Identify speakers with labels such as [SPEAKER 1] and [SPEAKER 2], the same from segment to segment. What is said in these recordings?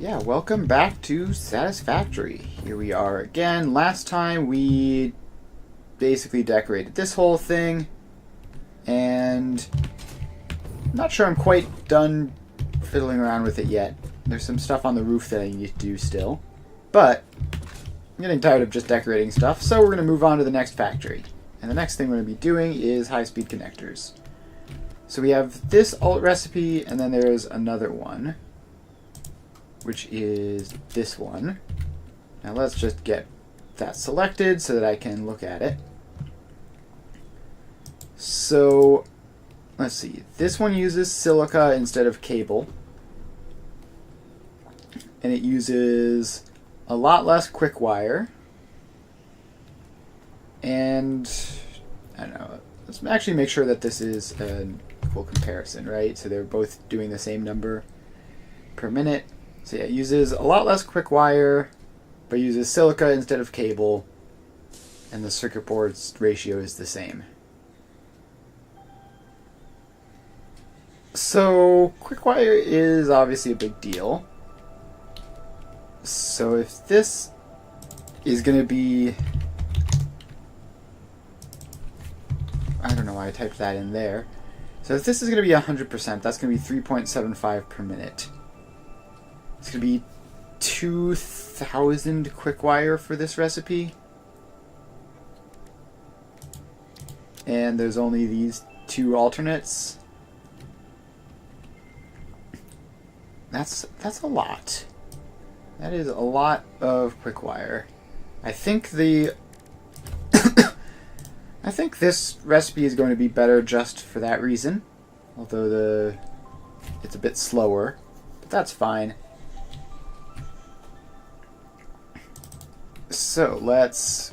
[SPEAKER 1] Yeah, welcome back to Satisfactory. Here we are again. Last time we basically decorated this whole thing, and I'm not sure I'm quite done fiddling around with it yet. There's some stuff on the roof that I need to do still, but I'm getting tired of just decorating stuff, so we're going to move on to the next factory. And the next thing we're going to be doing is high-speed connectors. So we have this alt recipe, and then there's another one, which is this one. Now let's just get that selected so that I can look at it. So let's see. This one uses silica instead of cable. And it uses a lot less quick wire. And I don't know. Let's actually make sure that this is an equal comparison, right? So they're both doing the same number per minute. So yeah, it uses a lot less quick wire, but uses silica instead of cable, and the circuit board's ratio is the same. So quick wire is obviously a big deal. So if this is going to be... I don't know why I typed that in there. So if this is going to be 100%, that's going to be 3.75 per minute. It's going to be 2,000 quick wire for this recipe. And there's only these two alternates. That's a lot. That is a lot of quick wire. I think I think this recipe is going to be better just for that reason. Although it's a bit slower, but that's fine. So let's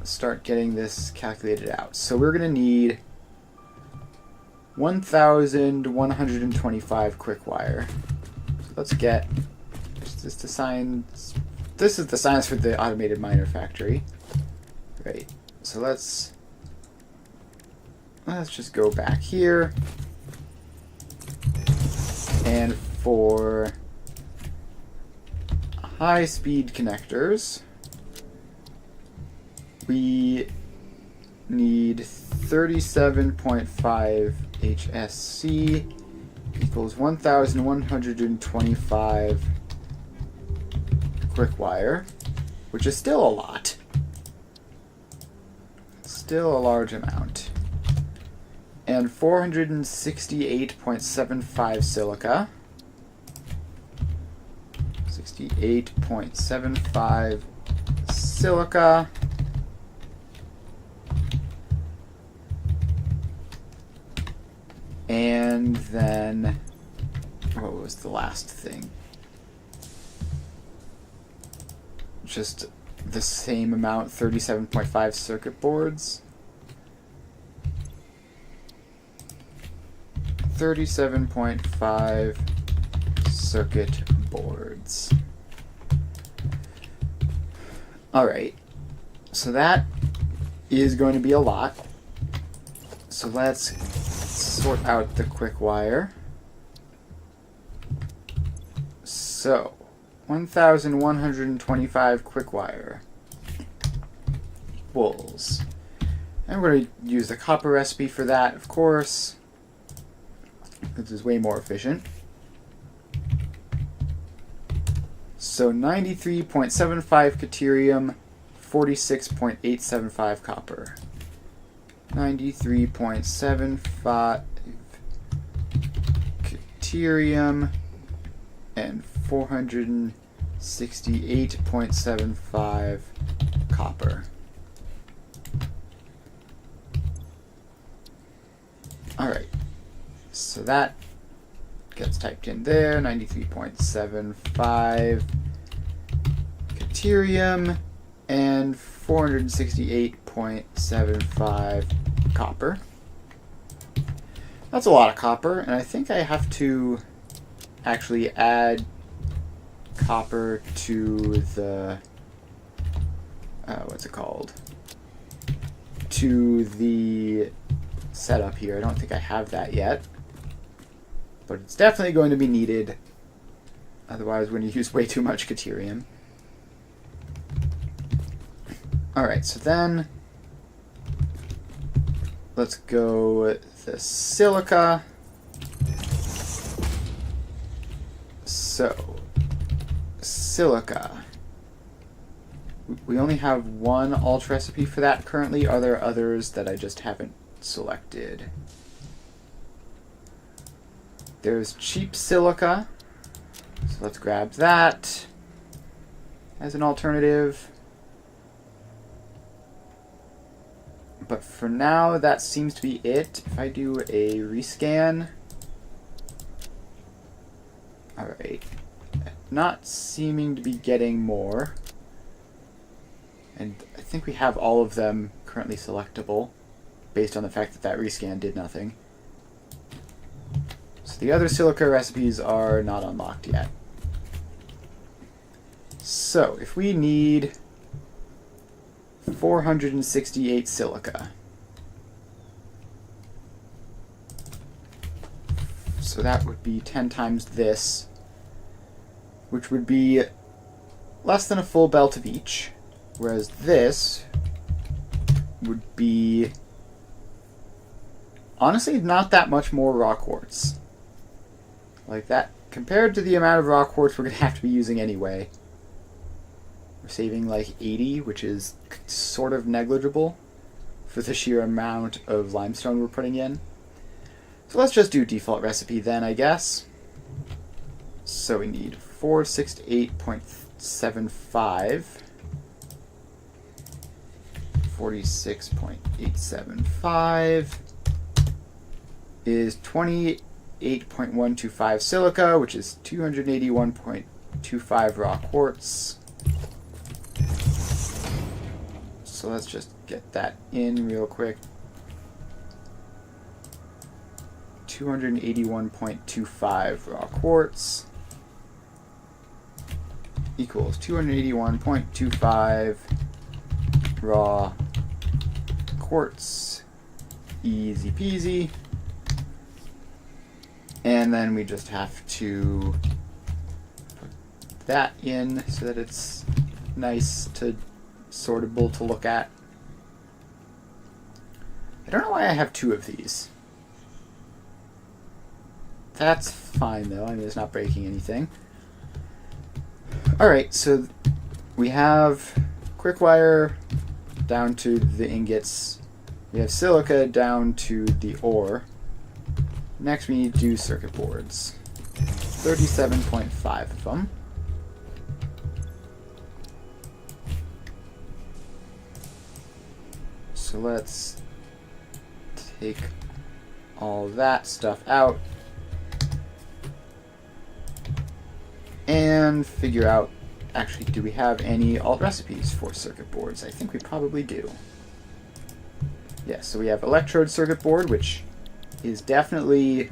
[SPEAKER 1] start getting this calculated out. So we're going to need 1,125 quick wire. So let's get this is the signs. This is the signs for the automated miner factory. Right. So let's just go back here, and for high-speed connectors, we need 37.5 HSC equals 1,125 quick wire, which is still a lot. Still a large amount. And 468.75 silica. 68.75 silica. And then, what was the last thing? Just the same amount, 37.5 circuit boards. 37.5 circuit boards. Alright, so that is going to be a lot. So let's sort out the quick wire. So 1,125 quick wire equals, and we're going to use the copper recipe for that, of course. This is way more efficient. So 93.75 deuterium, 46.875 copper. 93.75 deuterium and 468.75 copper. Alright, so that gets typed in there, 93.75 deuterium and 468.75 copper. That's a lot of copper, and I think I have to actually add copper to the what's it called, to the setup here. I don't think I have that yet, but it's definitely going to be needed Otherwise, we're going to use way too much Caterium. Alright, so then let's go with the silica. So, silica. We only have one alt recipe for that currently. Are there others that I just haven't selected? There's cheap silica. So let's grab that as an alternative. But for now, that seems to be it. If I do a rescan... Alright. Not seeming to be getting more. And I think we have all of them currently selectable, based on the fact that that rescan did nothing. So the other silica recipes are not unlocked yet. So, if we need 468 silica. So that would be 10 times this, which would be less than a full belt of each, whereas this would be honestly not that much more raw quartz. Like that, compared to the amount of raw quartz we're going to have to be using anyway. We're saving like 80, which is sort of negligible for the sheer amount of limestone we're putting in. So let's just do default recipe then, I guess. So we need 468.75. 46.875 is 28.125 silica, which is 281.25 raw quartz. So let's just get that in real quick. 281.25 raw quartz equals 281.25 raw quartz. Easy peasy. And then we just have to put that in so that it's nice to sortable to look at. I don't know why I have two of these. That's fine though, I mean it's not breaking anything. Alright, so we have quick wire down to the ingots. We have silica down to the ore. Next we need to do circuit boards. 37.5 of them. So let's take all that stuff out and figure out, actually, do we have any alt recipes for circuit boards? I think we probably do. Yeah, so we have electrode circuit board, which is definitely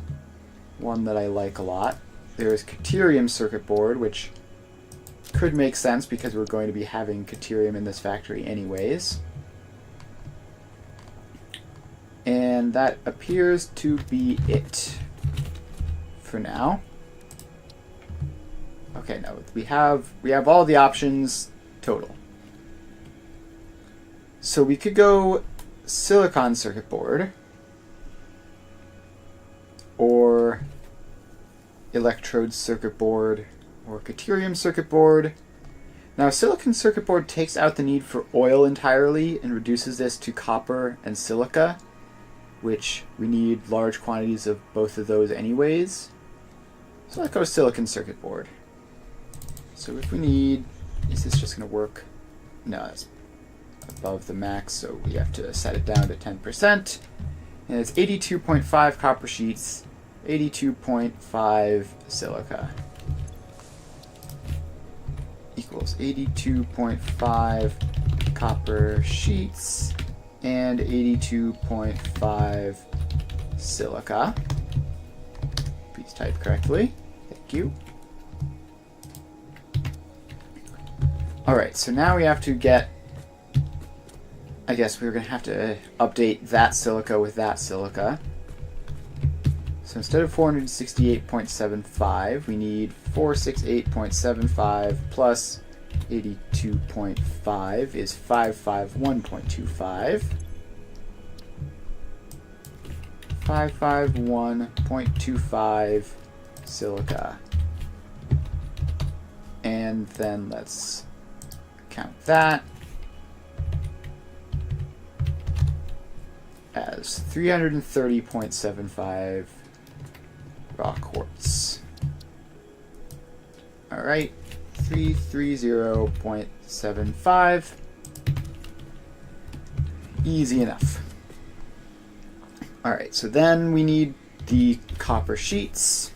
[SPEAKER 1] one that I like a lot. There is Caterium circuit board, which could make sense because we're going to be having Caterium in this factory anyways. And that appears to be it for now. Okay, no, we have all the options total. So we could go silicon circuit board or electrode circuit board or Caterium circuit board. Now, silicon circuit board takes out the need for oil entirely and reduces this to copper and silica, which we need large quantities of both of those anyways. So let's go silicon circuit board. So if we need, is this just going to work? No, it's above the max, so we have to set it down to 10%. And it's 82.5 copper sheets, 82.5 silica. Equals 82.5 copper sheets and 82.5 silica. Please type correctly. Thank you. Alright, so now we have to get, I guess we're going to have to update that silica with that silica. So instead of 468.75, we need 468.75 plus 82.5 is 551.25. 551.25 silica. And then let's count that as 330.75 raw quartz. Alright, 330.75. Easy enough. Alright, so then we need the copper sheets.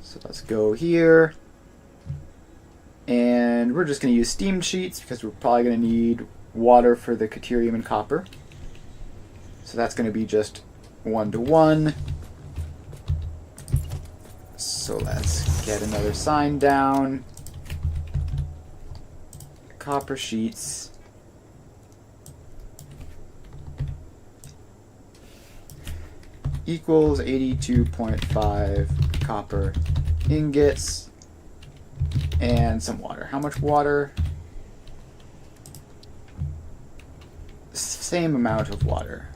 [SPEAKER 1] So let's go here. And we're just going to use steamed sheets because we're probably going to need water for the deuterium and copper. So that's going to be just 1-to-1. So let's get another sign down. Copper sheets. Equals 82.5 copper ingots and some water. How much water? Same amount of water.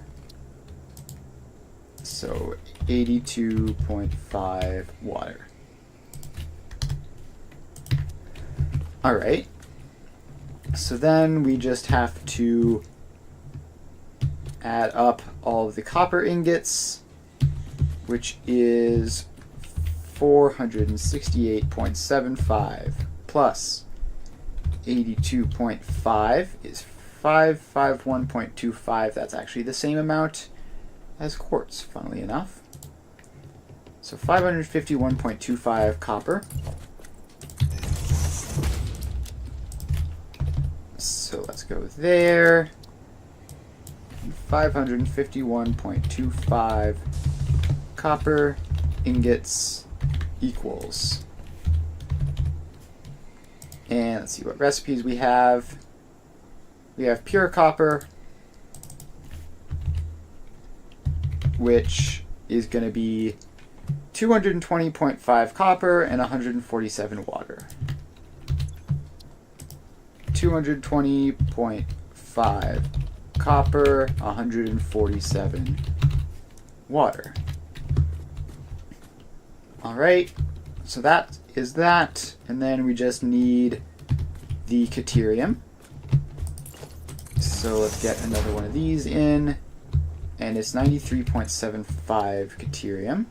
[SPEAKER 1] So 82.5 water. Alright. So then we just have to add up all of the copper ingots, which is 468.75 plus 82.5 is 551.25. That's actually the same amount as quartz, funnily enough. So 551.25 copper. So let's go there. 551.25 copper ingots equals. And let's see what recipes we have. We have pure copper, which is going to be 220.5 copper and 147 water. 220.5 copper, 147 water. Alright, so that is that, and then we just need the deuterium. So let's get another one of these in, and it's 93.75 deuterium.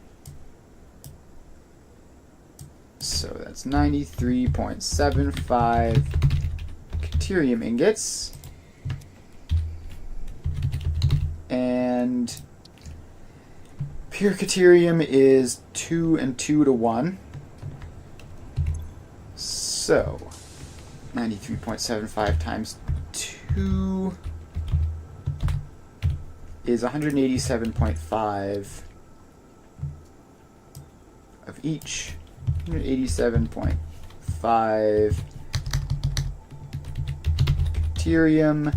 [SPEAKER 1] So that's 93.75 deuterium ingots. And pure deuterium is 2 and 2-to-1. So 93.75 times 2 is 187.5 of each. 187.5 deuterium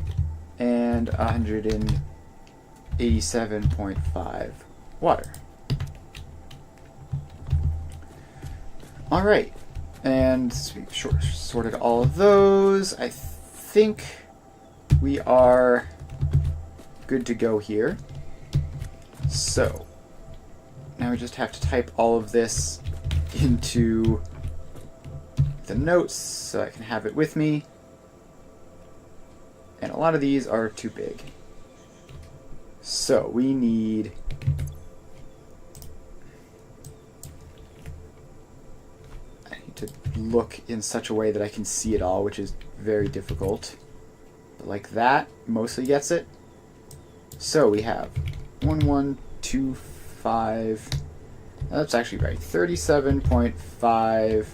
[SPEAKER 1] and 187.5 water. Alright, and so we've sorted all of those. I think we are good to go here. So now we just have to type all of this into the notes so I can have it with me. And a lot of these are too big. So we need to look in such a way that I can see it all, which is very difficult. But like that mostly gets it. So we have 1125. That's actually right. 37.5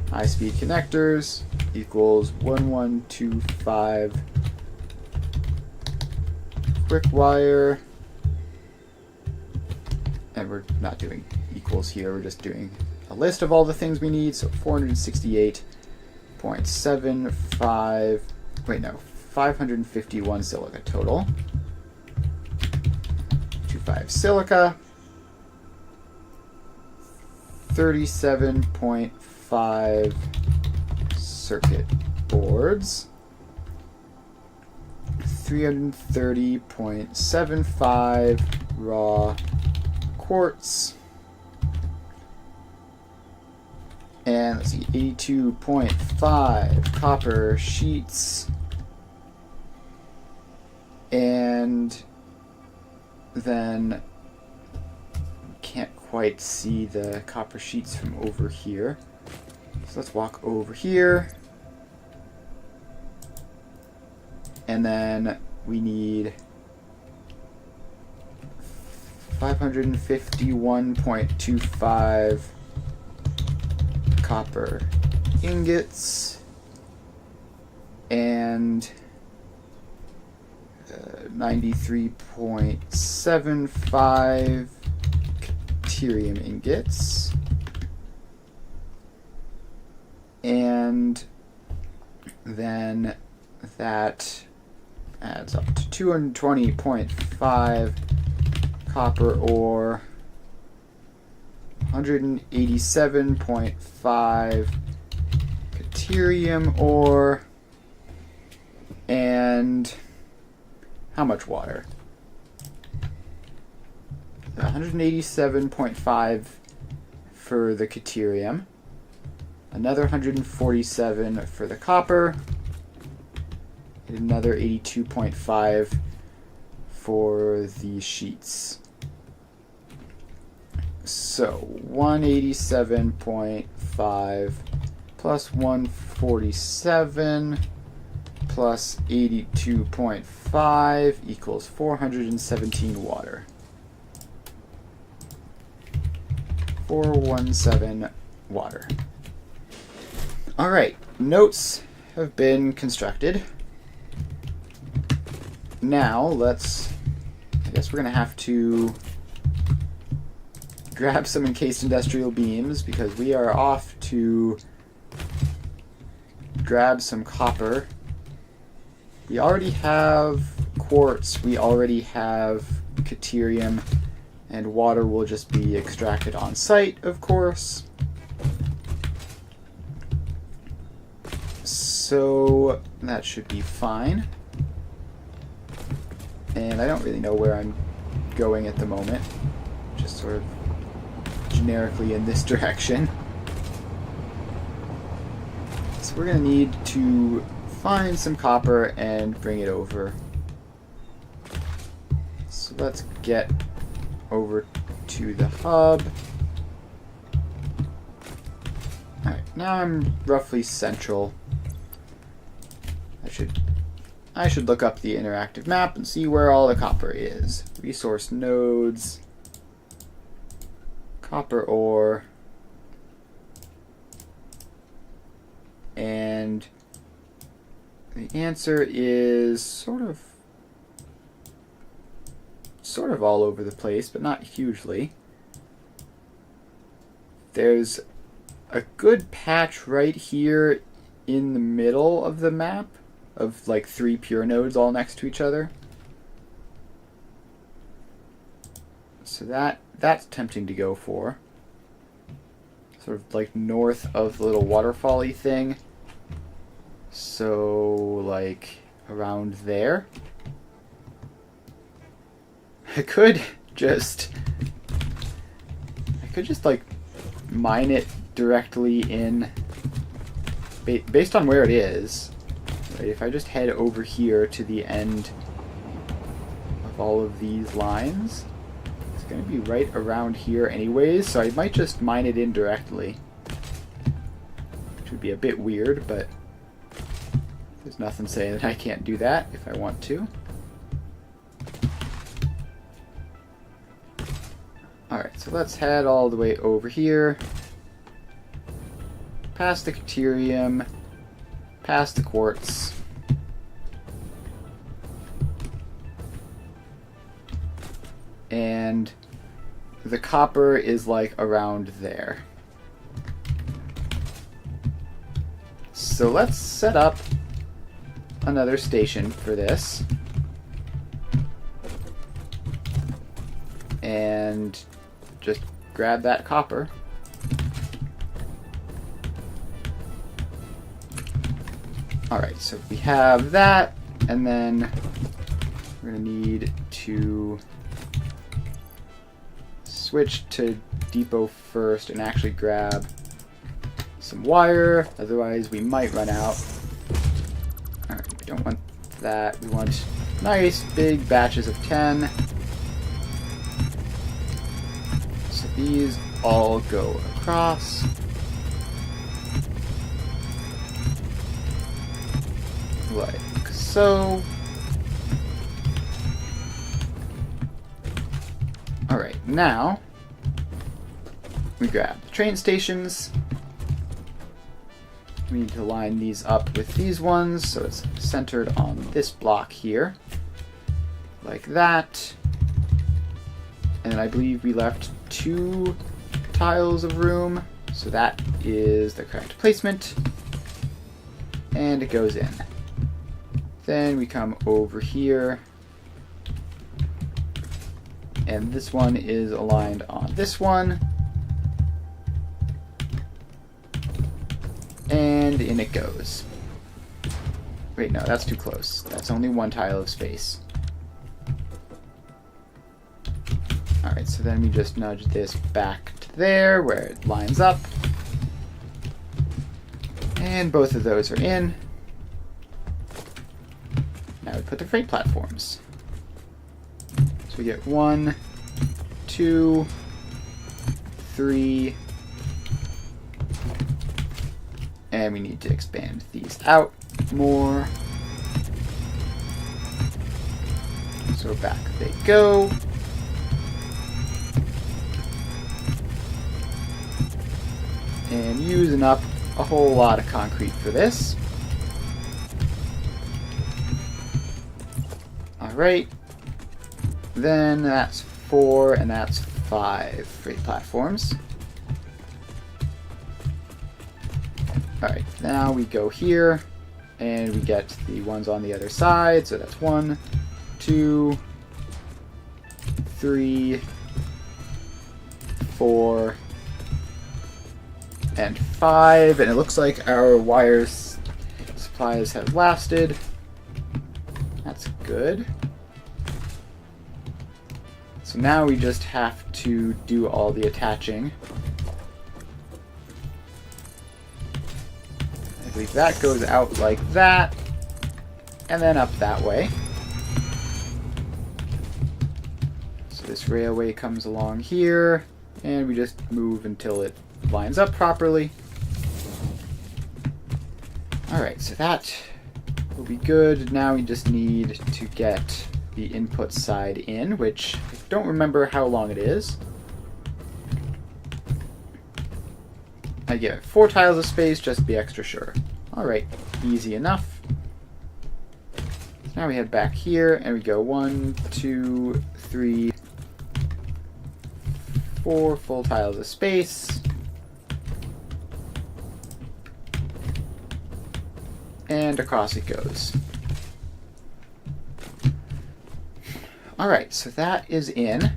[SPEAKER 1] high-speed connectors equals 1125 quick wire. And we're not doing equals here. We're just doing a list of all the things we need. So 468.75. Wait, no. 551 silica total. 37.5 silica, 37.5 circuit boards, 330.75 raw quartz, and let's see, 82.5 copper sheets, and then can't quite see the copper sheets from over here. So let's walk over here. And then we need 551.25 copper ingots and 93.75 deuterium ingots, and then that adds up to 220.5 copper ore, 187.5 deuterium ore, and how much water? 187.5 for the deuterium, another 147 for the copper, and another 82.5 for the sheets. So 187.5 plus 147 plus 82.5 equals 417 water. 417 water. Alright, notes have been constructed. Now I guess we're going to have to grab some encased industrial beams because we are off to grab some copper. We already have quartz, we already have deuterium, and water will just be extracted on site, of course. So that should be fine. And I don't really know where I'm going at the moment. Just sort of generically in this direction. So we're going to need to find some copper and bring it over. So let's get over to the hub. Alright, now I'm roughly central. I should look up the interactive map and see where all the copper is. Resource nodes, copper ore, and the answer is sort of all over the place, but not hugely. There's a good patch right here in the middle of the map of like 3 pure nodes all next to each other. So that's tempting to go for. Sort of like north of the little waterfall-y thing. So like around there. I could just like mine it directly in based on where it is. Right, if I just head over here to the end of all of these lines, it's going to be right around here anyways, so I might just mine it in directly. Which would be a bit weird, but there's nothing saying that I can't do that if I want to. Alright, so let's head all the way over here, past the deuterium, past the quartz, and the copper is like around there. So let's set up another station for this. and just grab that copper. Alright, so we have that, and then we're going to need to switch to depot first and actually grab some wire, otherwise we might run out. Alright, we don't want that. We want nice big batches of 10. So these all go across. Like so. Alright, now we grab the train stations. We need to line these up with these ones so it's centered on this block here. Like that. And I believe we left 2 tiles of room, so that is the correct placement. And it goes in. Then we come over here, and this one is aligned on this one. And in it goes. Wait, no, that's too close. That's only 1 tile of space. Alright, so then we just nudge this back to there where it lines up. And both of those are in. Now we put the freight platforms. So we get 1, 2, 3, and we need to expand these out more. So back they go. And using up a whole lot of concrete for this. Alright. Then that's 4 and that's 5 freight platforms. Alright, now we go here and we get the ones on the other side. So that's 1, 2, 3, 4, and 5. And it looks like our wires supplies have lasted. That's good. So now we just have to do all the attaching. I believe that goes out like that, and then up that way. So this railway comes along here, and we just move until it lines up properly. Alright, so that will be good. Now we just need to get the input side in, which I don't remember how long it is. I give it 4 tiles of space just to be extra sure. Alright, easy enough. So now we head back here and we go 1, 2, 3, 4 full tiles of space. And across it goes. Alright, so that is in.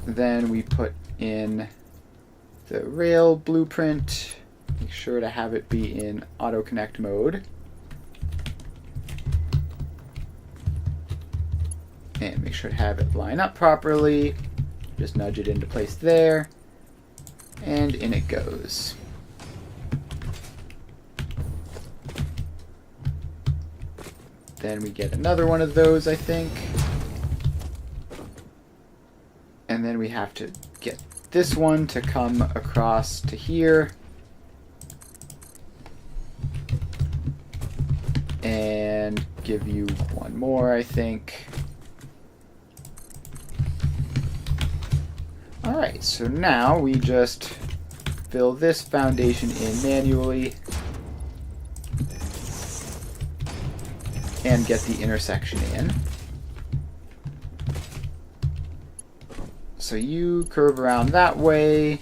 [SPEAKER 1] Then we put in the rail blueprint. Make sure to have it be in auto connect mode. And make sure to have it line up properly. Just nudge it into place there. And in it goes. Then we get another one of those, I think. And then we have to get this one to come across to here. And give you one more, I think. Alright, so now we just fill this foundation in manually. And get the intersection in. So you curve around that way,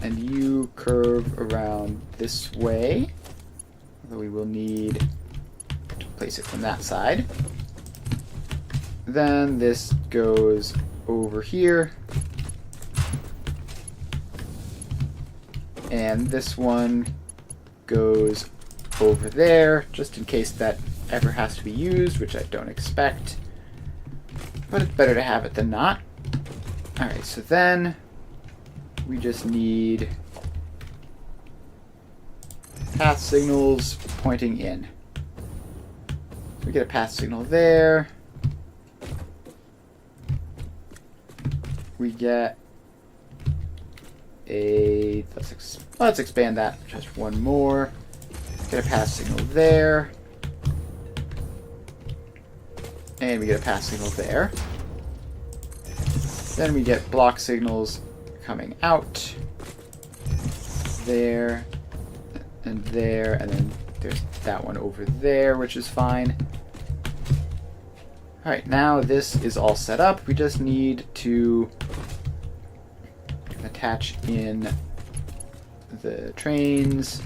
[SPEAKER 1] and you curve around this way. Although we will need to place it from that side. Then this goes over here. And this one goes over there, just in case that ever has to be used, which I don't expect. But it's better to have it than not. Alright, so then we just need path signals pointing in. So we get a path signal there. We get a... Let's expand that just one more. Get a path signal there. And we get a path signal there. Then we get block signals coming out. There. And there. And then there's that one over there, which is fine. Alright, now this is all set up. We just need to attach in the trains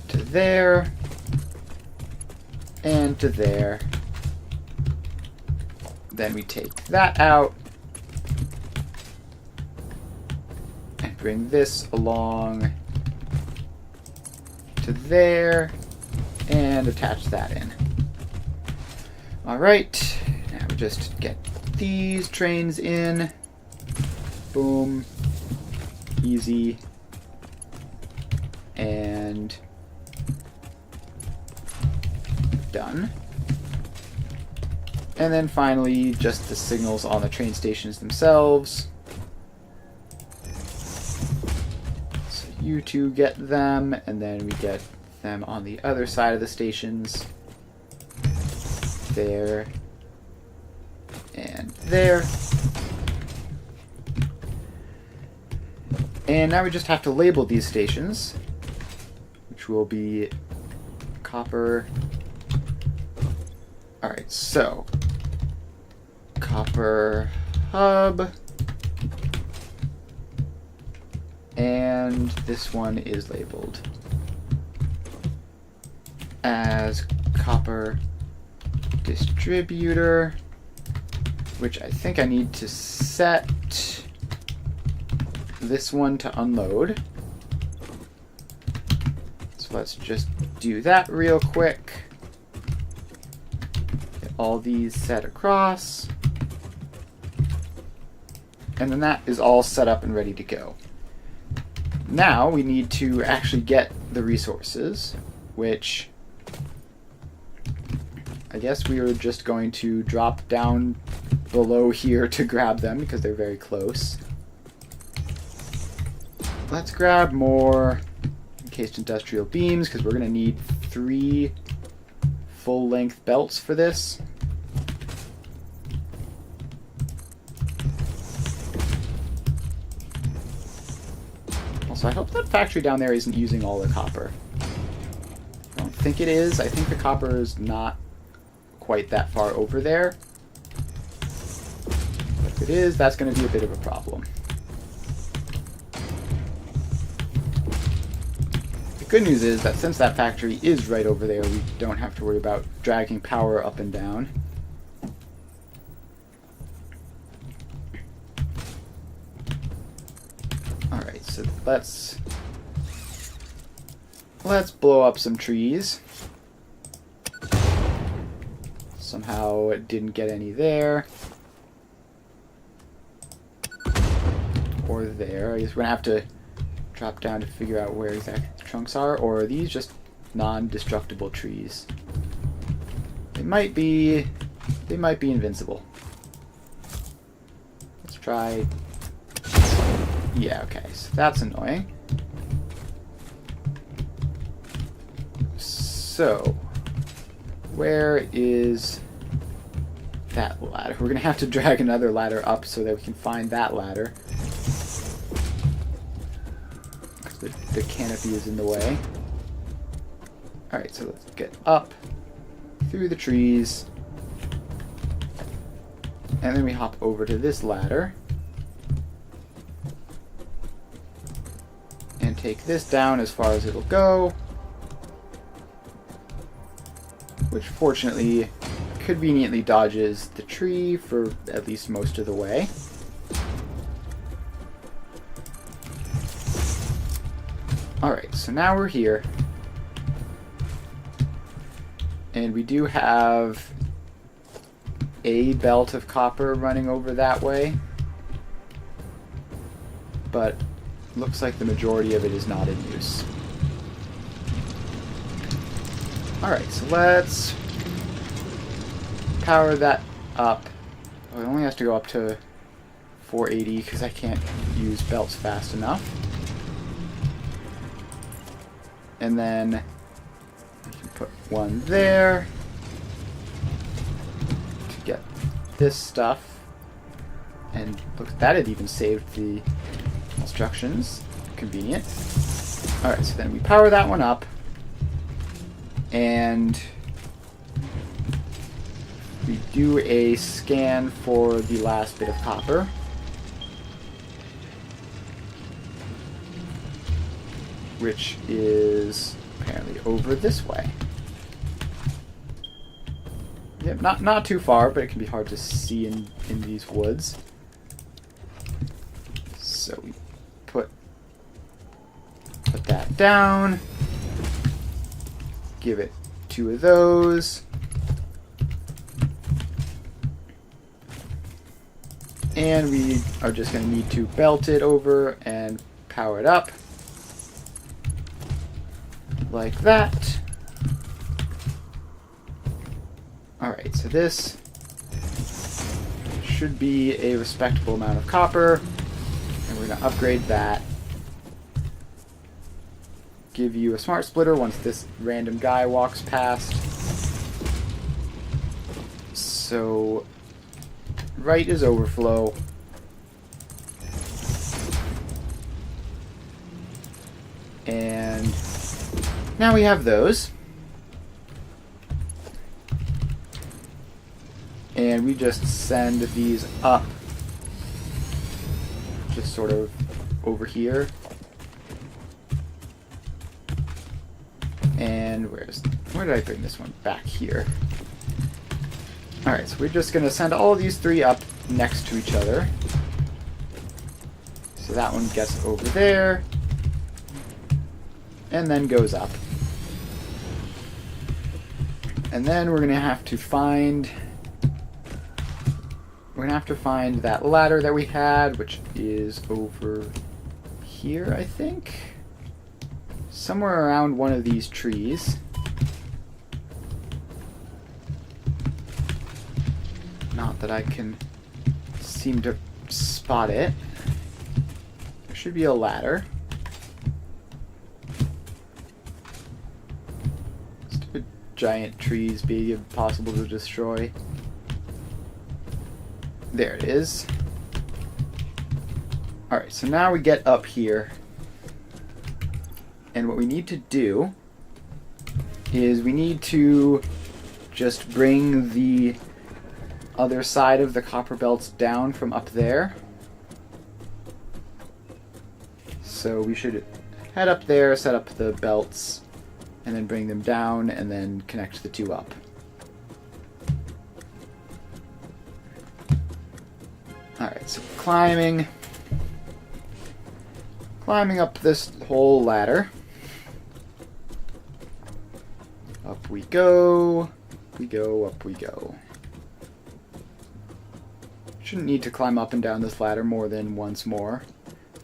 [SPEAKER 1] to there and to there. Then we take that out and bring this along to there and attach that in. Alright, now we just get these trains in. Boom. Easy. And done. And then finally, just the signals on the train stations themselves. So you two get them, and then we get them on the other side of the stations. There. And there. And now we just have to label these stations, which will be copper. Alright, so copper hub, and this one is labeled as copper distributor, which I think I need to set this one to unload. So let's just do that real quick. Get all these set across. And then that is all set up and ready to go. Now we need to actually get the resources, which I guess we are just going to drop down below here to grab them because they're very close. Let's grab more encased industrial beams because we're going to need 3 full-length belts for this. Also, I hope that factory down there isn't using all the copper. I don't think it is. I think the copper is not quite that far over there. But if it is, that's going to be a bit of a problem. The good news is that since that factory is right over there, we don't have to worry about dragging power up and down. Alright, so let's blow up some trees. Somehow it didn't get any there. Or there. I guess we're going to have to drop down to figure out where exactly the trunks are. Or are these just non-destructible trees? They might be invincible. Let's try. Yeah, okay, so that's annoying. So, where is that ladder? We're going to have to drag another ladder up so that we can find that ladder. Because the canopy is in the way. Alright, so let's get up through the trees. And then we hop over to this ladder. And take this down as far as it'll go. Which fortunately conveniently dodges the tree for at least most of the way. Alright, so now we're here. And we do have a belt of copper running over that way. But looks like the majority of it is not in use. Alright, so let's power that up. Oh, it only has to go up to 480 because I can't use belts fast enough. And then we can put one there to get this stuff. And look, that had even saved the instructions. Convenient. Alright, so then we power that one up. And we do a scan for the last bit of copper. Which is apparently over this way. Yep, not too far, but it can be hard to see in these woods. So we put that down. Give it 2 of those. And we are just going to need to belt it over and power it up. Like that. Alright, so this should be a respectable amount of copper. And we're going to upgrade that. Give you a smart splitter once this random guy walks past. So, right is overflow. And now we have those. And we just send these up. Just sort of over here. And where did I bring this one? Back here. Alright, so we're just going to send all these 3 up next to each other. So that one gets over there. And then goes up. And then we're going to have to find... We're going to have to find that ladder that we had, which is over here, I think. Somewhere around one of these trees. Not that I can seem to spot it. There should be a ladder. Stupid giant trees being impossible to destroy. There it is. Alright, so now we get up here. And what we need to do is we need to just bring the other side of the copper belts down from up there. So we should head up there, set up the belts, and then bring them down, and then connect the 2 up. Alright, so climbing up this whole ladder. Up we go, up we go. Shouldn't need to climb up and down this ladder more than once more.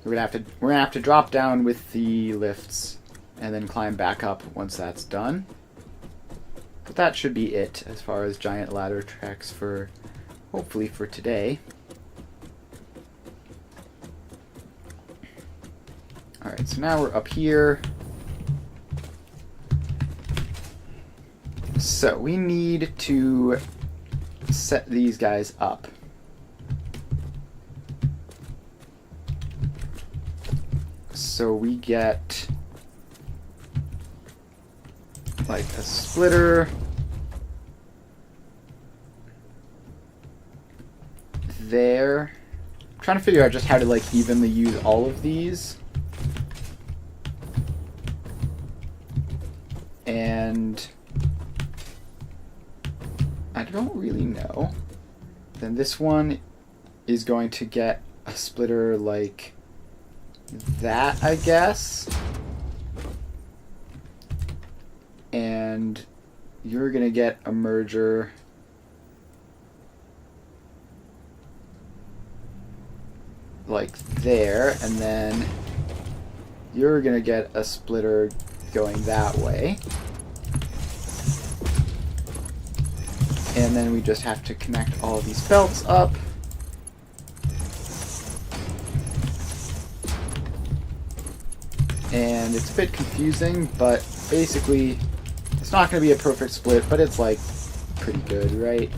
[SPEAKER 1] We're gonna have to drop down with the lifts and then climb back up once that's done. But that should be it as far as giant ladder tracks for, hopefully for today. Alright, so now we're up here. So we need to set these guys up. So we get like a splitter there. I'm trying to figure out just how to like evenly use all of these. And I don't really know. Then this one is going to get a splitter like that, I guess. And you're going to get a merger like there, and then you're going to get a splitter going that way. And then we just have to connect all of these belts up. And it's a bit confusing, but basically it's not going to be a perfect split, but it's like pretty good, right?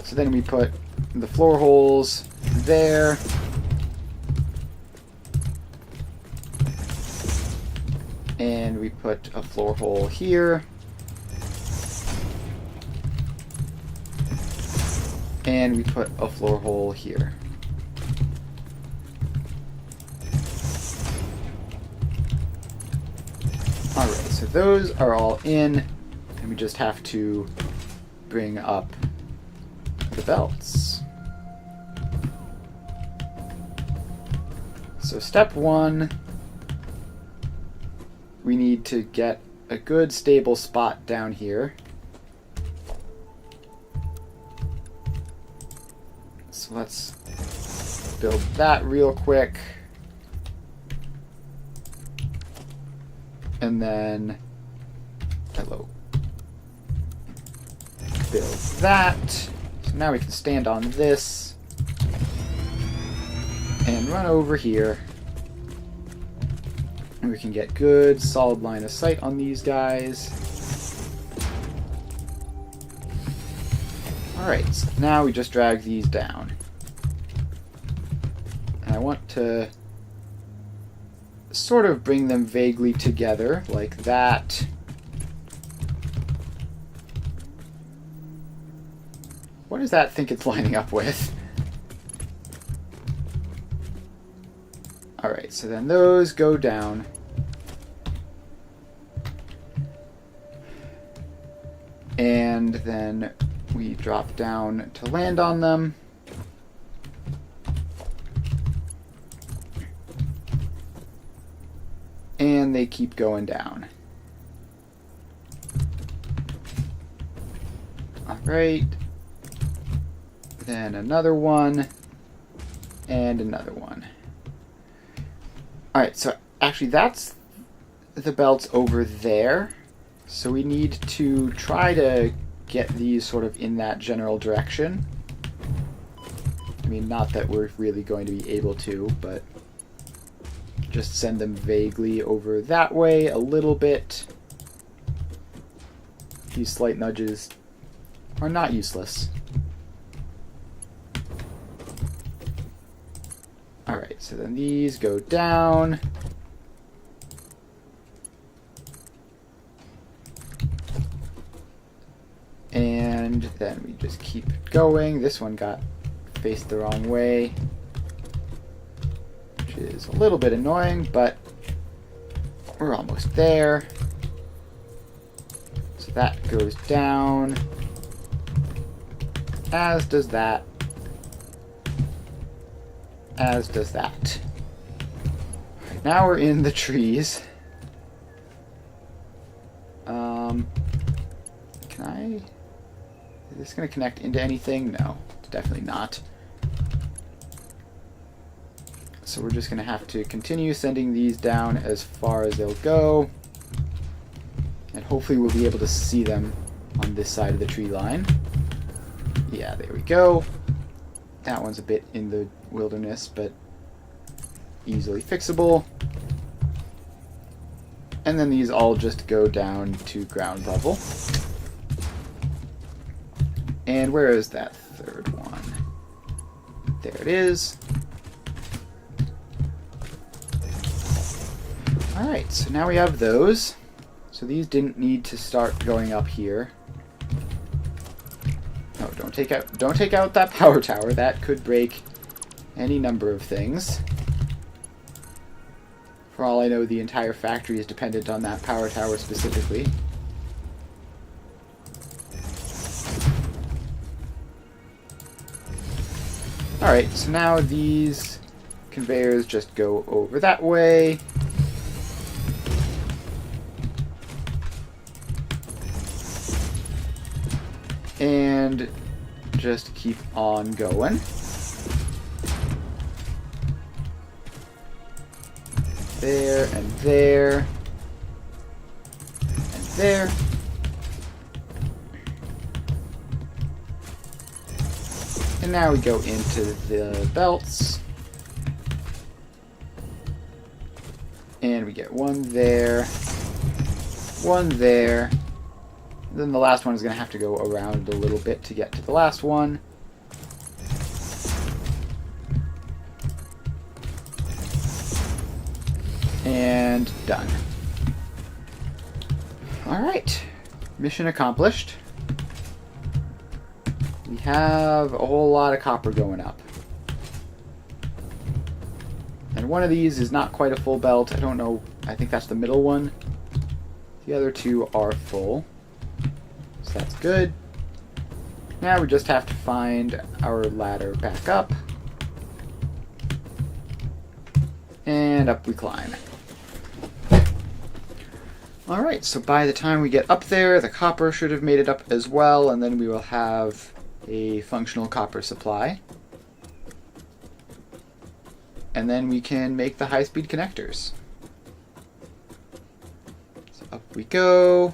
[SPEAKER 1] So then we put the floor holes there. And we put a floor hole here. And we put a floor hole here. Alright, so those are all in, and we just have to bring up the belts. So step one, we need to get a good stable spot down here. So let's build that real quick. And then, hello. Build that. So now we can stand on this and run over here. And we can get good, solid line of sight on these guys. Alright, so now we just drag these down. And I want to sort of bring them vaguely together, like that. What does that think it's lining up with? Alright, so then those go down. And then we drop down to land on them. And they keep going down. Alright. Then another one. And another one. Alright, so actually that's the belts over there. So we need to try to get these sort of in that general direction. I mean, not that we're really going to be able to, but just send them vaguely over that way a little bit. These slight nudges are not useless. Alright, so then these go down. And then we just keep going. This one got faced the wrong way, which is a little bit annoying, but we're almost there. So that goes down, as does that, as does that. Right, now we're in the trees. Can I? Is this going to connect into anything? No, it's definitely not. So we're just going to have to continue sending these down as far as they'll go. And hopefully we'll be able to see them on this side of the tree line. Yeah, there we go. That one's a bit in the wilderness, but easily fixable. And then these all just go down to ground level. And where is that third one? There it is. Alright, so now we have those. So these didn't need to start going up here. No, don't take out that power tower. That could break any number of things. For all I know, the entire factory is dependent on that power tower specifically. Alright, so now these conveyors just go over that way. And just keep on going. There, and there. And there. And now we go into the belts. And we get one there. One there. Then the last one is going to have to go around a little bit to get to the last one. And done. Alright. Mission accomplished. We have a whole lot of copper going up. And one of these is not quite a full belt. I don't know. I think that's the middle one. The other two are full. So that's good. Now we just have to find our ladder back up. And up we climb. Alright, so by the time we get up there, the copper should have made it up as well, and then we will have a functional copper supply. And then we can make the high-speed connectors. So up we go.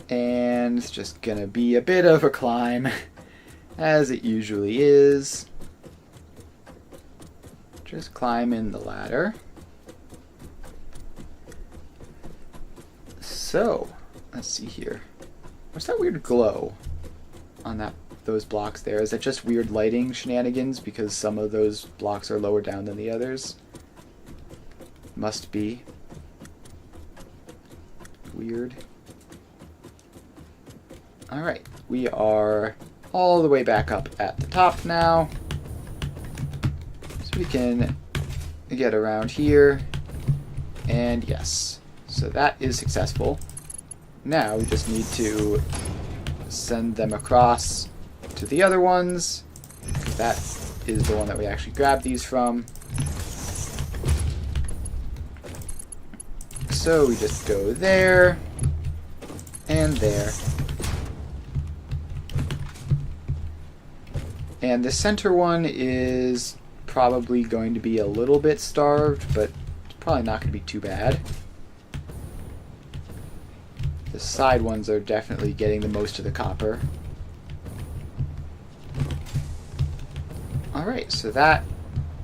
[SPEAKER 1] And it's just gonna be a bit of a climb, as it usually is. Just climb in the ladder. So, let's see here. What's that weird glow on those blocks there? Is that just weird lighting shenanigans because some of those blocks are lower down than the others? Must be. Weird. Alright, we are all the way back up at the top now. So we can get around here. And yes. So that is successful. Now we just need to send them across to the other ones. That is the one that we actually grabbed these from. So we just go there and there. And the center one is probably going to be a little bit starved, but it's probably not going to be too bad. The side ones are definitely getting the most of the copper. Alright, so that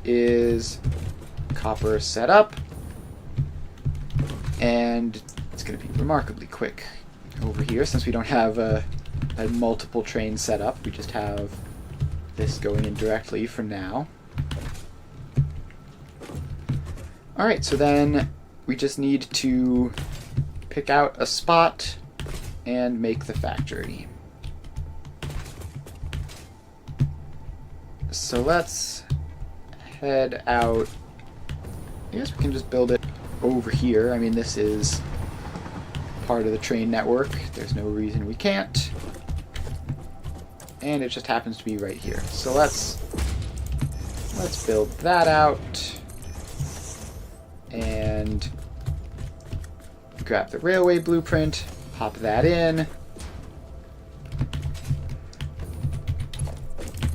[SPEAKER 1] is copper set up. And it's going to be remarkably quick over here since we don't have a multiple train set up. We just have this going in directly for now. Alright, so then we just need to pick out a spot and make the factory. So let's head out. I guess we can just build it over here. I mean, this is part of the train network. There's no reason we can't. And it just happens to be right here. So let's build that out and grab the railway blueprint, pop that in.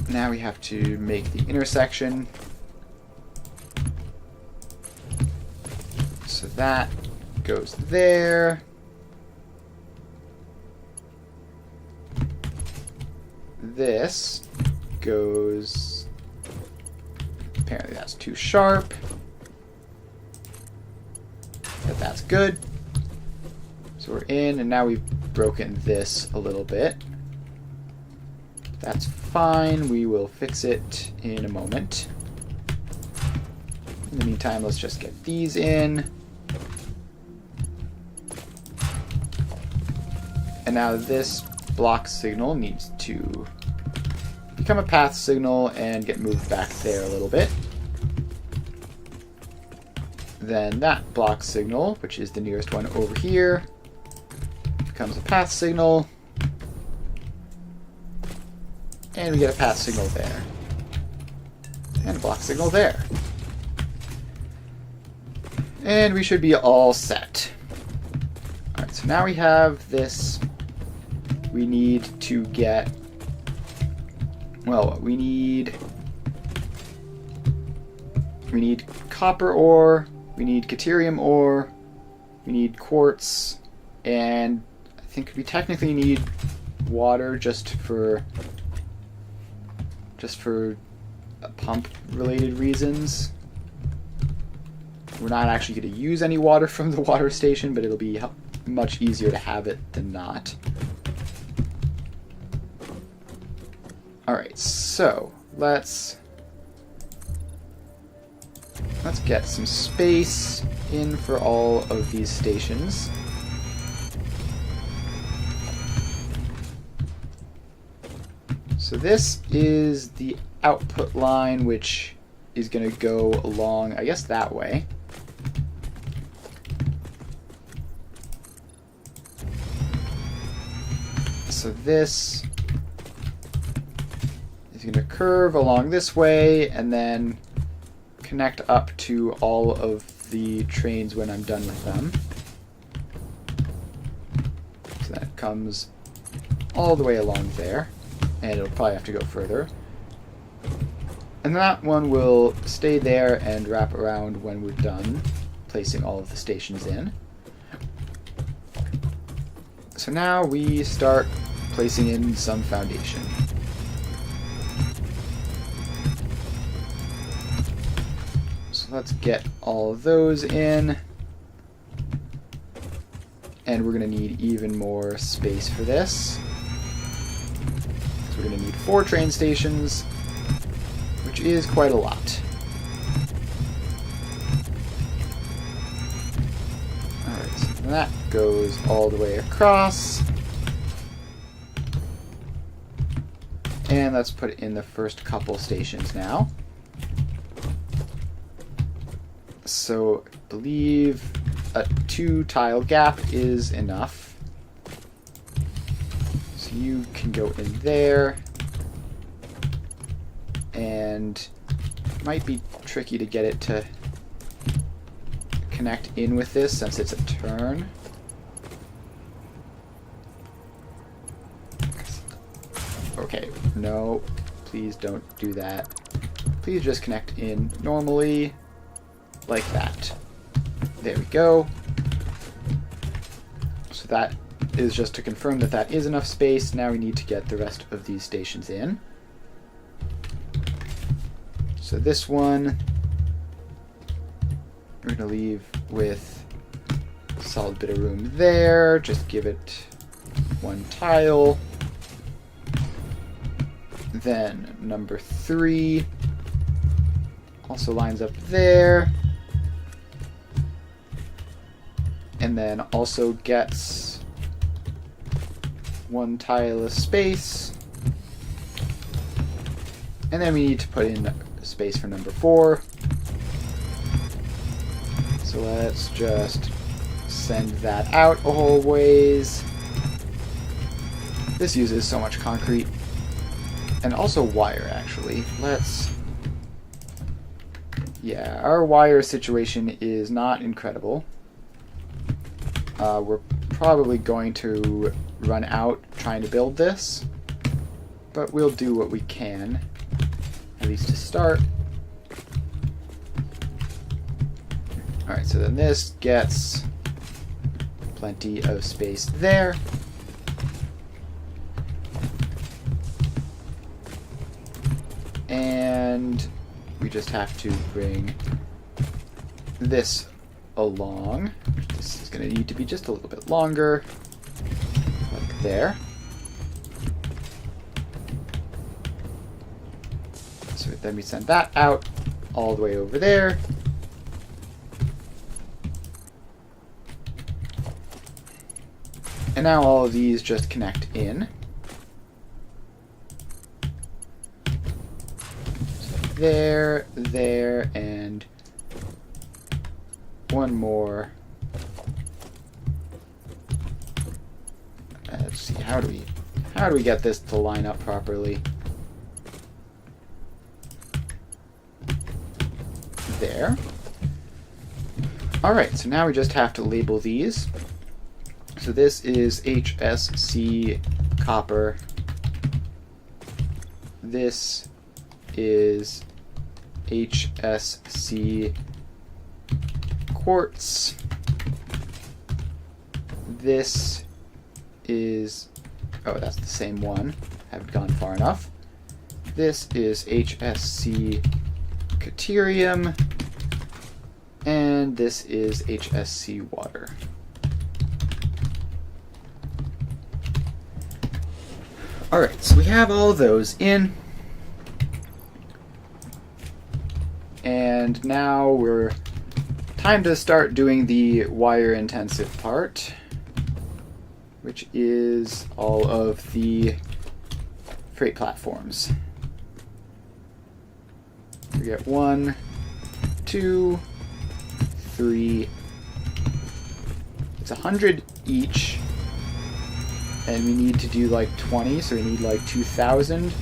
[SPEAKER 1] Now we have to make the intersection. So that goes there. This goes... Apparently that's too sharp. But that's good. So we're in, and now we've broken this a little bit. That's fine. We will fix it in a moment. In the meantime, let's just get these in. And now this block signal needs to become a path signal and get moved back there a little bit. Then that block signal, which is the nearest one over here, becomes a path signal. And we get a path signal there. And a block signal there. And we should be all set. Alright, so now we have this. We need to get... Well, we need copper ore, we need caterium ore, we need quartz, and I think we technically need water just for pump-related reasons. We're not actually going to use any water from the water station, but it'll be much easier to have it than not. Alright, so let's get some space in for all of these stations. So this is the output line, which is going to go along, I guess, that way. So this is going to curve along this way and then connect up to all of the trains when I'm done with them. So that comes all the way along there, and it'll probably have to go further. And that one will stay there and wrap around when we're done placing all of the stations in. So now we start placing in some foundation. Let's get all of those in. And we're going to need even more space for this. So we're going to need 4 train stations, which is quite a lot. Alright, so that goes all the way across. And let's put in the first couple stations now. So I believe a 2-tile gap is enough. So you can go in there. And it might be tricky to get it to connect in with this since it's a turn. Okay, no, please don't do that. Please just connect in normally. Like that. There we go. So that is just to confirm that that is enough space. Now we need to get the rest of these stations in. So this one we're going to leave with a solid bit of room there. Just give it 1 tile. Then number 3 also lines up there. And then also gets 1 tile of space. And then we need to put in space for number 4. So let's just send that out a whole ways. This uses so much concrete. And also wire, actually. Yeah, our wire situation is not incredible. We're probably going to run out trying to build this, but we'll do what we can, at least to start. Alright, so then this gets plenty of space there. And we just have to bring this along. This is going to need to be just a little bit longer, like there. So then we send that out all the way over there. And now all of these just connect in. So there, there, and one more. Let's see, how do we get this to line up properly? there. Alright, so now we just have to label these. So this is HSC copper. This is HSC quartz. This is... oh, that's the same one. Haven't gone far enough. This is HSC Caterium. And this is HSC water. Alright, so we have all those in. And now we're time to start doing the wire intensive part, which is all of the freight platforms. We get 1, 2, 3. It's 100 each, and we need to do like 20, so we need like 2,000,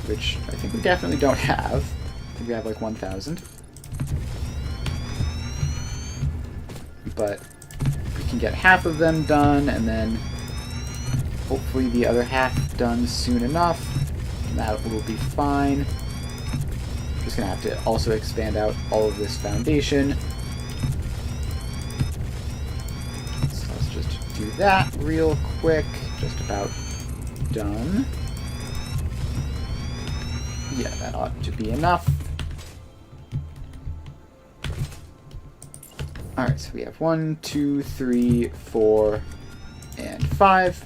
[SPEAKER 1] which I think we definitely don't have. I think we have like 1,000. But we can get half of them done, and then hopefully the other half done soon enough. And that will be fine. Just gonna have to also expand out all of this foundation. So let's just do that real quick. Just about done. Yeah, that ought to be enough. Alright, so we have 1, 2, 3, 4, and 5.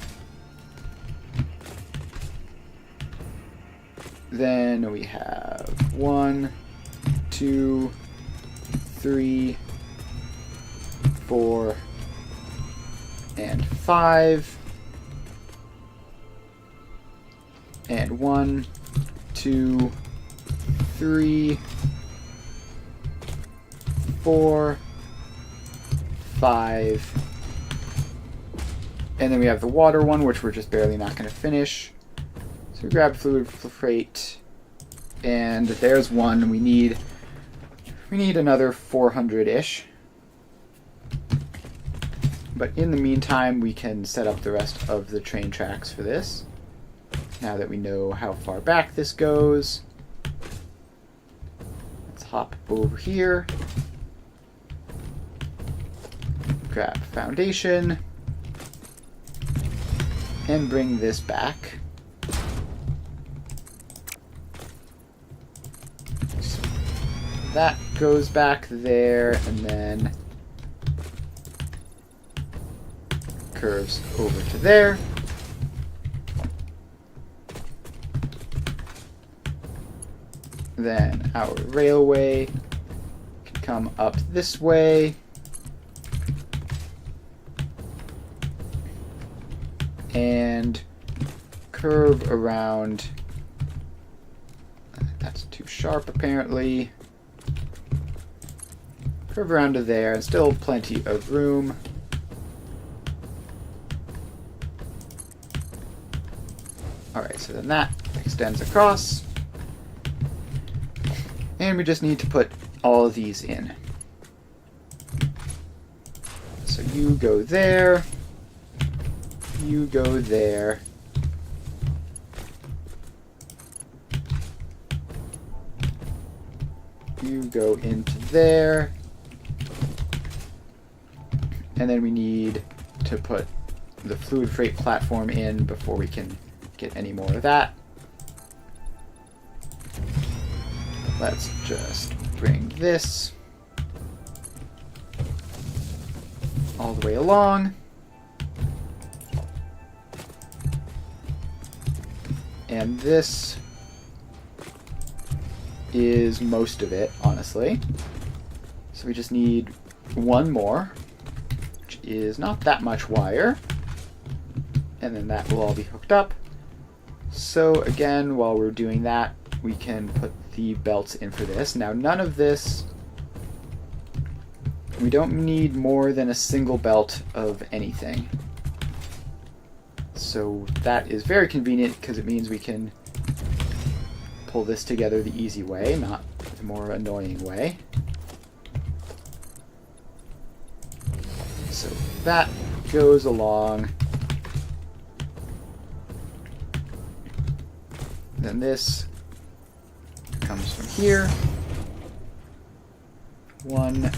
[SPEAKER 1] Then we have 1, 2, 3, 4, and 5. And 1, 2, 3, 4, 5. And then we have the water one, which we're just barely not going to finish. So we grab fluid freight, and there's one. We need another 400-ish. But in the meantime, we can set up the rest of the train tracks for this. Now that we know how far back this goes. Let's hop over here. Grab foundation. And bring this back. So that goes back there, and then curves over to there. Then our railway can come up this way. And curve around. That's too sharp, apparently. Curve around to there, and still plenty of room. Alright, so then that extends across. And we just need to put all of these in. So you go there. You go there. You go into there. And then we need to put the fluid freight platform in before we can get any more of that. Let's just bring this all the way along. And this is most of it, honestly. So we just need one more, which is not that much wire. And then that will all be hooked up. So again, while we're doing that, we can put the belts in for this. Now, none of this, we don't need more than a single belt of anything. So that is very convenient because it means we can pull this together the easy way, not with more annoying way. So that goes along. Then this comes from here. 1,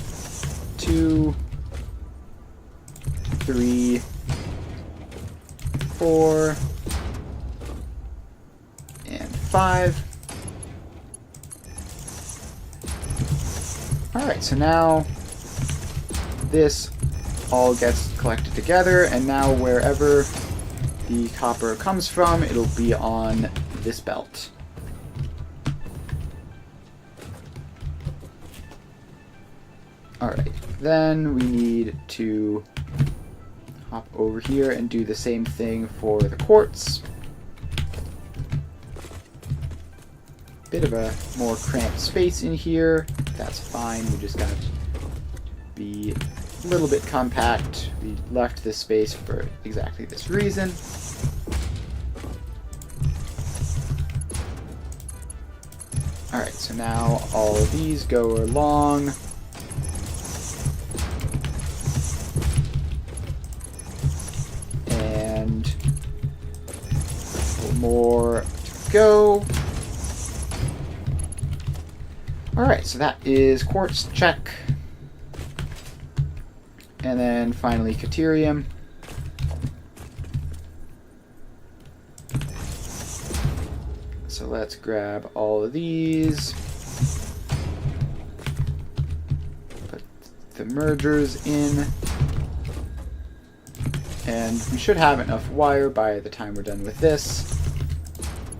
[SPEAKER 1] 2, 3, 4, and 5. Alright, so now this all gets collected together, and now wherever the copper comes from, it'll be on this belt. Alright, then we need to hop over here and do the same thing for the quartz. Bit of a more cramped space in here. That's fine, we just gotta be a little bit compact. We left this space for exactly this reason. Alright, so now all of these go along. And a little more to go. Alright, so that is quartz check. And then finally Caterium. So let's grab all of these. Put the mergers in. And we should have enough wire by the time we're done with this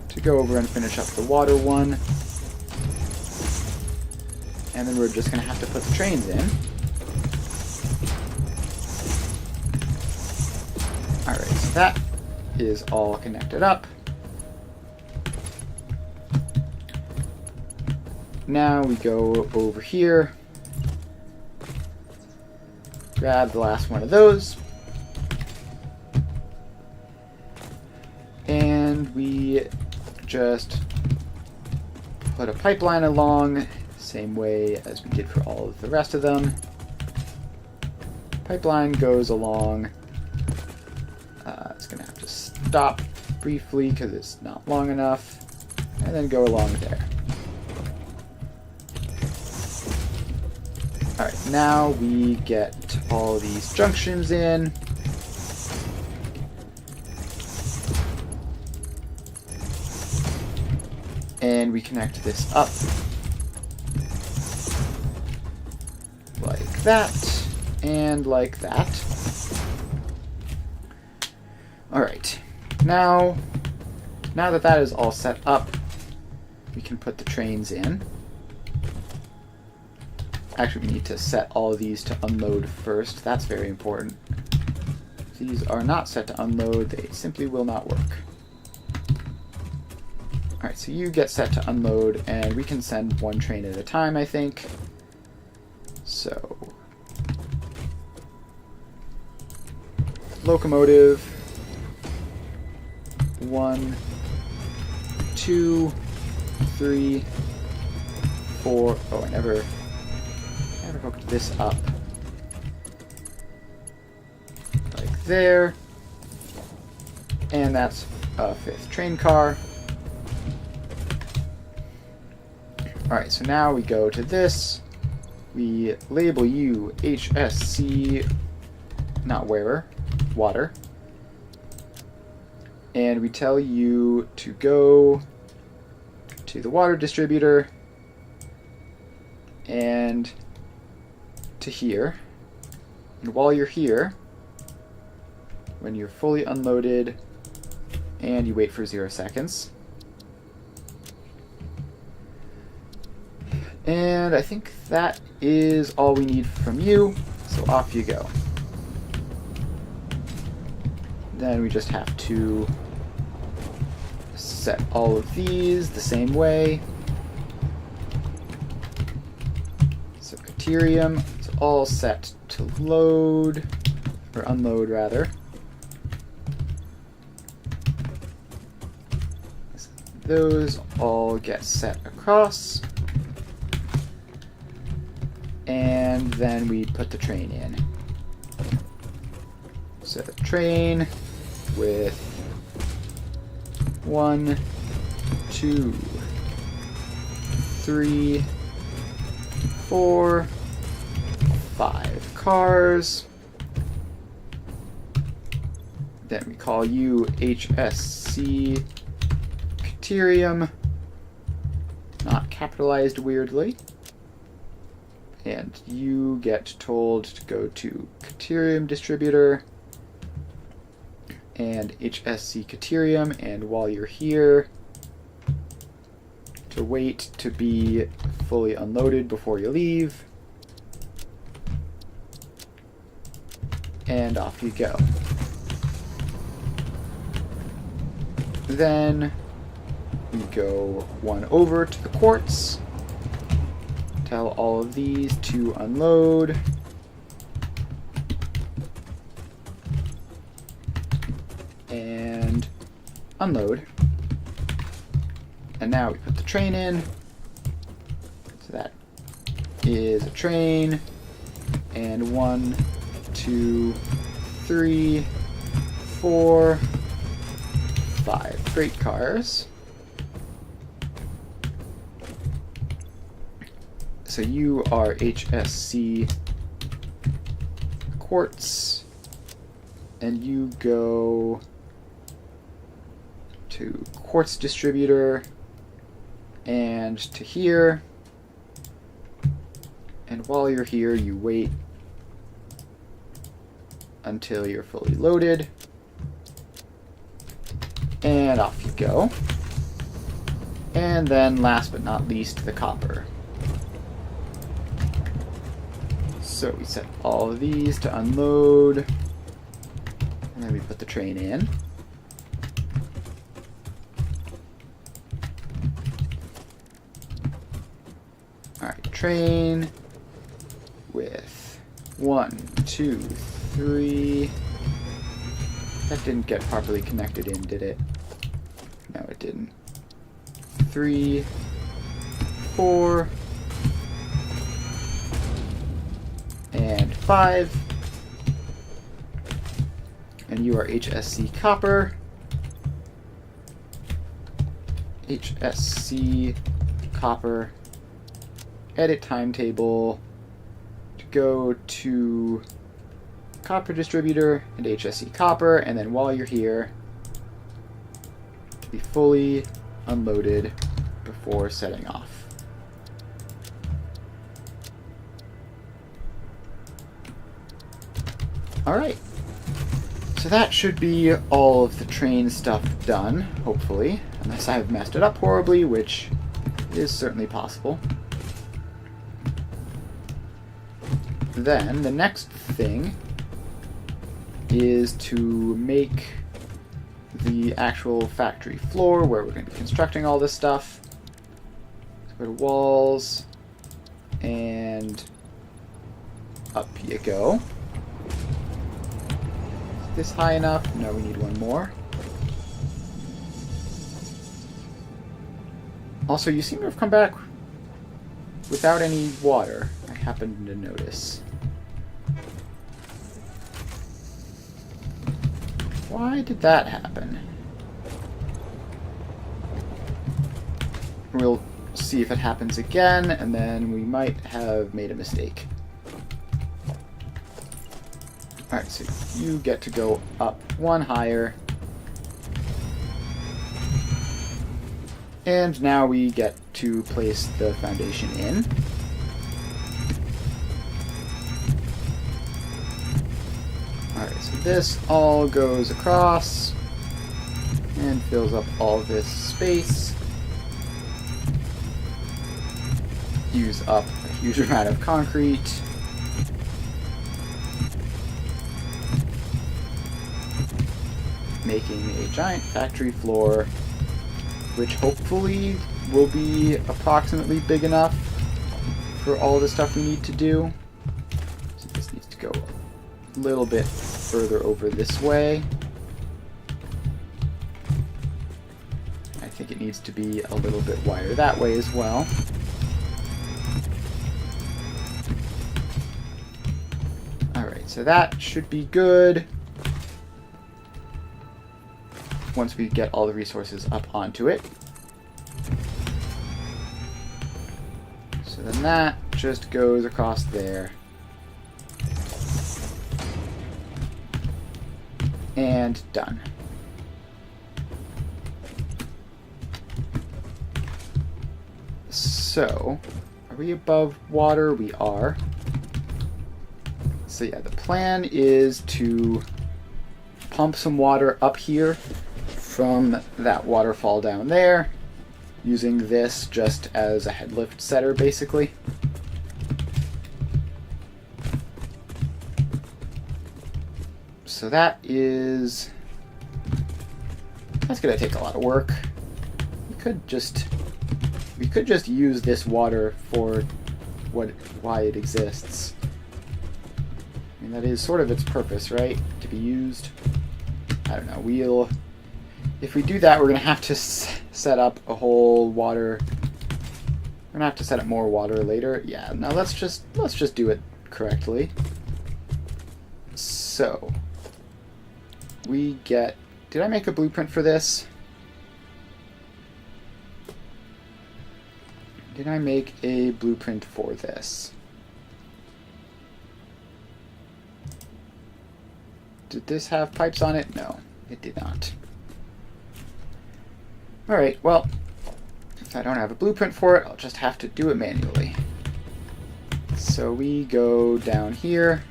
[SPEAKER 1] to go over and finish up the water one. And then we're just going to have to put the trains in. Alright, so that is all connected up. Now we go over here, grab the last one of those, and we just put a pipeline along, same way as we did for all of the rest of them. Pipeline goes along. It's going to have to stop briefly because it's not long enough, and then go along there. Alright, now we get all these junctions in. And we connect this up. Like that, and like that. Alright, now that that is all set up, we can put the trains in. Actually, we need to set all of these to unload first. That's very important. If these are not set to unload, they simply will not work. Alright, so you get set to unload, and we can send one train at a time, I think. So, locomotive, 1, 2, 3, 4. Oh, I never hooked this up. Like there. And that's a 5th train car. Alright, so now we go to this. We label you HSC, not wearer, water. And we tell you to go to the water distributor and to here. And while you're here, when you're fully unloaded, and you wait for 0 seconds. And I think that is all we need from you, so off you go. Then we just have to set all of these the same way. So Caterium is all set to load, or unload rather. Those all get set across. and then we put the train in. So the train with 1, 2, 3, 4, 5 cars. Then we call you HSC Caterium, not capitalized weirdly. And you get told to go to Caterium Distributor and HSC Caterium, and while you're here, to wait to be fully unloaded before you leave. And off you go. Then we go one over to the quartz. Tell all of these to unload. And unload. And now we put the train in. So that is a train. And 1, 2, 3, 4, 5 freight cars. So you are HSC Quartz, and you go to Quartz Distributor and to here. And while you're here, you wait until you're fully loaded. And off you go. And then last but not least, the copper. So we set all of these to unload. And then we put the train in. Alright, train with 1, 2, 3. That didn't get properly connected in, did it? No, it didn't. 3, 4, and 5. And you are HSC Copper. HSC Copper. Edit timetable to go to Copper Distributor and HSC Copper, and then while you're here, to be fully unloaded before setting off. Alright, so that should be all of the train stuff done, hopefully, unless I've messed it up horribly, which is certainly possible. Then the next thing is to make the actual factory floor where we're going to be constructing all this stuff. So go to walls, and up you go. Is this high enough? No, we need one more. Also, you seem to have come back without any water, I happened to notice. Why did that happen? We'll see if it happens again, and then we might have made a mistake. Alright, so you get to go up one higher. And now we get to place the foundation in. Alright, so this all goes across and fills up all this space. Use up a huge amount of concrete. Making a giant factory floor, which hopefully will be approximately big enough for all the stuff we need to do. So this needs to go a little bit further over this way. I think it needs to be a little bit wider that way as well. So that should be good once we get all the resources up onto it. So then that just goes across there. And done. So, are we above water? We are. So yeah, the plan is to pump some water up here from that waterfall down there, using this just as a headlift setter, basically. So that's gonna take a lot of work. We could just use this water for why it exists. I mean, that is sort of its purpose, right? To be used. I don't know. If we do that, we're gonna have to set up a whole water. We're gonna have to set up more water later. Yeah. Now let's just do it correctly. So we get. Did I make a blueprint for this? Did I make a blueprint for this? Did this have pipes on it? No, it did not. Alright, well, if I don't have a blueprint for it, I'll just have to do it manually. So we go down here.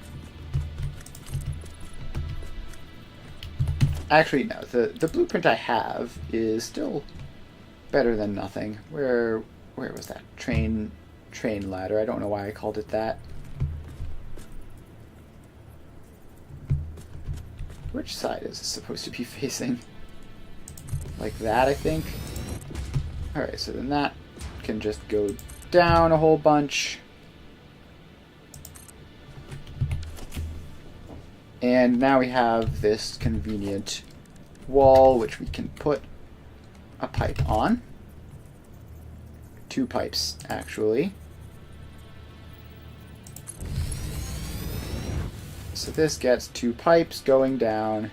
[SPEAKER 1] Actually, no, the blueprint I have is still better than nothing. Where was that? Train ladder. I don't know why I called it that. Which side is it supposed to be facing? Like that, I think. Alright, so then that can just go down a whole bunch. And now we have this convenient wall, which we can put a pipe on. 2 pipes, actually. So this gets 2 pipes going down.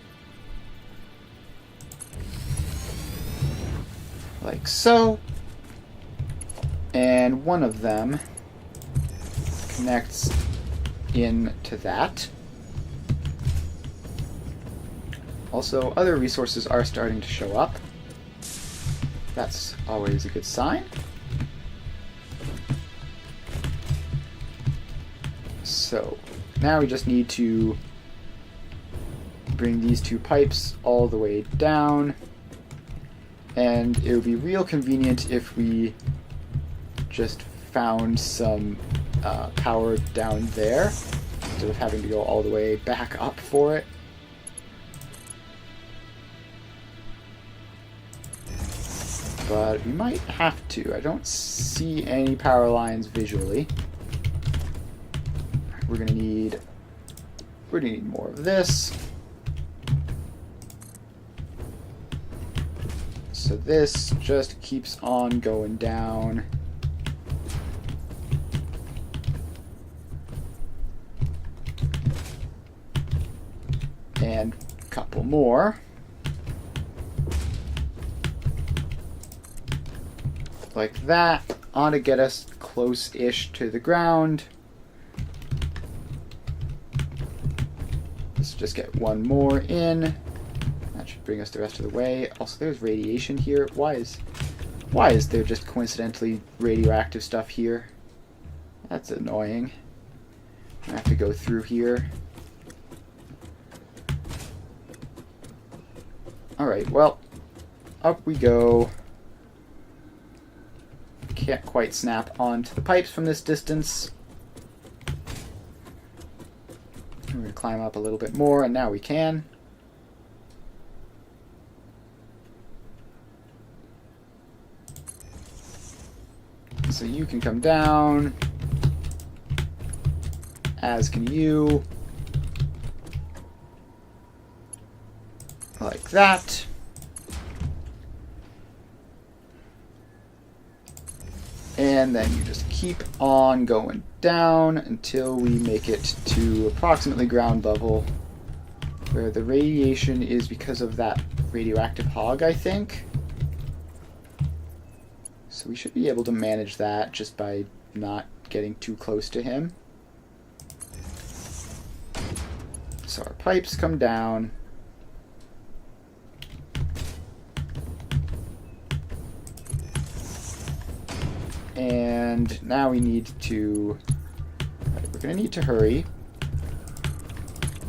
[SPEAKER 1] Like so. And one of them connects into that. Also, other resources are starting to show up. That's always a good sign. So, now we just need to bring these 2 pipes all the way down. And it would be real convenient if we just found some power down there instead of having to go all the way back up for it. But we might have to. I don't see any power lines visually. We're gonna need more of this. So this just keeps on going down. And a couple more. Like that, ought to get us close-ish to the ground. Let's just get one more in. That should bring us the rest of the way. Also, there's radiation here. Why is there just coincidentally radioactive stuff here? That's annoying. I have to go through here. Alright, well, up we go. Can't quite snap onto the pipes from this distance. We're going to climb up a little bit more, and now we can. So you can come down, as can you. Like that. And then you just keep on going down until we make it to approximately ground level, where the radiation is because of that radioactive hog, I think. So we should be able to manage that just by not getting too close to him. So our pipes come down. And now we need to... we're going to need to hurry.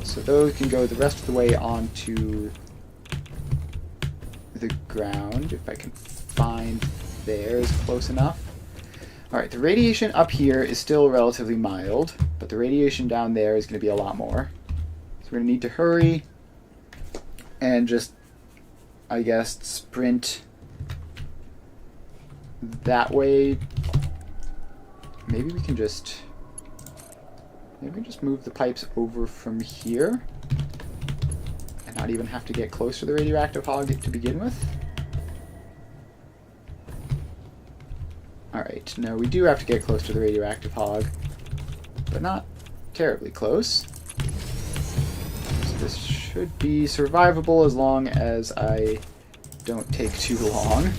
[SPEAKER 1] So those can go the rest of the way onto the ground, if I can find there is close enough. Alright, the radiation up here is still relatively mild, but the radiation down there is going to be a lot more. So we're going to need to hurry and just, I guess, sprint that way. Maybe we can just move the pipes over from here and not even have to get close to the radioactive hog to begin with. Alright, no, we do have to get close to the radioactive hog, but not terribly close. So this should be survivable as long as I don't take too long.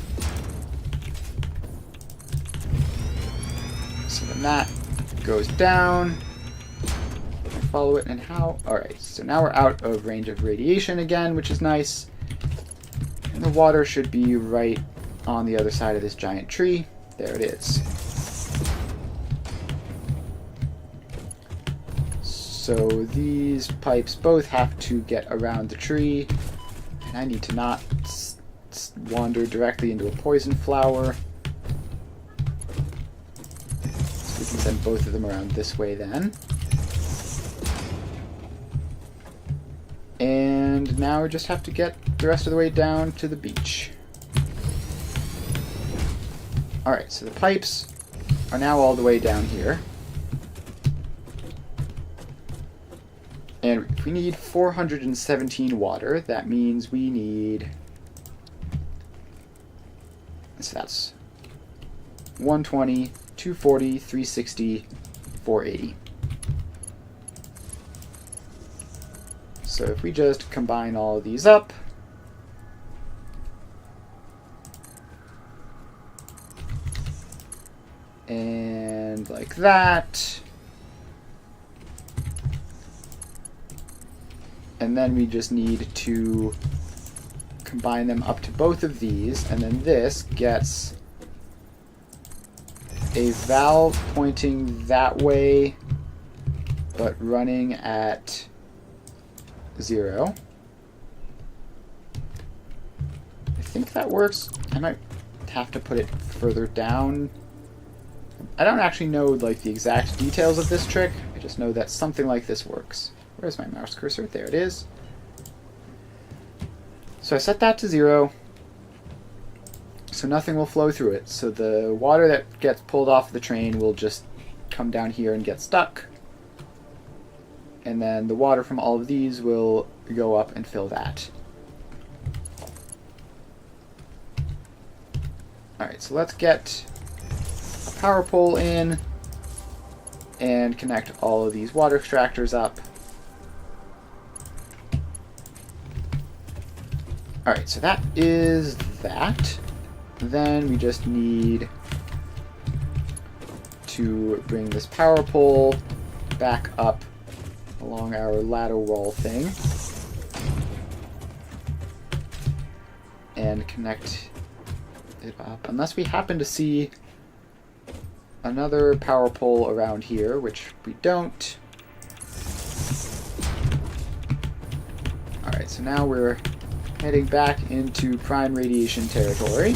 [SPEAKER 1] So then that goes down. Follow it, and how? Alright, so now we're out of range of radiation again, which is nice. And the water should be right on the other side of this giant tree. There it is. So these pipes both have to get around the tree. And I need to not wander directly into a poison flower. So we can send both of them around this way then. And now we just have to get the rest of the way down to the beach. Alright, so the pipes are now all the way down here. And if we need 417 water, that means we need... so that's 120, 240, 360, 480. So if we just combine all of these up, and like that, and then we just need to combine them up to both of these, and then this gets a valve pointing that way, but running at 0. I think that works. I might have to put it further down. I don't actually know like the exact details of this trick. I just know that something like this works. Where's my mouse cursor? There it is. So I set that to 0. So nothing will flow through it. So the water that gets pulled off the train will just come down here and get stuck. And then the water from all of these will go up and fill that. Alright, so let's get a power pole in and connect all of these water extractors up. Alright, so that is that. Then we just need to bring this power pole back up along our ladder wall thing and connect it up, unless we happen to see another power pole around here, which we don't. Alright, so now we're heading back into prime radiation territory.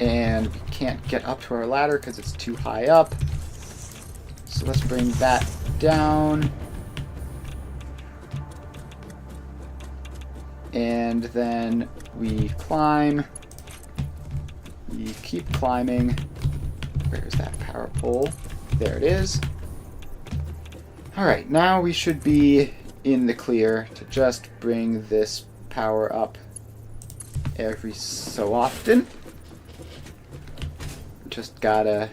[SPEAKER 1] And we can't get up to our ladder because it's too high up. So let's bring that down. And then we climb. We keep climbing. Where's that power pole? There it is. Alright, now we should be in the clear to just bring this power up every so often. Just gotta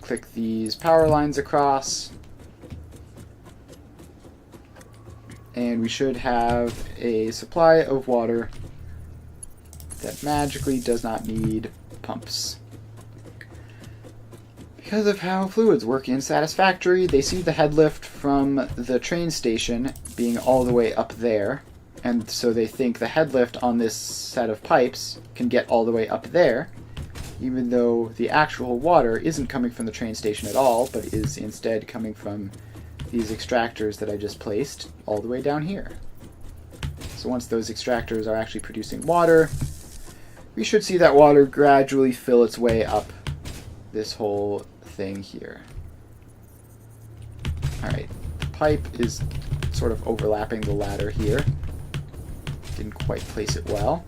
[SPEAKER 1] click these power lines across. And we should have a supply of water that magically does not need pumps. Because of how fluids work in Satisfactory, they see the head lift from the train station being all the way up there, and so they think the head lift on this set of pipes can get all the way up there, even though the actual water isn't coming from the train station at all, but is instead coming from these extractors that I just placed all the way down here. So once those extractors are actually producing water, we should see that water gradually fill its way up this whole thing here. Alright, the pipe is sort of overlapping the ladder here. Didn't quite place it well.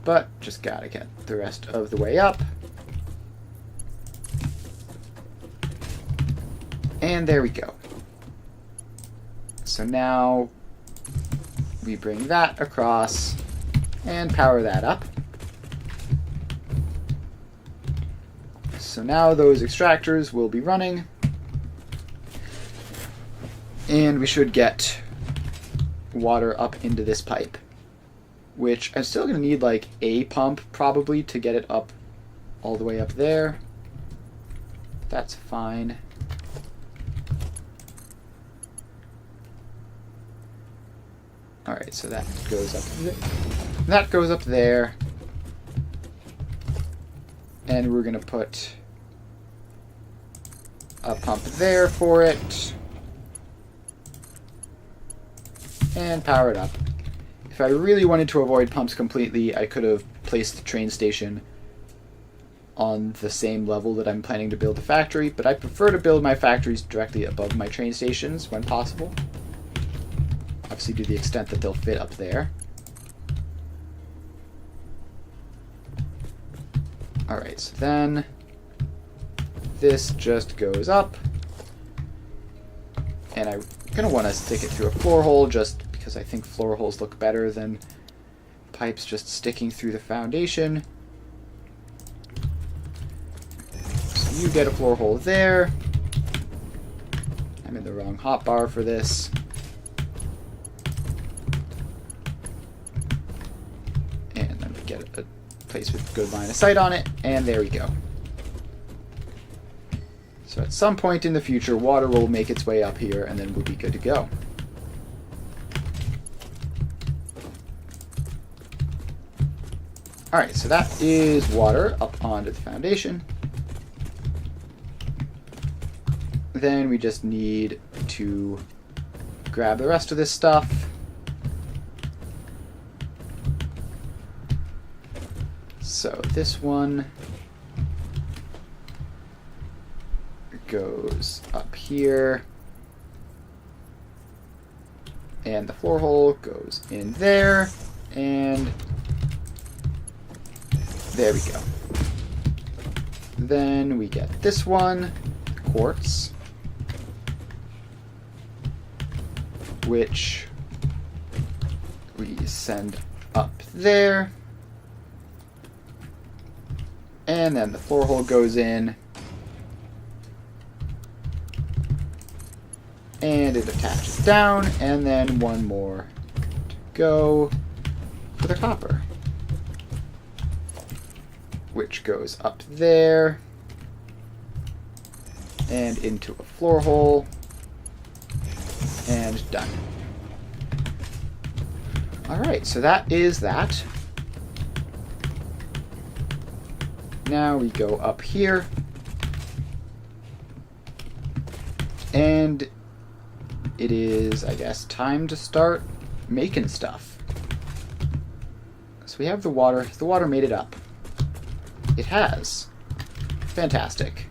[SPEAKER 1] But just gotta get the rest of the way up. And there we go. So now we bring that across and power that up. So now those extractors will be running, and we should get water up into this pipe, which I'm still going to need like a pump probably to get it up all the way up there. That's fine. Alright, so that goes up there. That goes up there. And we're going to put a pump there for it. And power it up. If I really wanted to avoid pumps completely, I could have placed the train station on the same level that I'm planning to build the factory, but I prefer to build my factories directly above my train stations when possible. Obviously to the extent that they'll fit up there. Alright, so then this just goes up, and I'm going to want to stick it through a floor hole just because I think floor holes look better than pipes just sticking through the foundation. So you get a floor hole there. I'm in the wrong hotbar for this. And let me get a place with good line of sight on it, and there we go. So at some point in the future, water will make its way up here, and then we'll be good to go. Alright, so that is water up onto the foundation. Then we just need to grab the rest of this stuff. So this one goes up here, and the floor hole goes in there, and there we go. Then we get this one, quartz, which we send up there, and then the floor hole goes in, and it attaches down, and then one more to go for the copper, which goes up there and into a floor hole, and done. Alright, so that is that. Now we go up here, and it is, I guess, time to start making stuff. So we have the water. The water made it up. It has. Fantastic.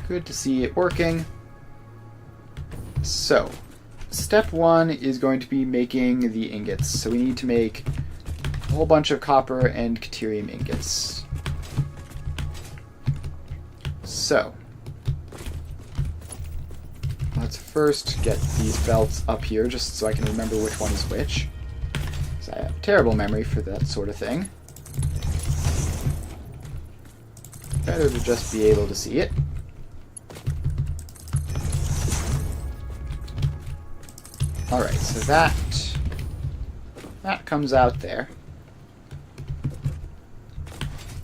[SPEAKER 1] Good to see it working. So, step one is going to be making the ingots. So we need to make a whole bunch of copper and caterium ingots. So, let's first get these belts up here just so I can remember which one is which. Because I have terrible memory for that sort of thing. Better to just be able to see it. Alright, so that comes out there.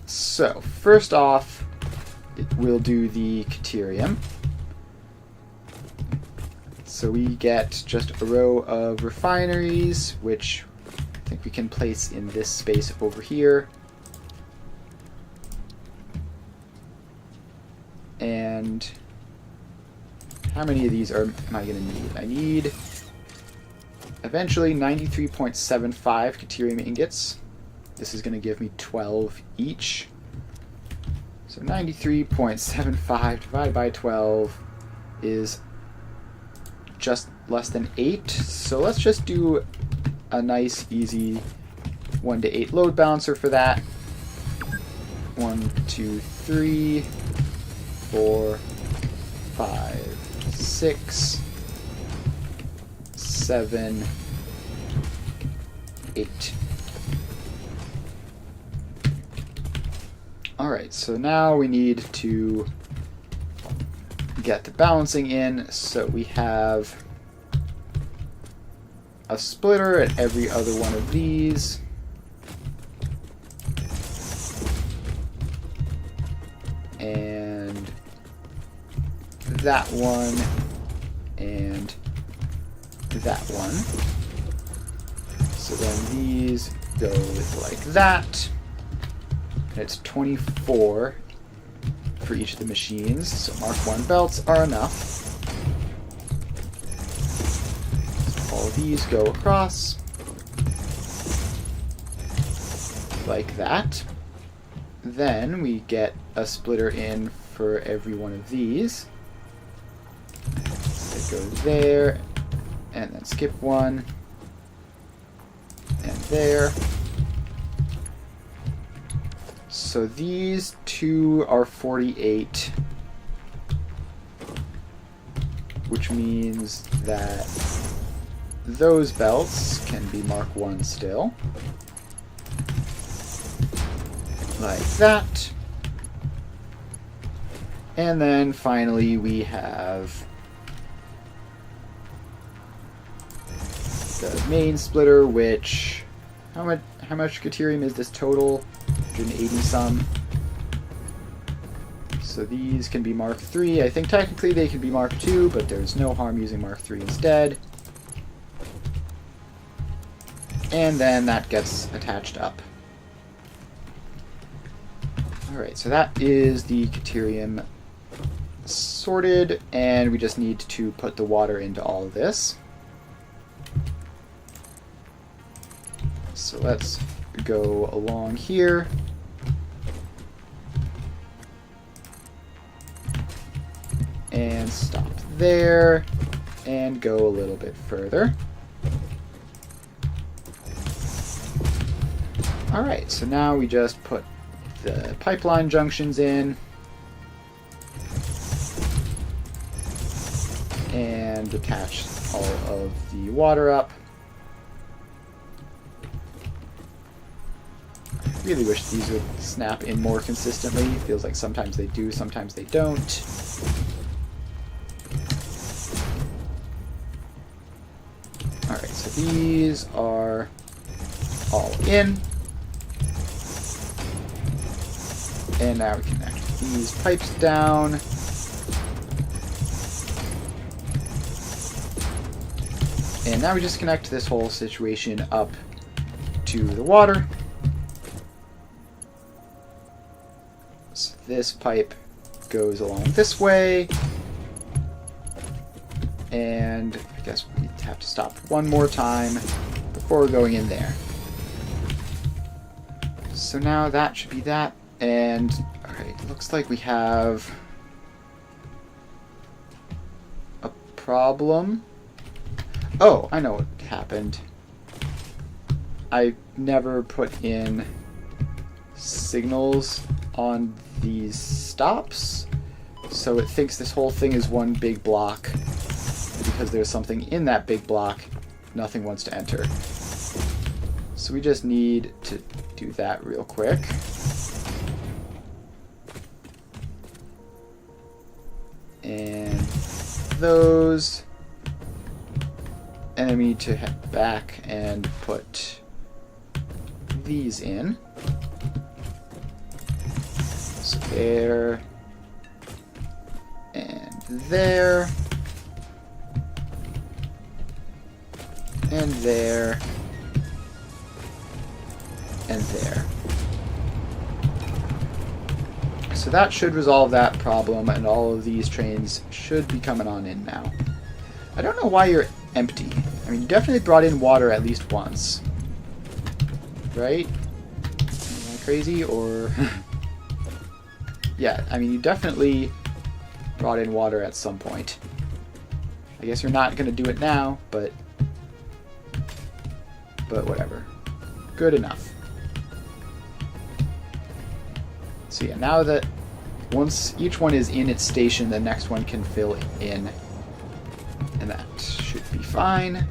[SPEAKER 1] So, first off, we'll do the Caterium. So we get just a row of refineries, which I think we can place in this space over here. And how many of these am I going to need? I need eventually 93.75 Caterium ingots. This is going to give me 12 each. So 93.75 divided by 12 is just less than 8. So let's just do a nice, easy 1 to 8 load balancer for that. 1, 2, 3, 4, 5, 6, 7, 8. Alright, so now we need to get the balancing in, so we have a splitter at every other one of these. And that one, and that one. So then these go like that. And it's 24 for each of the machines, so Mark 1 belts are enough. So all of these go across like that. Then we get a splitter in for every one of these. So it goes there, and then skip one, and there. So these two are 48, which means that those belts can be Mark 1 still. Like that. And then finally we have the main splitter, which how much Caterium is this total? 180 some. So these can be Mark 3. I think technically they can be Mark 2, but there's no harm using Mark 3 instead. And then that gets attached up. Alright, so that is the Caterium sorted, and we just need to put the water into all of this. So let's go along here. And stop there, and go a little bit further. Alright, so now we just put the pipeline junctions in, and attach all of the water up. I really wish these would snap in more consistently. It feels like sometimes they do, sometimes they don't. Alright, so these are all in. And now we connect these pipes down. And now we just connect this whole situation up to the water. So this pipe goes along this way. And I guess we have to stop one more time before going in there. So now that should be that. And, alright, looks like we have a problem. Oh, I know what happened. I never put in signals on these stops, so it thinks this whole thing is one big block because there's something in that big block nothing wants to enter. So we just need to do that real quick. And those. And then we need to head back and put these in. So there. And there. And there. And there. So that should resolve that problem, and all of these trains should be coming on in now. I don't know why you're empty. I mean, you definitely brought in water at least once. Right? Am I crazy, or... Yeah, I mean, you definitely brought in water at some point. I guess you're not going to do it now, but whatever. Good enough. So yeah, now that once each one is in its station, the next one can fill in. And that should be fine.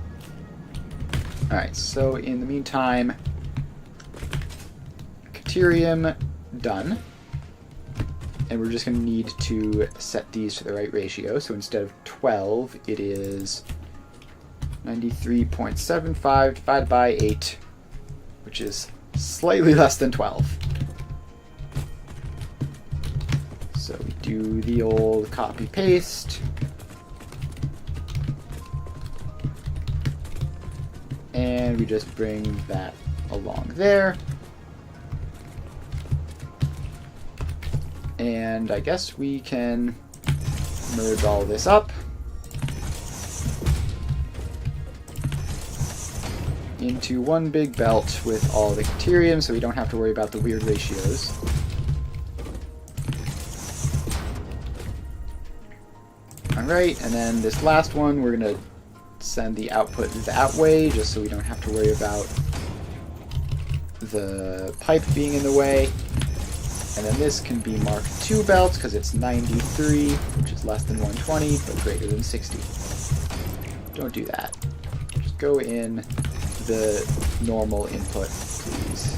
[SPEAKER 1] Alright, so in the meantime, Caterium done. And we're just going to need to set these to the right ratio. So instead of 12, it is 93.75 divided by 8, which is slightly less than 12. So we do the old copy-paste. And we just bring that along there. And I guess we can merge all this up into one big belt with all the Caterium, so we don't have to worry about the weird ratios. Alright, and then this last one, we're going to send the output that way, just so we don't have to worry about the pipe being in the way. And then this can be marked 2 belts, because it's 93, which is less than 120, but greater than 60. Don't do that. Just go in the normal input, please.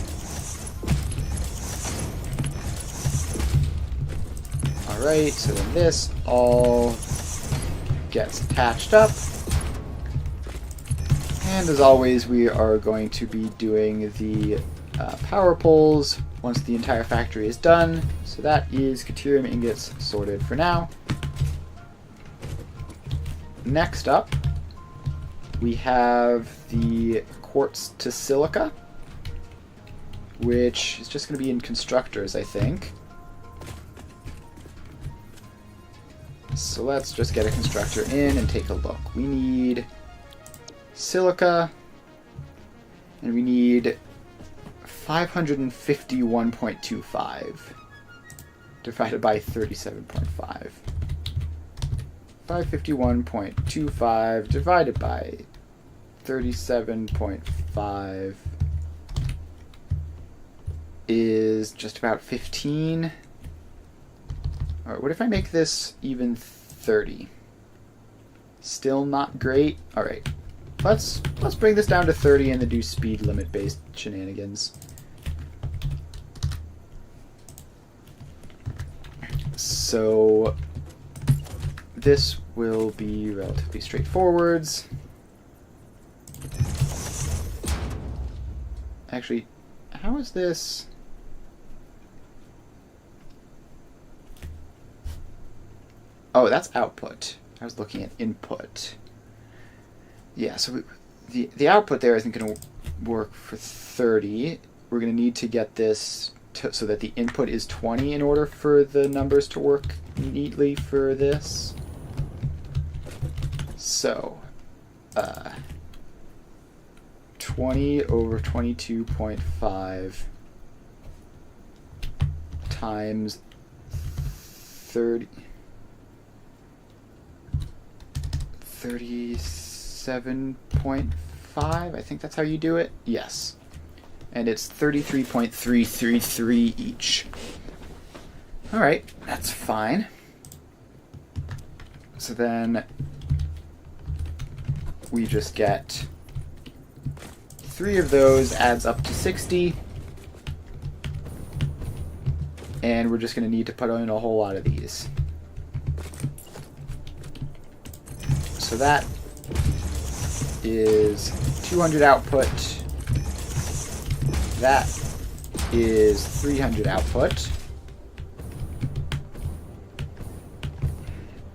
[SPEAKER 1] Alright, so then this all gets patched up. And as always, we are going to be doing the power poles once the entire factory is done. So that is Caterium ingots sorted for now. Next up, we have the quartz to silica, which is just going to be in constructors, I think. So let's just get a constructor in and take a look. We need silica, and we need 551.25 divided by 37.5. 551.25 divided by 37.5 is just about 15. Alright, what if I make this even 30? Still not great. Alright, let's bring this down to 30 and then do speed limit based shenanigans. So this will be relatively straightforward. Actually, how is this? Oh, that's output. I was looking at input. Yeah, so the output there isn't going to work for 30. We're going to need to get this so that the input is 20 in order for the numbers to work neatly for this. So, 20 over 22.5 times 30... 37.5, I think that's how you do it. Yes. And it's 33.333 each. Alright, that's fine. So then we just get 3 of those, adds up to 60. And we're just going to need to put in a whole lot of these. So that is 200 output. That is 300 output.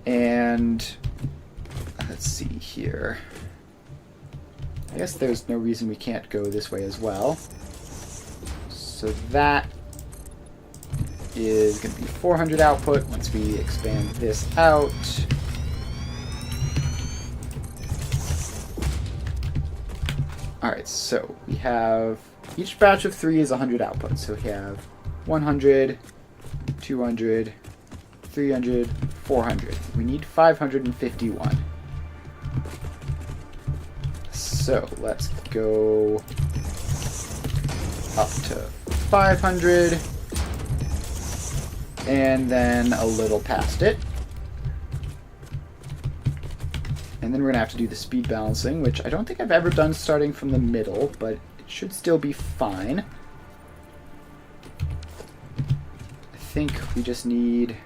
[SPEAKER 1] And let's see here. I guess there's no reason we can't go this way as well. So that is going to be 400 output once we expand this out. Alright, so we have each batch of 3 is 100 output. So we have 100, 200, 300, 400. We need 551. So let's go up to 500 and then a little past it. And then we're going to have to do the speed balancing, which I don't think I've ever done starting from the middle, but it should still be fine. I think we just need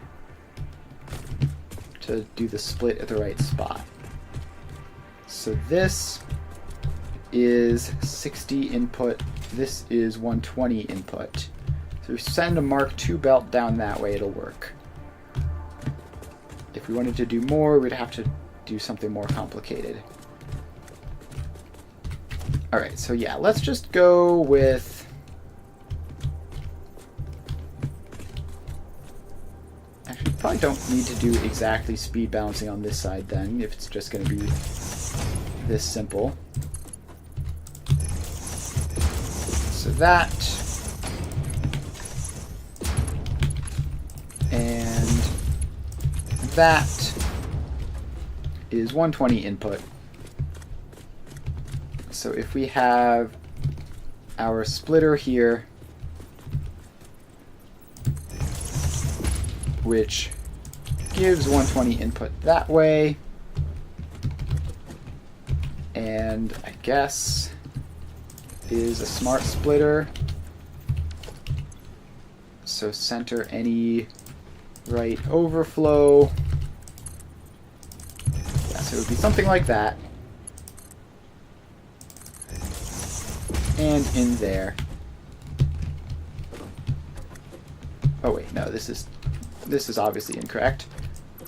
[SPEAKER 1] to do the split at the right spot. So this is 60 input, this is 120 input. So we send a Mark II belt down that way, it'll work. If we wanted to do more, we'd have to do something more complicated. Alright, so yeah, let's just go with... Actually, probably don't need to do exactly speed balancing on this side then, if it's just going to be this simple. So that... and that is 120 input. So if we have our splitter here, which gives 120 input that way, and I guess is a smart splitter, so center any right overflow. Yeah, so it would be something like that. And in there. Oh wait, no, this is obviously incorrect.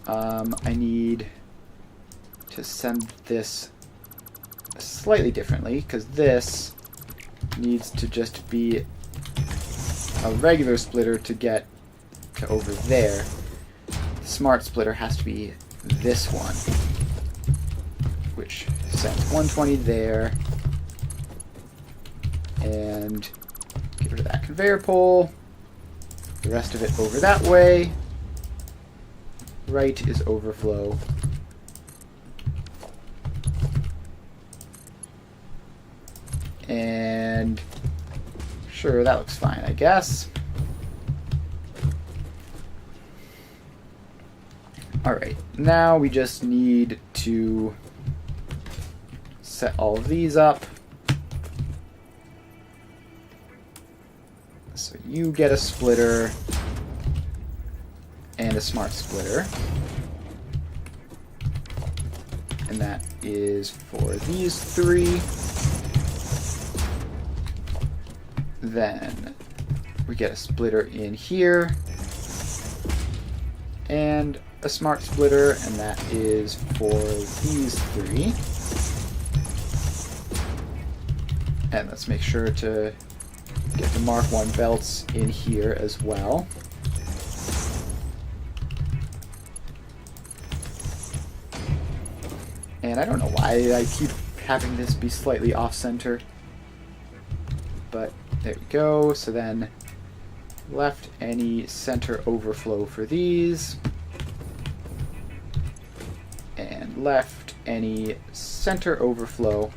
[SPEAKER 1] I need to send this slightly differently, because this needs to just be a regular splitter to get to over there. The smart splitter has to be this one, which sends 120 there, and get rid of that conveyor pole. The rest of it over that way. Right is overflow. And sure, that looks fine, I guess. Alright, now we just need to set all of these up. So you get a splitter and a smart splitter. And that is for these 3. Then we get a splitter in here and a smart splitter, and that is for these 3. And let's make sure to get the Mark I belts in here as well. And I don't know why I keep having this be slightly off-center, but there we go. So then left any center overflow for these, and left any center overflow.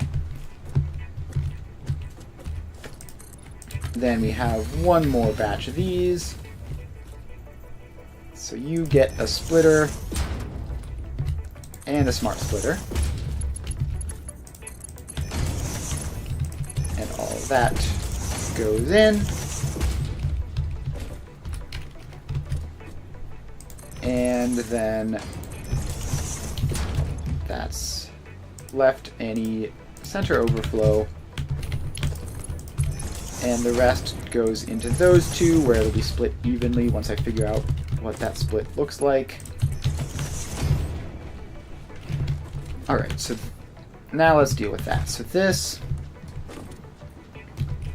[SPEAKER 1] Then we have one more batch of these. So you get a splitter and a smart splitter. that goes in. And then that's left any center overflow. And the rest goes into those two, where it'll be split evenly once I figure out what that split looks like. Alright, so now let's deal with that. So this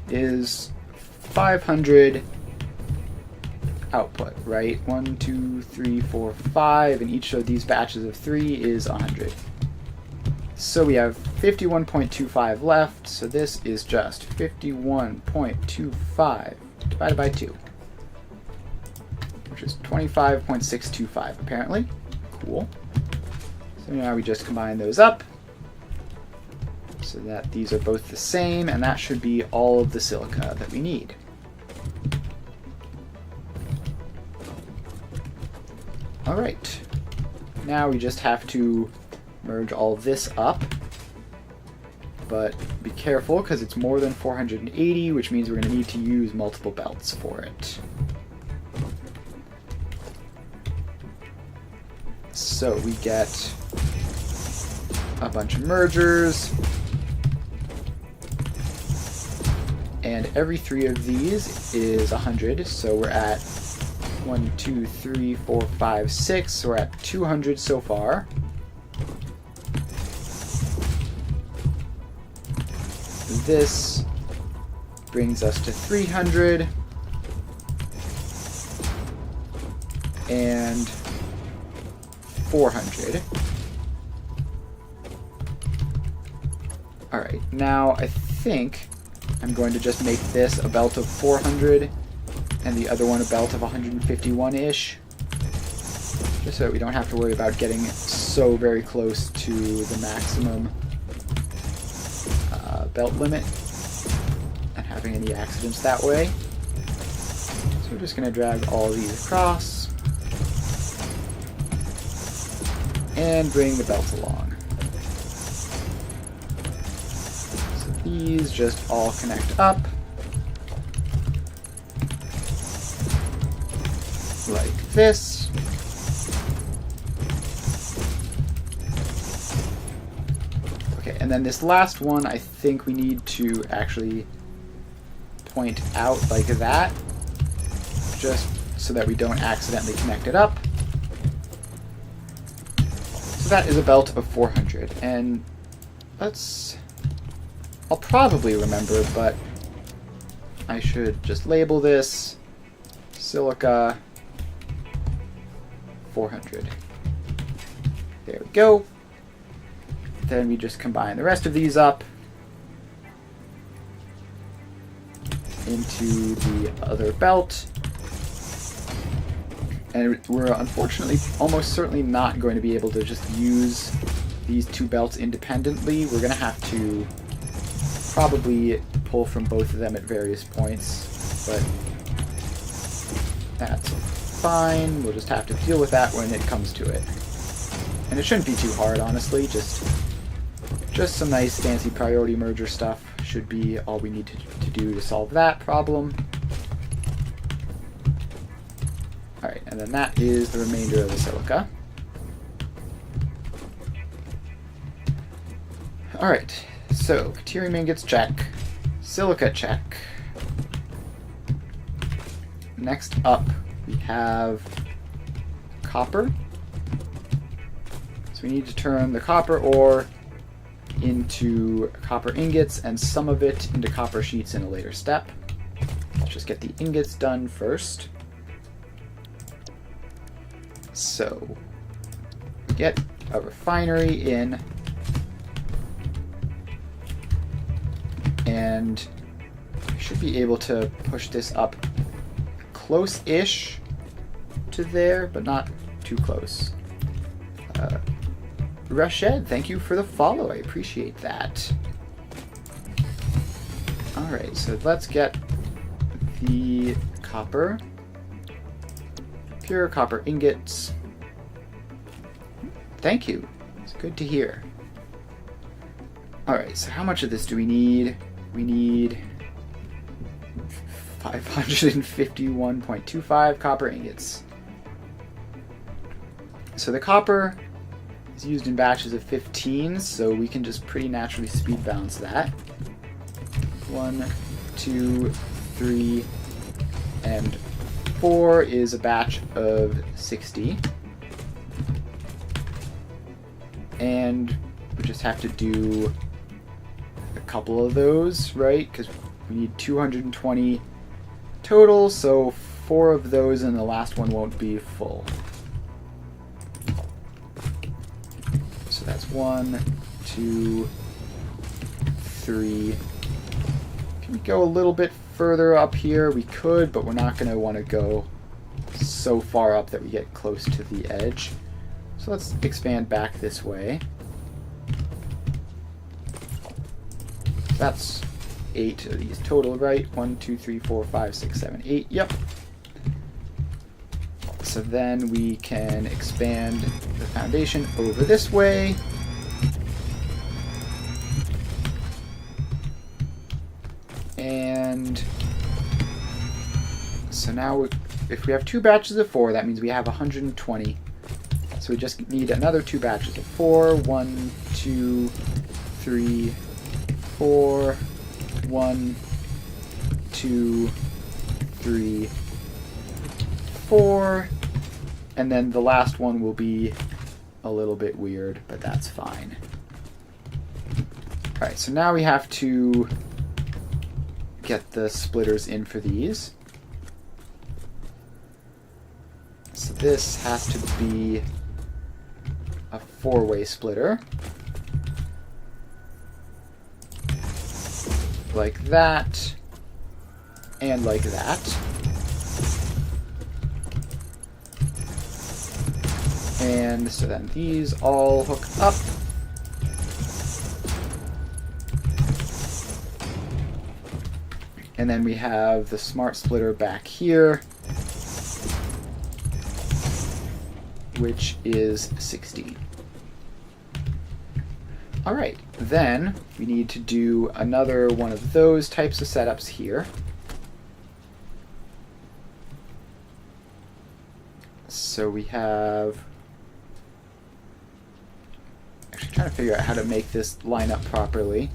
[SPEAKER 1] is 500 output, right? 1, 2, 3, 4, 5, and each of these batches of 3 is 100. So we have 51.25 left, so this is just 51.25 divided by 2, which is 25.625 apparently. Cool. So now we just combine those up so that these are both the same, and that should be all of the silica that we need. Alright, now we just have to merge all this up, but be careful because it's more than 480, which means we're going to need to use multiple belts for it. So we get a bunch of mergers, and every 3 of these is 100, so we're at 1, 2, 3, 4, 5, 6, so we're at 200 so far. This brings us to 300 and 400. Alright, now I think I'm going to just make this a belt of 400 and the other one a belt of 151-ish, just so that we don't have to worry about getting so very close to the maximum belt limit and having any accidents that way. So we're just going to drag all these across and bring the belt along. So these just all connect up like this. Okay, and then this last one, I think we need to actually point out like that, just so that we don't accidentally connect it up. So that is a belt of 400, and I'll probably remember, but I should just label this silica 400. There we go. Then we just combine the rest of these up into the other belt. And we're unfortunately almost certainly not going to be able to just use these 2 belts independently. We're going to have to probably pull from both of them at various points, but that's fine. We'll just have to deal with that when it comes to it. And it shouldn't be too hard, honestly. Just some nice fancy priority merger stuff should be all we need to do to solve that problem. Alright, and then that is the remainder of the silica. Alright, so Caterium ingots check. Silica check. Next up, we have copper. So we need to turn the copper ore into copper ingots and some of it into copper sheets in a later step. Let's just get the ingots done first. So, get a refinery in, and I should be able to push this up close-ish to there, but not too close. Rashed, thank you for the follow. I appreciate that. Alright, so let's get the copper. Pure copper ingots. Thank you. It's good to hear. Alright, so how much of this do we need? We need 551.25 copper ingots. So the copper is used in batches of 15, so we can just pretty naturally speed balance that. 1, 2, 3, and 4 is a batch of 60. And we just have to do a couple of those, right? Because we need 220 total, so 4 of those and the last one won't be full. So that's 1, 2, 3. Can we go a little bit further up here? We could, but we're not going to want to go so far up that we get close to the edge. So let's expand back this way. That's 8 of these total, right? 1, 2, 3, 4, 5, 6, 7, 8. Yep. So then we can expand the foundation over this way. And so now if we have 2 batches of 4, that means we have 120. So we just need another 2 batches of 4. 1, 2, 3, 4. 1, 2, 3, 4. And then the last one will be a little bit weird, but that's fine. Alright, so now we have to get the splitters in for these. So this has to be a 4-way splitter. Like that, and like that. And so then these all hook up. And then we have the smart splitter back here, which is 60. Alright, then we need to do another one of those types of setups here. So we have... Actually trying to figure out how to make this line up properly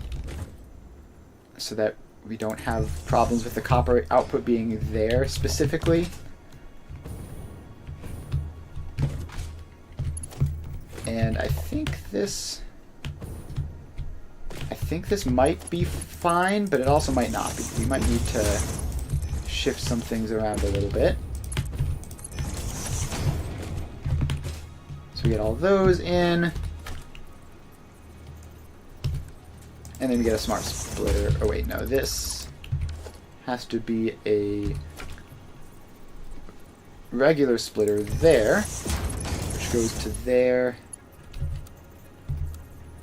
[SPEAKER 1] so that we don't have problems with the copper output being there specifically. And I think this might be fine, but it also might not be. We might need to shift some things around a little bit. So we get all those in. And then we get a smart splitter. Oh wait, no, this has to be a regular splitter there, which goes to there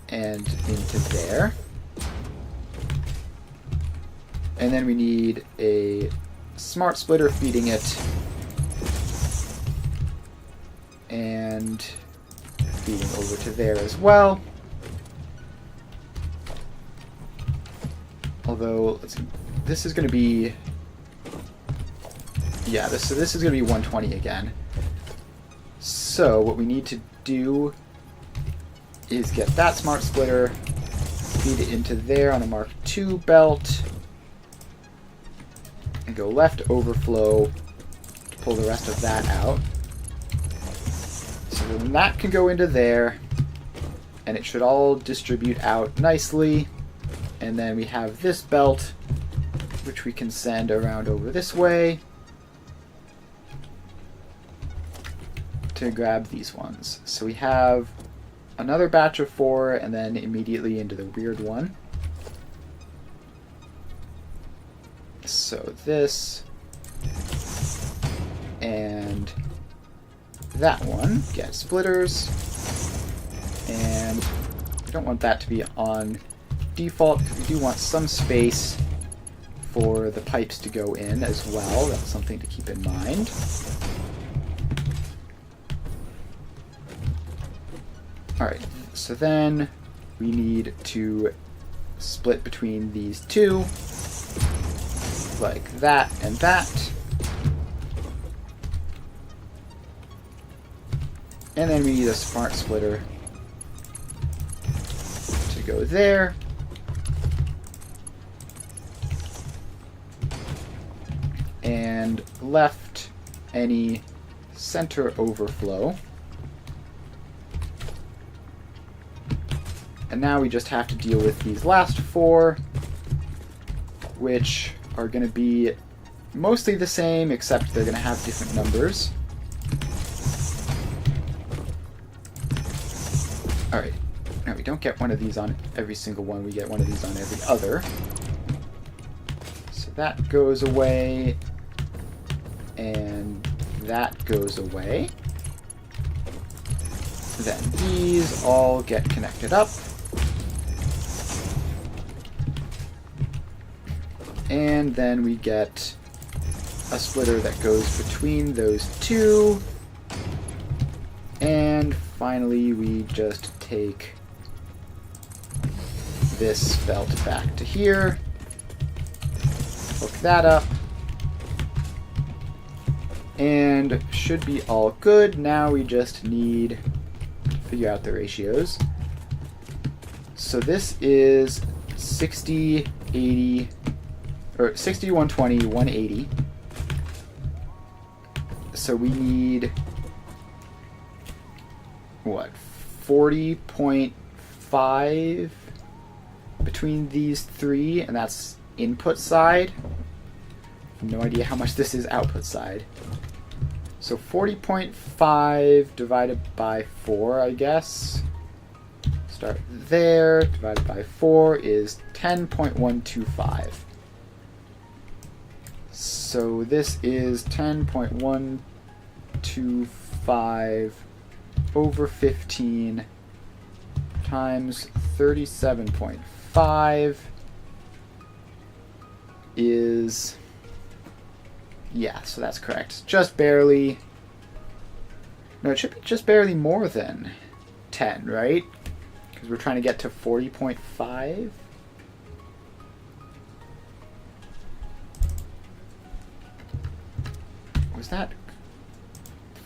[SPEAKER 1] and into there. And then we need a smart splitter feeding it and feeding over to there as well. Although, let's see, this is going to be... Yeah, this is going to be 120 again. So what we need to do is get that smart splitter, feed it into there on a Mark II belt, and go left overflow to pull the rest of that out. So then that can go into there, and it should all distribute out nicely. And then we have this belt, which we can send around over this way to grab these ones. So we have another batch of 4, and then immediately into the weird one. So this and that one get splitters, and we don't want that to be on default because we do want some space for the pipes to go in as well. That's something to keep in mind. Alright, so then we need to split between these two. like that and that. And then we need a smart splitter to go there. And left any center overflow. And now we just have to deal with these last four, which are going to be mostly the same, except they're going to have different numbers. Alright, now we don't get one of these on every single one, we get one of these on every other. So that goes away, and that goes away. Then these all get connected up. And then we get a splitter that goes between those two. And finally we just take this belt back to here, hook that up, and should be all good. Now we just need to figure out the ratios. So this is 60, 80, or 60, 120, 180. So we need, what, 40.5 between these three, and that's input side. No idea how much this is output side. So 40.5 divided by 4, I guess. Start there. Divided by 4 is 10.125. So this is 10.125 over 15 times 37.5 is, yeah, so that's correct. Just barely, no, it should be just barely more than 10, right? Because we're trying to get to 40.5. Was that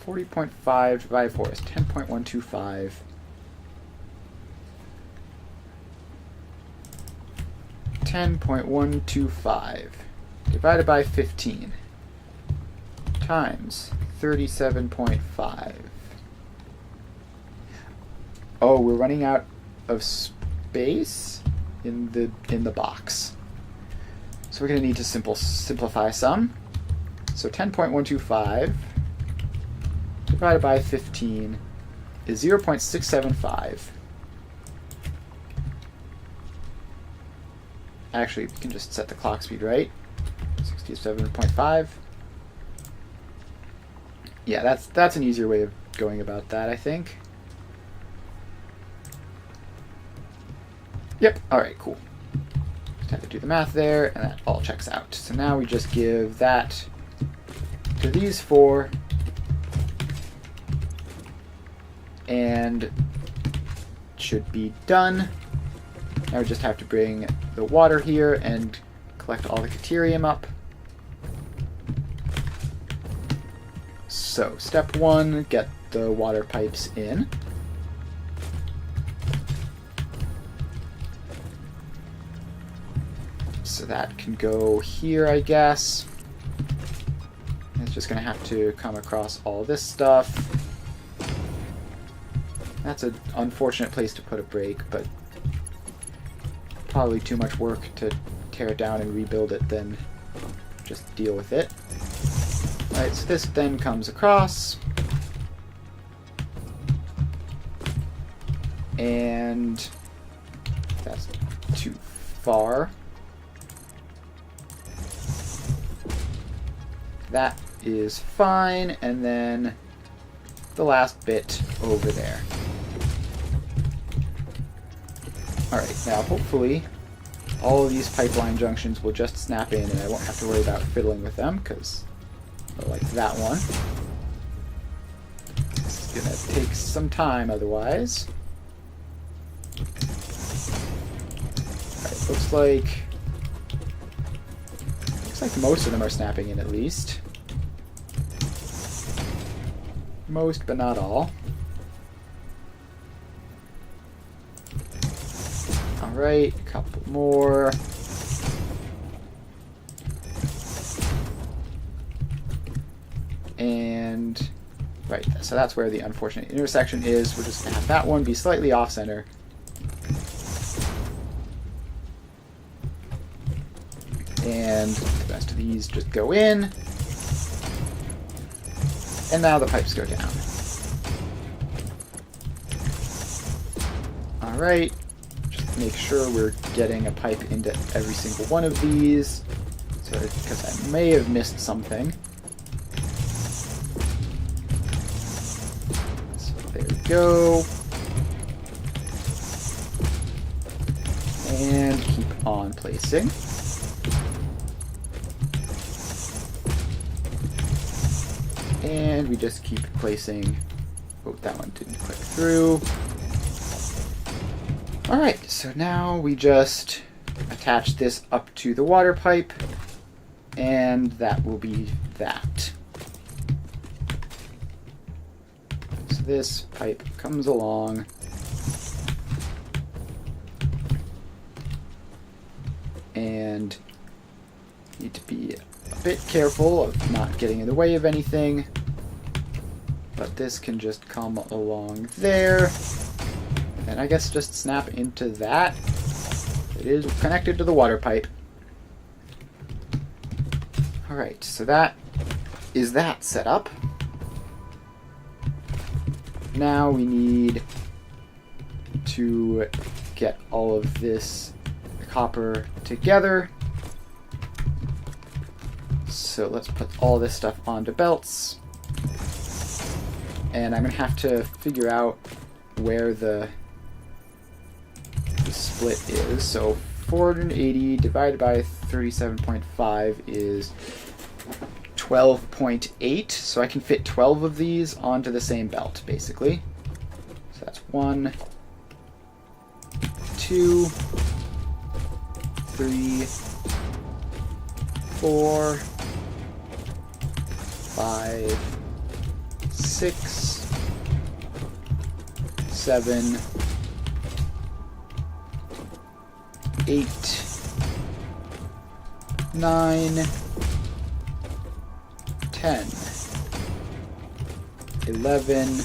[SPEAKER 1] 40.5 divided by 4 is 10.125. 10.125 divided by 15 times 37.5. Oh, we're running out of space in the box. So we're going to need to simplify some. So 10.125 divided by 15 is 0.675. Actually, we can just set the clock speed, right? 67.5. Yeah, that's an easier way of going about that, I think. Yep, alright, cool. Just had to do the math there, and that all checks out. So now we just give that to these four, and should be done. Now we just have to bring the water here and collect all the deuterium up. So, step 1, get the water pipes in. So that can go here, I guess. It's just going to have to come across all this stuff. That's an unfortunate place to put a break, but probably too much work to tear it down and rebuild it than just deal with it. Alright, so this then comes across. And that's too far. That is fine, and then the last bit over there. Alright, now hopefully all of these pipeline junctions will just snap in and I won't have to worry about fiddling with them, because like that one. This is going to take some time otherwise. Alright, looks like Looks like most of them are snapping in at least. Most, but not all. Alright, a couple more. And, right, so that's where the unfortunate intersection is. We're just going to have that one be slightly off-center. And the rest of these just go in. And now the pipes go down. Alright, just make sure we're getting a pipe into every single one of these. So, because I may have missed something. So there we go. And keep on placing. And we just keep placing. Oh, that one didn't click through. Alright, so now we just attach this up to the water pipe, and that will be that. So this pipe comes along. And need to be a bit careful of not getting in the way of anything. But this can just come along there. And I guess just snap into that. It is connected to the water pipe. Alright, so that is that set up. Now we need to get all of this copper together. So let's put all this stuff onto belts. And I'm going to have to figure out where the split is. So 480 divided by 37.5 is 12.8. So I can fit 12 of these onto the same belt, basically. So that's 1, 2, 3, 4, 5, 6, 7, 8, 9, 10, 11,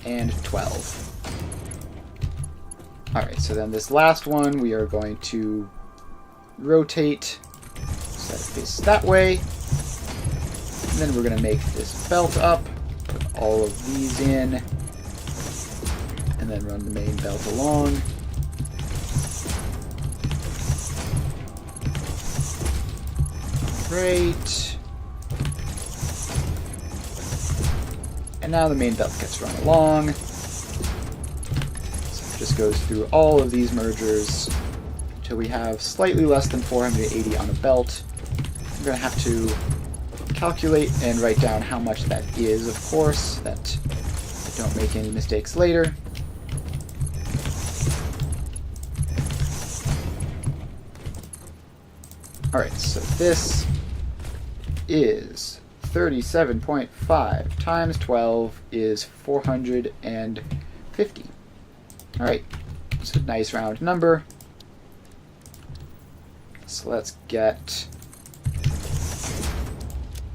[SPEAKER 1] and 12. Alright, so then this last one we are going to rotate so that it faces that way. And then we're going to make this belt up, put all of these in, and then run the main belt along. Great. And now the main belt gets run along. So it just goes through all of these mergers until we have slightly less than 480 on a belt. I'm going to have to calculate and write down how much that is, of course, that I don't make any mistakes later. Alright, so this is 37.5 times 12 is 450. Alright, it's a nice round number. So let's get...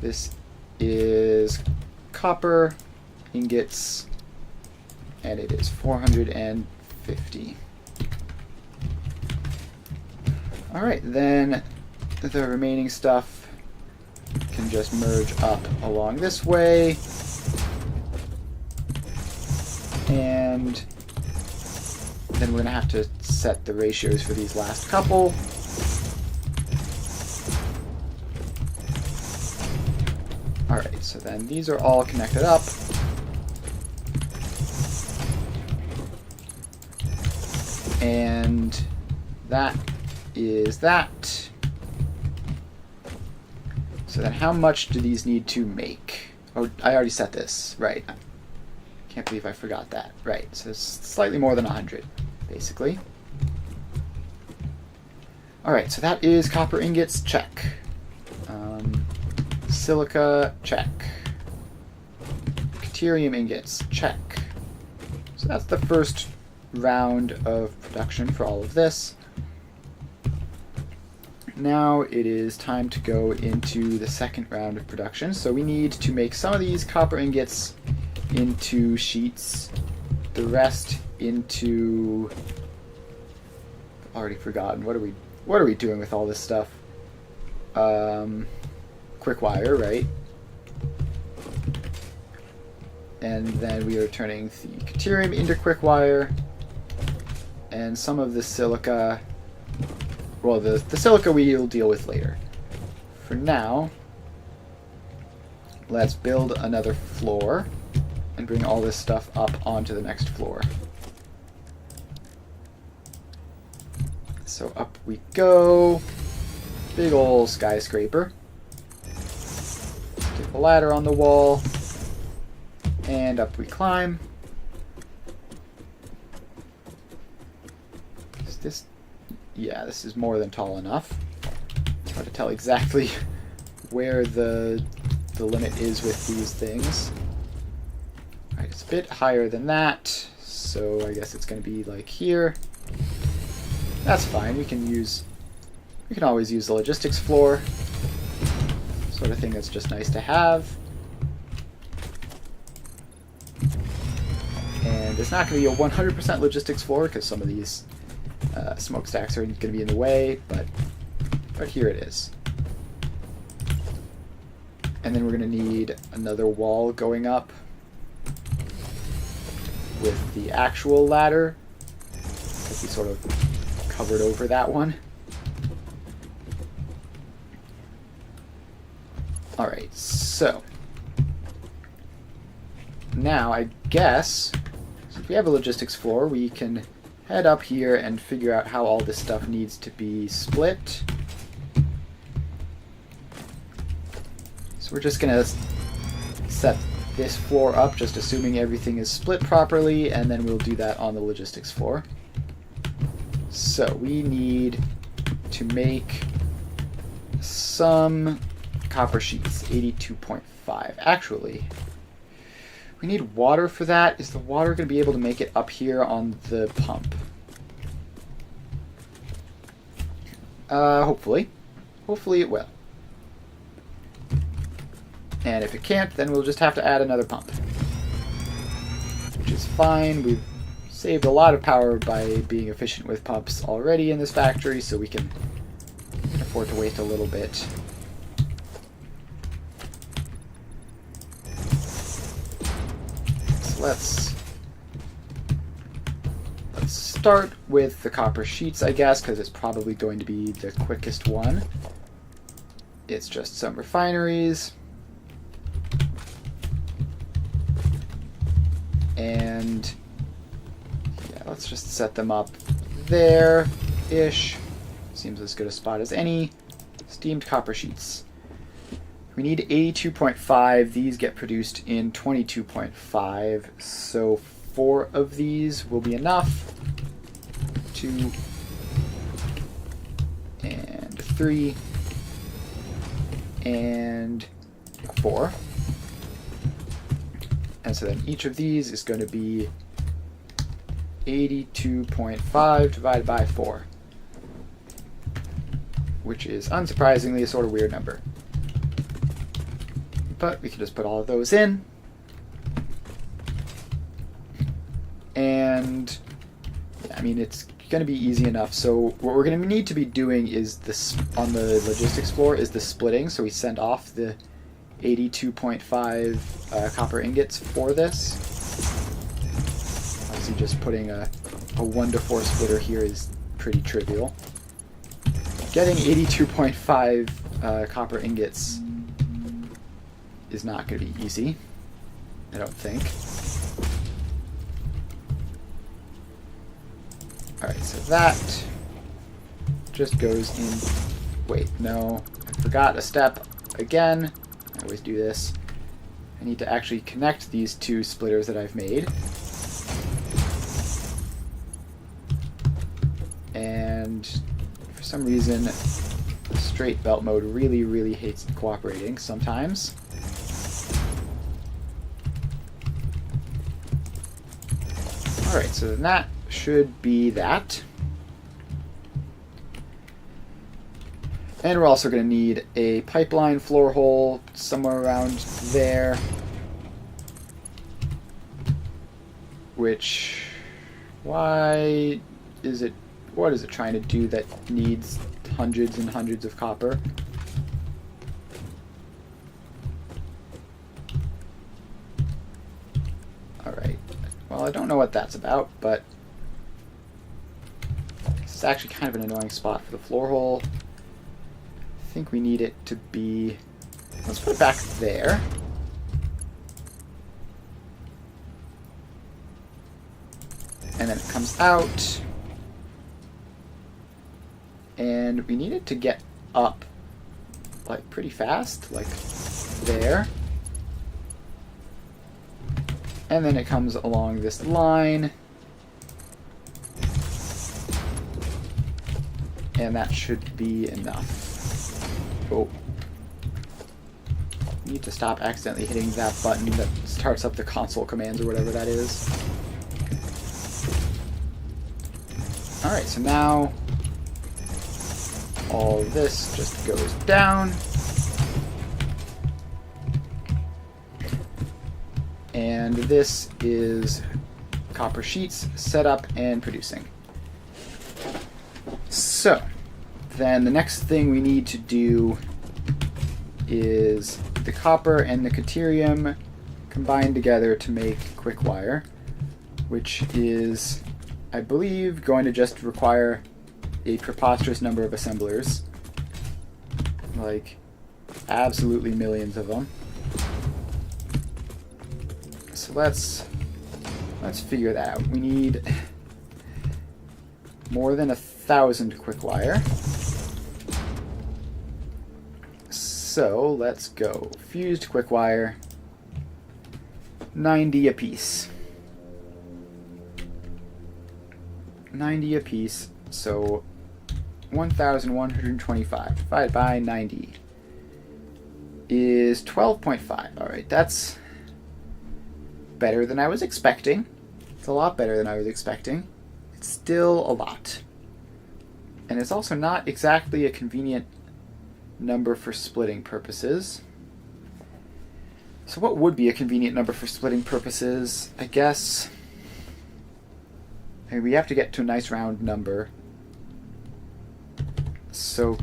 [SPEAKER 1] This is copper ingots, and it is 450. Alright, then the remaining stuff can just merge up along this way. And then we're going to have to set the ratios for these last couple. Alright, so then these are all connected up. And that is that. So then how much do these need to make? Oh, I already set this. Right. Can't believe I forgot that. Right, so it's slightly more than 100, basically. Alright, so that is copper ingots, check. Silica, check. Deuterium ingots, check. So that's the first round of production for all of this. Now it is time to go into the second round of production. So we need to make some of these copper ingots into sheets, the rest into... I've already forgotten. What are we doing with all this stuff? Quick wire, right? And then we are turning the deuterium into quick wire, and some of the silica. Well, the silica we'll deal with later. For now, let's build another floor and bring all this stuff up onto the next floor. So up we go. Big ol' skyscraper. Get the ladder on the wall. And up we climb. Is this... Yeah, this is more than tall enough. It's hard to tell exactly where the limit is with these things. Alright, it's a bit higher than that, so I guess it's going to be like here. That's fine. We can always use the logistics floor. Sort of thing that's just nice to have. And it's not going to be a 100% logistics floor because some of these smokestacks are going to be in the way, but here it is. And then we're going to need another wall going up with the actual ladder, because we sort of covered over that one. Alright, so now I guess if we have a logistics floor, we can head up here and figure out how all this stuff needs to be split. So we're just going to set this floor up, just assuming everything is split properly, and then we'll do that on the logistics floor. So we need to make some copper sheets, 82.5. Actually, we need water for that. Is the water going to be able to make it up here on the pump? Hopefully. Hopefully it will. And if it can't, then we'll just have to add another pump. Which is fine. We've saved a lot of power by being efficient with pumps already in this factory, so we can afford to wait a little bit. So let's start with the copper sheets, I guess, because it's probably going to be the quickest one. It's just some refineries. And yeah, let's just set them up there-ish. Seems as good a spot as any. Steamed copper sheets. We need 82.5. These get produced in 22.5. So 4 of these will be enough. 2 and 3 and 4. And so then each of these is going to be 82.5 divided by 4, which is unsurprisingly a sort of weird number. But we can just put all of those in. And yeah, I mean, it's going to be easy enough. So what we're going to need to be doing is this on the logistics floor is the splitting. So we send off the 82.5 copper ingots for this. Obviously just putting a 1-to-4 splitter here is pretty trivial. Getting 82.5 copper ingots is not going to be easy, I don't think. Alright, so that just goes in... Wait, no, I forgot a step again. I always do this. I need to actually connect these 2 splitters that I've made. some reason, straight belt mode really, really hates cooperating sometimes. Alright, so then that should be that. And we're also going to need a pipeline floor hole somewhere around there. Which, why is it, what is it trying to do that needs hundreds and hundreds of copper? Alright, well I don't know what that's about, but this is actually kind of an annoying spot for the floor hole. I think we need it to be, let's put it back there. And then it comes out. And we need it to get up like pretty fast, like there. And then it comes along this line. And that should be enough. Oh. Need to stop accidentally hitting that button that starts up the console commands or whatever that is. Alright, so now all this just goes down. And this is copper sheets set up and producing. So, then the next thing we need to do is the copper and the deuterium combined together to make quick wire, which is, I believe, going to just require a preposterous number of assemblers. Like, absolutely millions of them. So let's figure that out. We need more than 1,000 quick wire. So let's go. Fused quick wire, 90 apiece. 90 apiece, so 1,125 divided by 90 is 12.5. Alright, that's better than I was expecting. It's a lot better than I was expecting. It's still a lot. And it's also not exactly a convenient number for splitting purposes. So what would be a convenient number for splitting purposes? I guess we have to get to a nice round number. So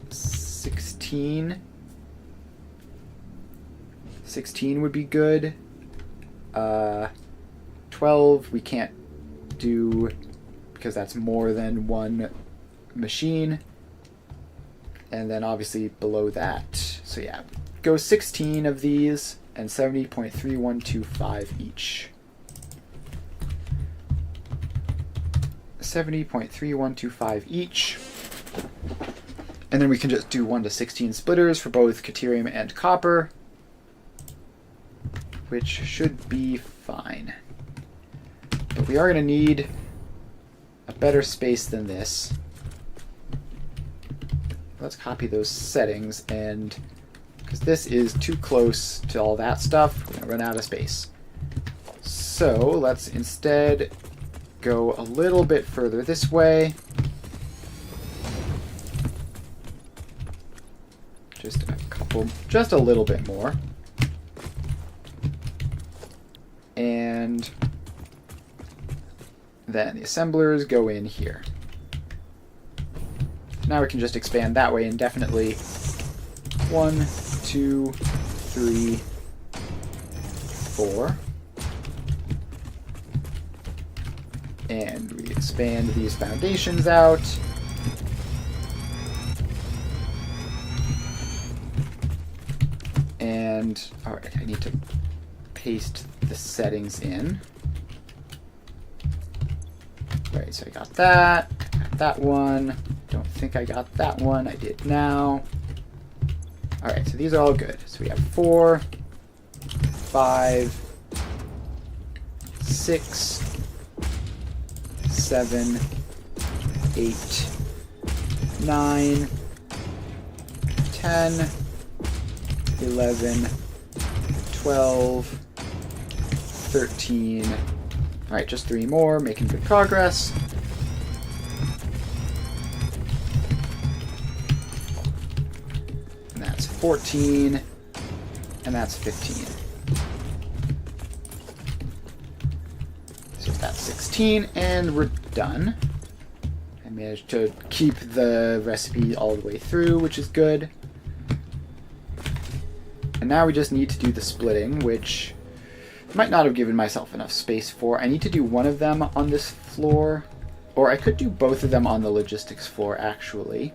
[SPEAKER 1] 16. 16 would be good. 12 we can't do because that's more than one machine. And then obviously below that. So yeah, go 16 of these and 70.3125 each. 70.3125 each. And then we can just do 1 to 16 splitters for both deuterium and copper, which should be fine. But we are going to need a better space than this. Let's copy those settings, and because this is too close to all that stuff, we're going to run out of space. So let's instead go a little bit further this way. Just a little bit more. And then the assemblers go in here. Now we can just expand that way indefinitely. 1, 2, 3, 4. And we expand these foundations out. And, alright, I need to paste the settings in. Right, so I got that one. Don't think I got that one. I did now. Alright, so these are all good. So we have 4, 5, 6, 7, 8, 9, 10, 11, 12, 13. Alright, just 3 more, making good progress. And that's 14, and that's 15. So that's 16, and we're done. I managed to keep the recipe all the way through, which is good. And now we just need to do the splitting, which I might not have given myself enough space for. I need to do one of them on this floor, or I could do both of them on the logistics floor, actually.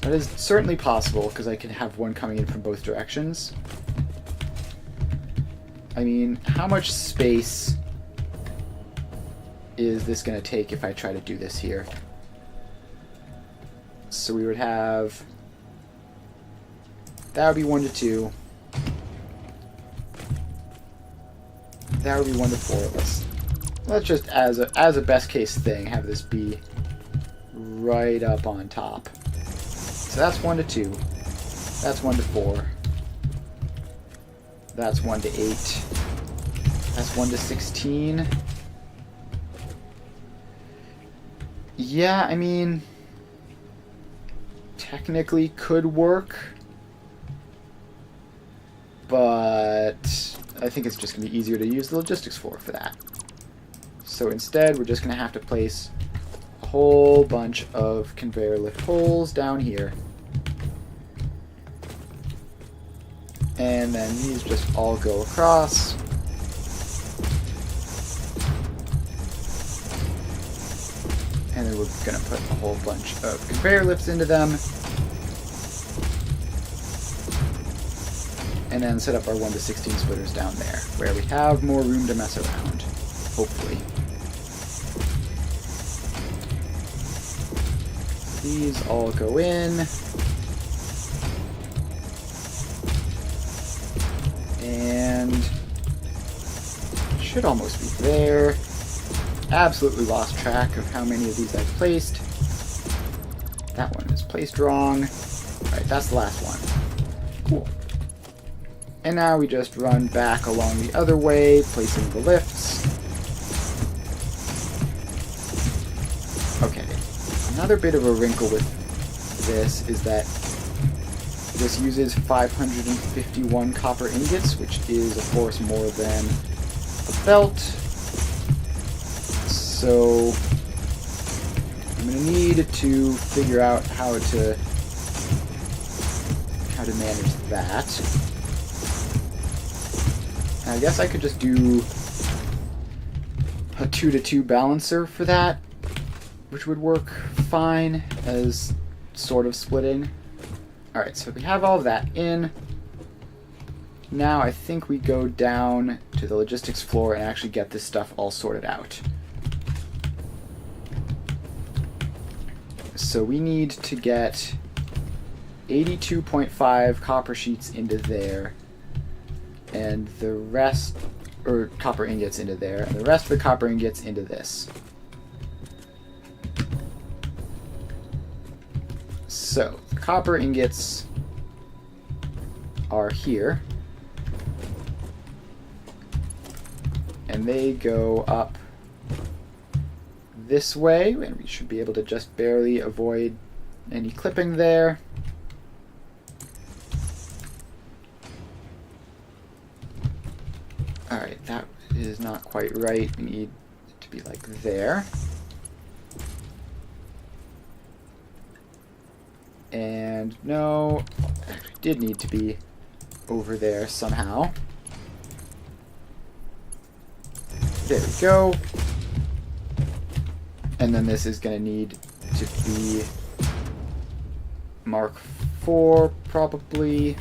[SPEAKER 1] That is certainly possible, because I can have one coming in from both directions. I mean, how much space is this going to take if I try to do this here? So we would have... That would be 1 to 2. That would be 1 to 4. Let's just, as a best case thing, have this be right up on top. So that's 1 to 2. That's 1 to 4. That's 1 to 8. That's 1 to 16. Yeah, I mean, technically could work, but I think it's just going to be easier to use the logistics floor for that. So instead, we're just going to have to place a whole bunch of conveyor lift holes down here. And then these just all go across. And then we're going to put a whole bunch of conveyor lifts into them. And then set up our 1 to 16 splitters down there, where we have more room to mess around, hopefully. These all go in. And should almost be there. Absolutely lost track of how many of these I've placed. That one is placed wrong. Alright, that's the last one. Cool. And now we just run back along the other way, placing the lifts. Okay. Another bit of a wrinkle with this is that this uses 551 copper ingots, which is, of course, more than a belt. So I'm going to need to figure out how to manage that. I guess I could just do a 2 to 2 balancer for that, which would work fine as sort of splitting. Alright, so we have all of that in. Now I think we go down to the logistics floor and actually get this stuff all sorted out. So we need to get 82.5 copper sheets into there, and the rest, or copper ingots into there, and the rest of the copper ingots into this. So, the copper ingots are here, and they go up this way, and we should be able to just barely avoid any clipping there. Alright, that is not quite right. We need it to be like there. And no, it actually did need to be over there somehow. There we go. And then this is going to need to be Mark 4, probably.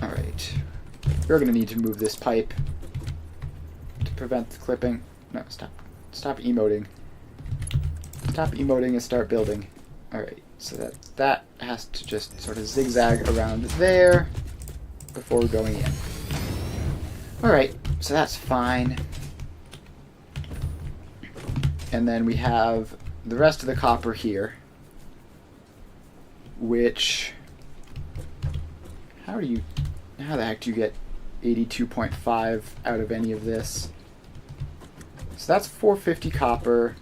[SPEAKER 1] Alright. We're going to need to move this pipe to prevent the clipping. No, stop. Stop emoting. Stop emoting and start building. Alright, so that has to just sort of zigzag around there before going in. Alright, so that's fine. And then we have the rest of the copper here, which, how the heck do you get 82.5 out of any of this? So that's 450 copper.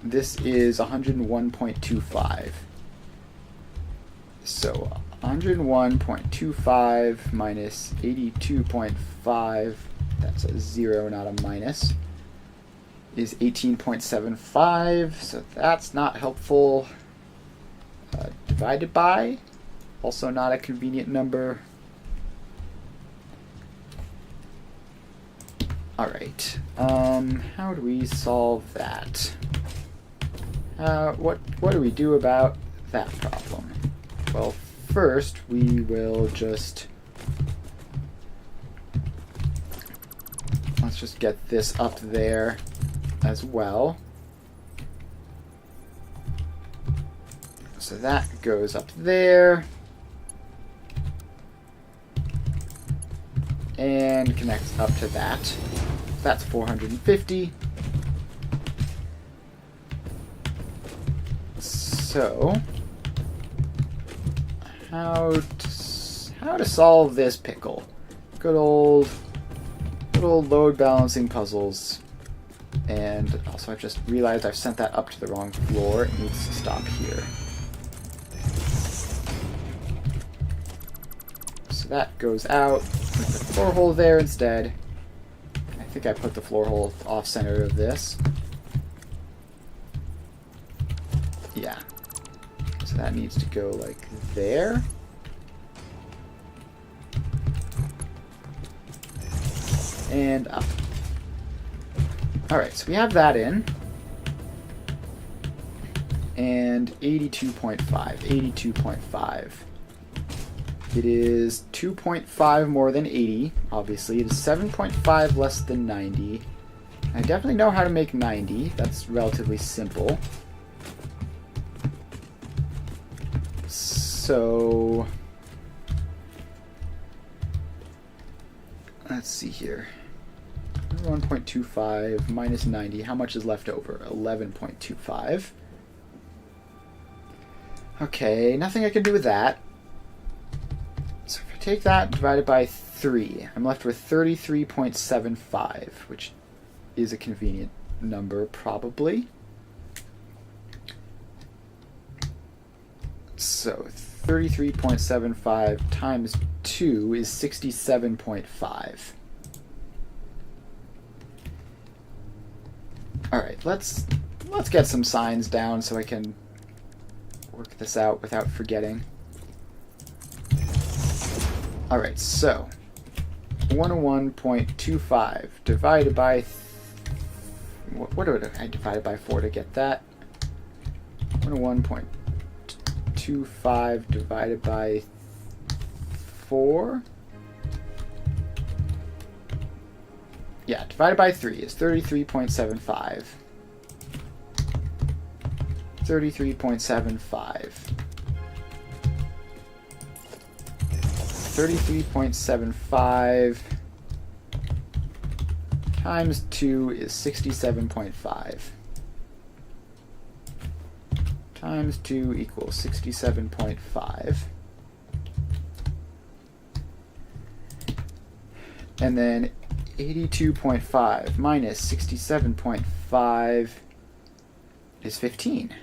[SPEAKER 1] This is 101.25. So 101.25 minus 82.5, that's a 0, not a minus, is 18.75, so that's not helpful. Divided by, also not a convenient number. Alright, how do we solve that? What do we do about that problem? Well, first we will let's just get this up there as well. So that goes up there and connects up to that. That's 450. So how to solve this pickle? Good old load balancing puzzles. And also I've just realized I've sent that up to the wrong floor. It needs to stop here. So that goes out. Put the floor hole there instead. I think I put the floor hole off center of this. Yeah. So that needs to go like there. And up. Alright, so we have that in. And 82.5. 82.5. It is 2.5 more than 80, obviously. It is 7.5 less than 90. I definitely know how to make 90. That's relatively simple. So let's see here. 1.25 minus 90. How much is left over? 11.25. Okay, nothing I can do with that. So if I take that divided by 3, I'm left with 33.75, which is a convenient number, probably. So 33.75 times 2 is 67.5. Alright, let's get some signs down so I can work this out without forgetting. Alright, so 101.25 divided by... what did I divide by 4 to get that? 101.25 divided by 4? Yeah, divided by 3 is 33.75. 33.75. 33.75 times 2 is 67.5. Times 2 equals 67.5. And then 82.5 minus 67.5 is 15.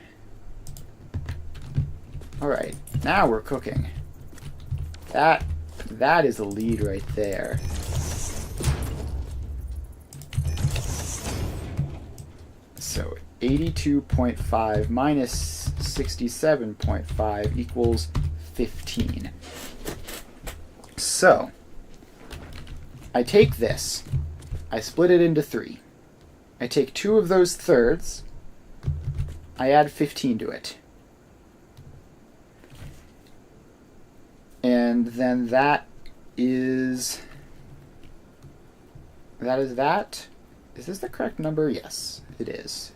[SPEAKER 1] Alright, now we're cooking. That is a lead right there. So 82.5 minus 67.5 equals 15. So I take this, I split it into 3. I take 2 of those thirds, I add 15 to it. And then that is that. Is this the correct number? Yes, it is.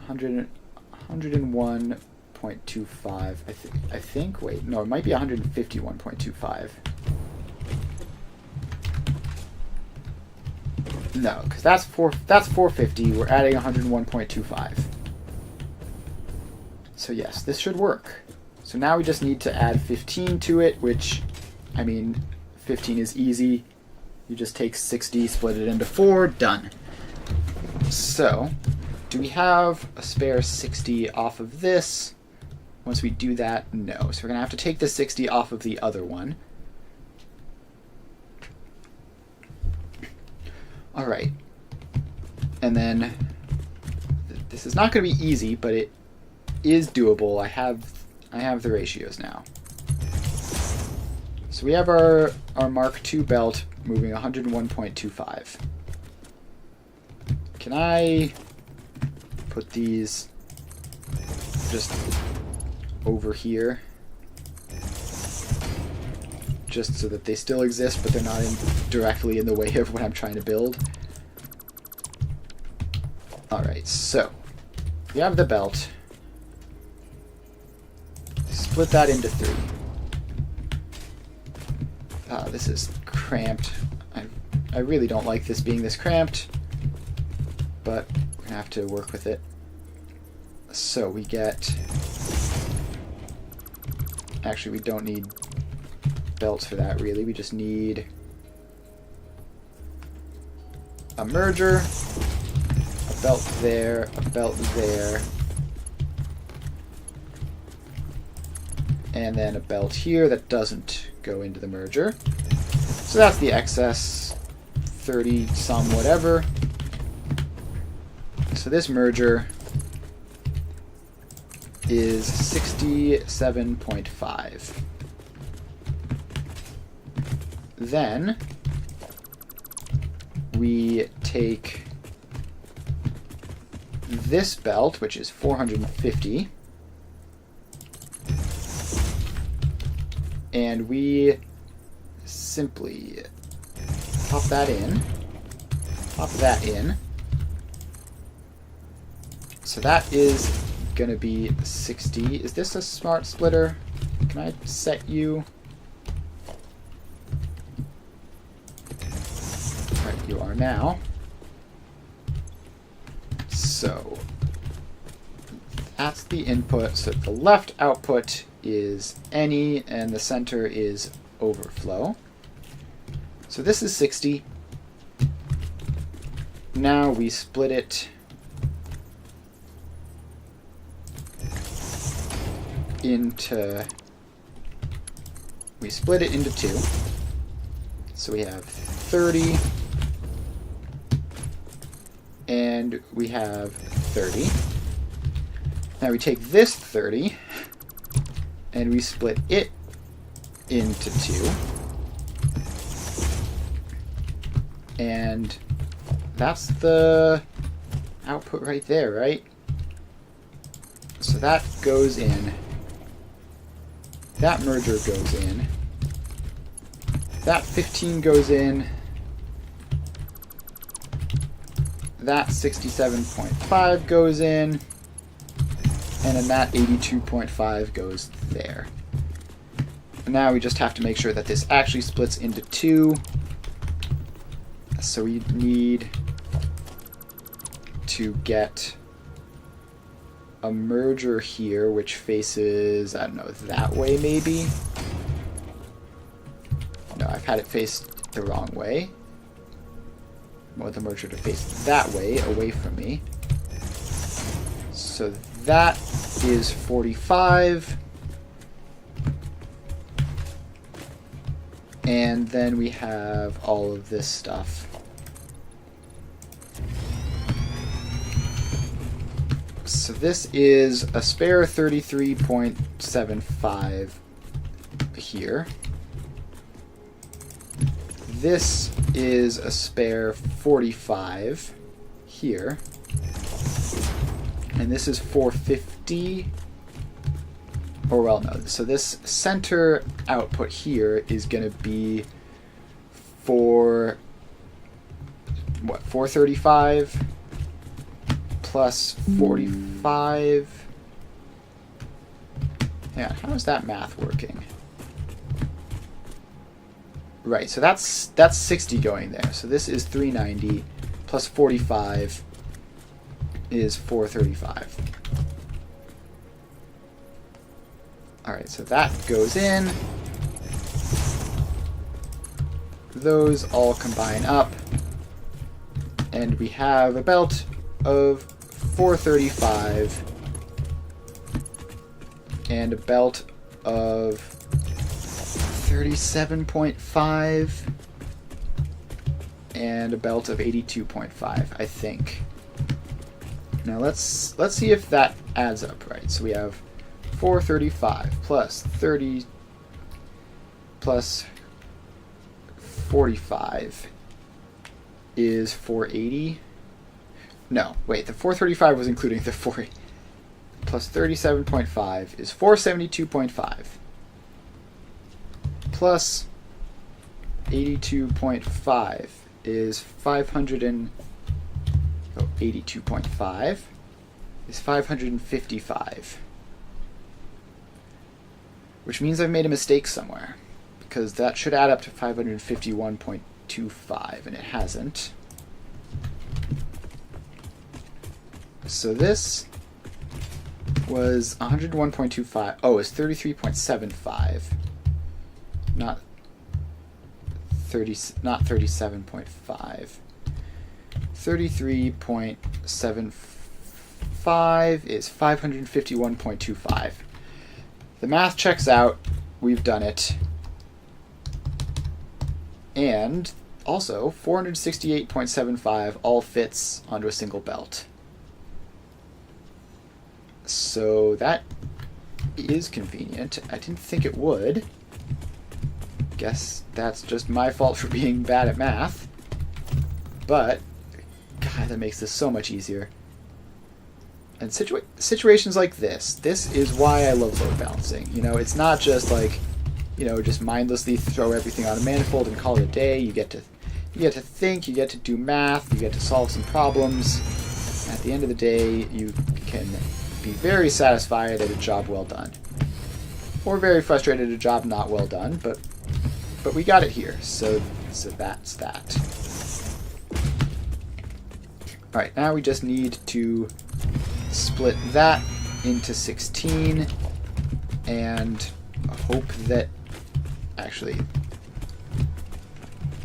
[SPEAKER 1] 101.25. I think. Wait, no, it might be 151.25. No, because that's 450. We're adding 101.25. So yes, this should work. So now we just need to add 15 to it, which, I mean, 15 is easy. You just take 60, split it into 4, done. So, do we have a spare 60 off of this? Once we do that, no. So we're going to have to take the 60 off of the other one. All right. And then, this is not going to be easy, but it is doable. I have the ratios now. So we have our Mark II belt moving 101.25. Can I put these just over here? Just so that they still exist, but they're not directly in the way of what I'm trying to build. Alright, so we have the belt. Split that into 3. This is cramped. I really don't like this being this cramped, but we're gonna have to work with it. So we get... Actually, we don't need belts for that, really. We just need a merger, a belt there, a belt there, and then a belt here that doesn't go into the merger. So that's the excess 30 some whatever. So this merger is 67.5. Then we take this belt, which is 450, and we simply pop that in, pop that in. So that is going to be 60. Is this a smart splitter? Can I set you? Right, you are now. So that's the input. So the left output is any, and the center is overflow. So this is 60. Now we split it into 2. So we have 30 and we have 30. Now we take this 30 and we split it into 2. And that's the output right there, right? So that goes in. That merger goes in. That 15 goes in. That 67.5 goes in. And then that 82.5 goes there. And now we just have to make sure that this actually splits into 2. So we need to get a merger here, which faces, I don't know, that way maybe? No, I've had it faced the wrong way. I want the merger to face that way, away from me. So that is 45. And then we have all of this stuff. So this is a spare 33.75 here. This is a spare 45 here. And this is 450. Or well, no. So this center output here is going to be for what, 435 plus 45. Yeah, how is that math working? Right, so that's 60 going there. So this is 390 plus 45 is 435. Alright, so that goes in. Those all combine up. And we have a belt of 435 and a belt of 37.5 and a belt of 82.5, I think. Now let's see if that adds up right. So we have 435 plus 30 plus 45 is 480. No, wait, the 435 was including the 40 plus 37.5 is 472.5 plus 82.5 is 82.5 is 555, which means I've made a mistake somewhere, because that should add up to 551.25 and it hasn't. So this was 101.25. Oh, it's 33.75. Not 37.5. 33.75 is 551.25. The math checks out. We've done it. And also 468.75 all fits onto a single belt. So that is convenient. I didn't think it would. Guess that's just my fault for being bad at math. But, God, that makes this so much easier. And situations like this is why I love load balancing. You know, it's not just like, you know, just mindlessly throw everything on a manifold and call it a day. You get to think, you get to do math, you get to solve some problems. At the end of the day, you can be very satisfied at a job well done, or very frustrated at a job not well done. But we got it here, so that's that. All right, now we just need to split that into 16 and hope that, actually,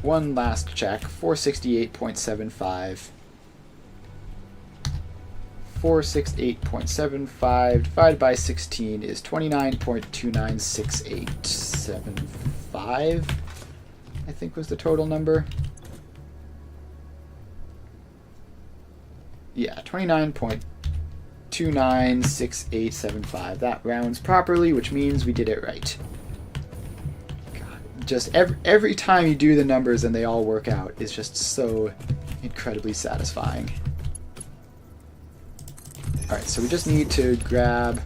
[SPEAKER 1] one last check. 468.75. 468.75 divided by 16 is 29.296875, I think was the total number. Yeah, 29.296875. That rounds properly, which means we did it right. God, just every time you do the numbers and they all work out is just so incredibly satisfying. Alright, so we just need to grab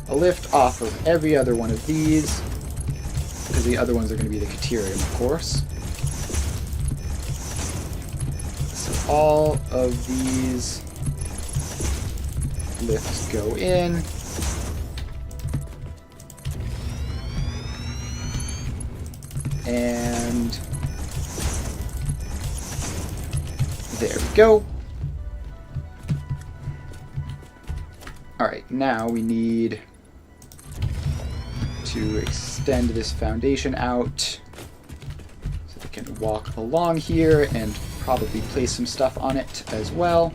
[SPEAKER 1] a lift off of every other one of these, because the other ones are going to be the Caterium, of course. So all of these lifts go in. And there we go. Alright, now we need to extend this foundation out so they can walk along here and probably place some stuff on it as well.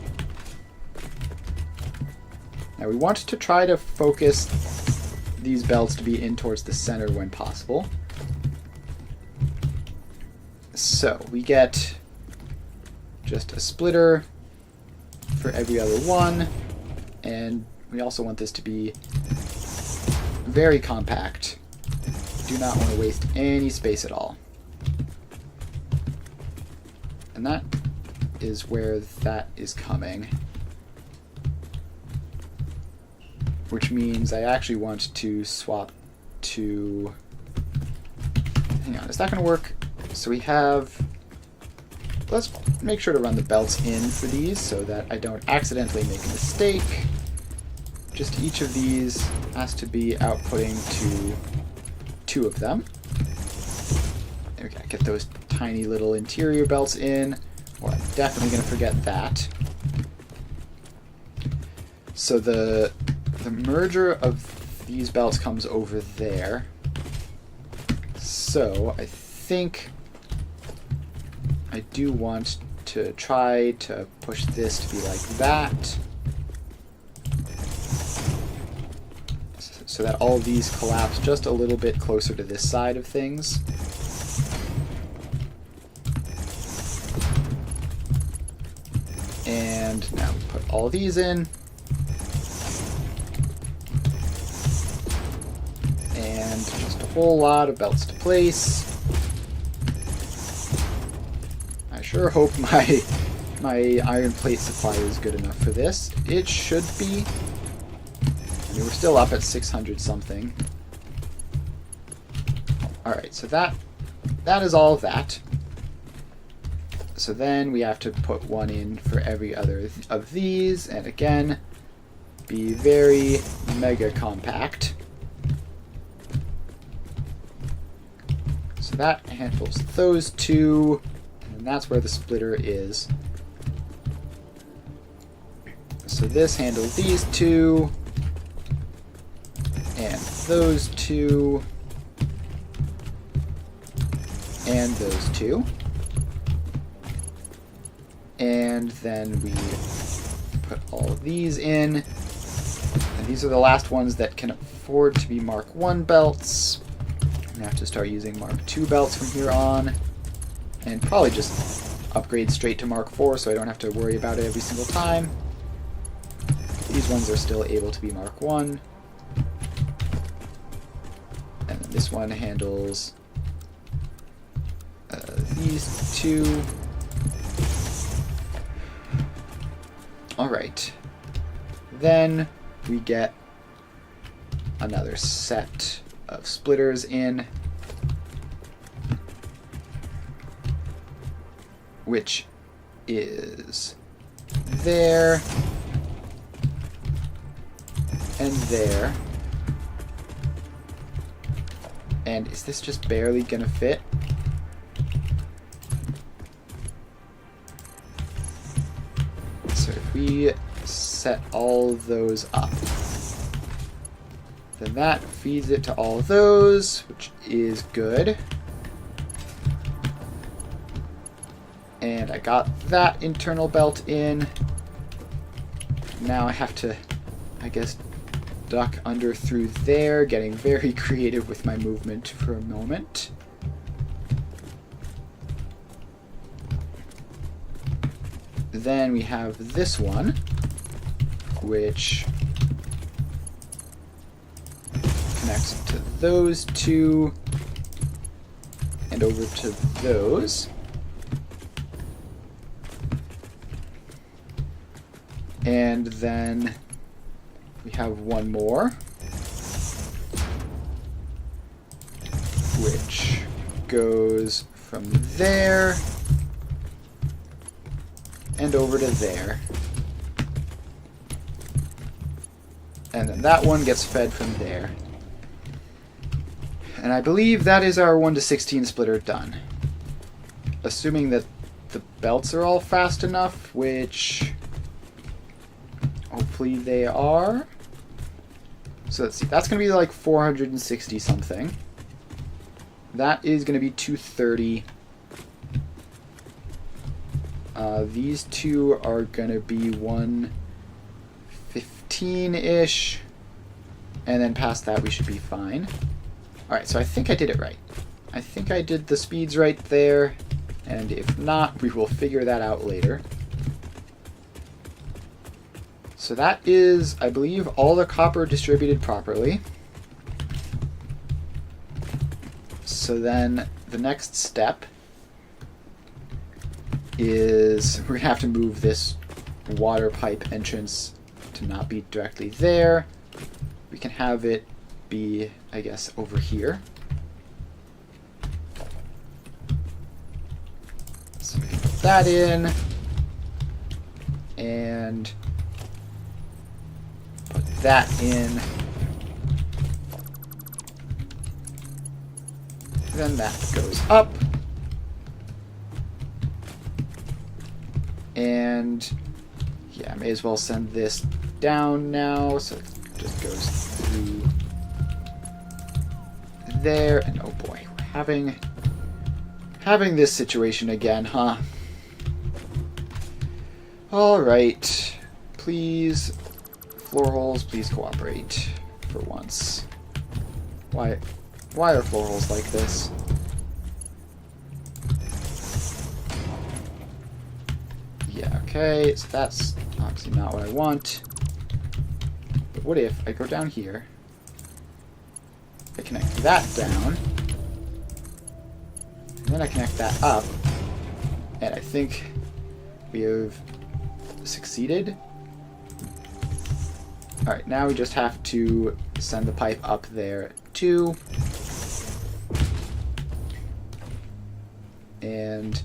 [SPEAKER 1] Now we want to try to focus these belts to be in towards the center when possible. So we get just a splitter for every other one, and we also want this to be very compact. We do not want to waste any space at all. And that is where that is coming. Which means I actually want to swap to... Hang on, is that going to work? So we have... Let's make sure to run the belts in for these so that I don't accidentally make a mistake. Just each of these has to be outputting to 2 of them. There we go. Get those tiny little interior belts in. Well, I'm definitely going to forget that. So the merger of these belts comes over there. So I think I do want to try to push this to be like that. So that all of these collapse just a little bit closer to this side of things. And now we put all these in. And just a whole lot of belts to place. I sure hope my iron plate supply is good enough for this. It should be. I mean, we're still up at 600 something. Alright, so that is all that. So then we have to put one in for every other of these, and again, be very mega compact. So that handles those two, and that's where the splitter is. So this handles these two, and those two, and those two. And then we put all of these in. And these are the last ones that can afford to be Mark 1 belts. I'm going to have to start using Mark 2 belts from here on. And probably just upgrade straight to Mark 4 so I don't have to worry about it every single time. These ones are still able to be Mark 1. And then this one handles these two. Alright. Then we get another set of splitters in, which is there and there. And is this just barely gonna fit? So if we set all those up, then that feeds it to all of those, which is good. And I got that internal belt in. Now I have to, I guess, duck under through there, getting very creative with my movement for a moment. Then we have this one, which connects to those two and over to those. And then we have one more, which goes from there and over to there. And then that one gets fed from there. And I believe that is our 1:16 splitter done. Assuming that the belts are all fast enough, which hopefully they are. So let's see, that's going to be like 460 something. That is going to be 230. These two are going to be 115-ish. And then past that we should be fine. Alright, so I think I did it right. I think I did the speeds right there. And if not, we will figure that out later. So that is, I believe, all the copper distributed properly. So then the next step is we're going to have to move this water pipe entrance to not be directly there. We can have it be, I guess, over here. So we can put that in. And put that in. Then that goes up. And yeah, I may as well send this down now, so it just goes through there. And oh boy, we're having this situation again, huh? Alright. Please, floor holes, please cooperate for once. Why are floor holes like this? Yeah, okay, so that's obviously not what I want. But what if I go down here, I connect that down, and then I connect that up, and I think we have succeeded. Alright, now we just have to send the pipe up there too. And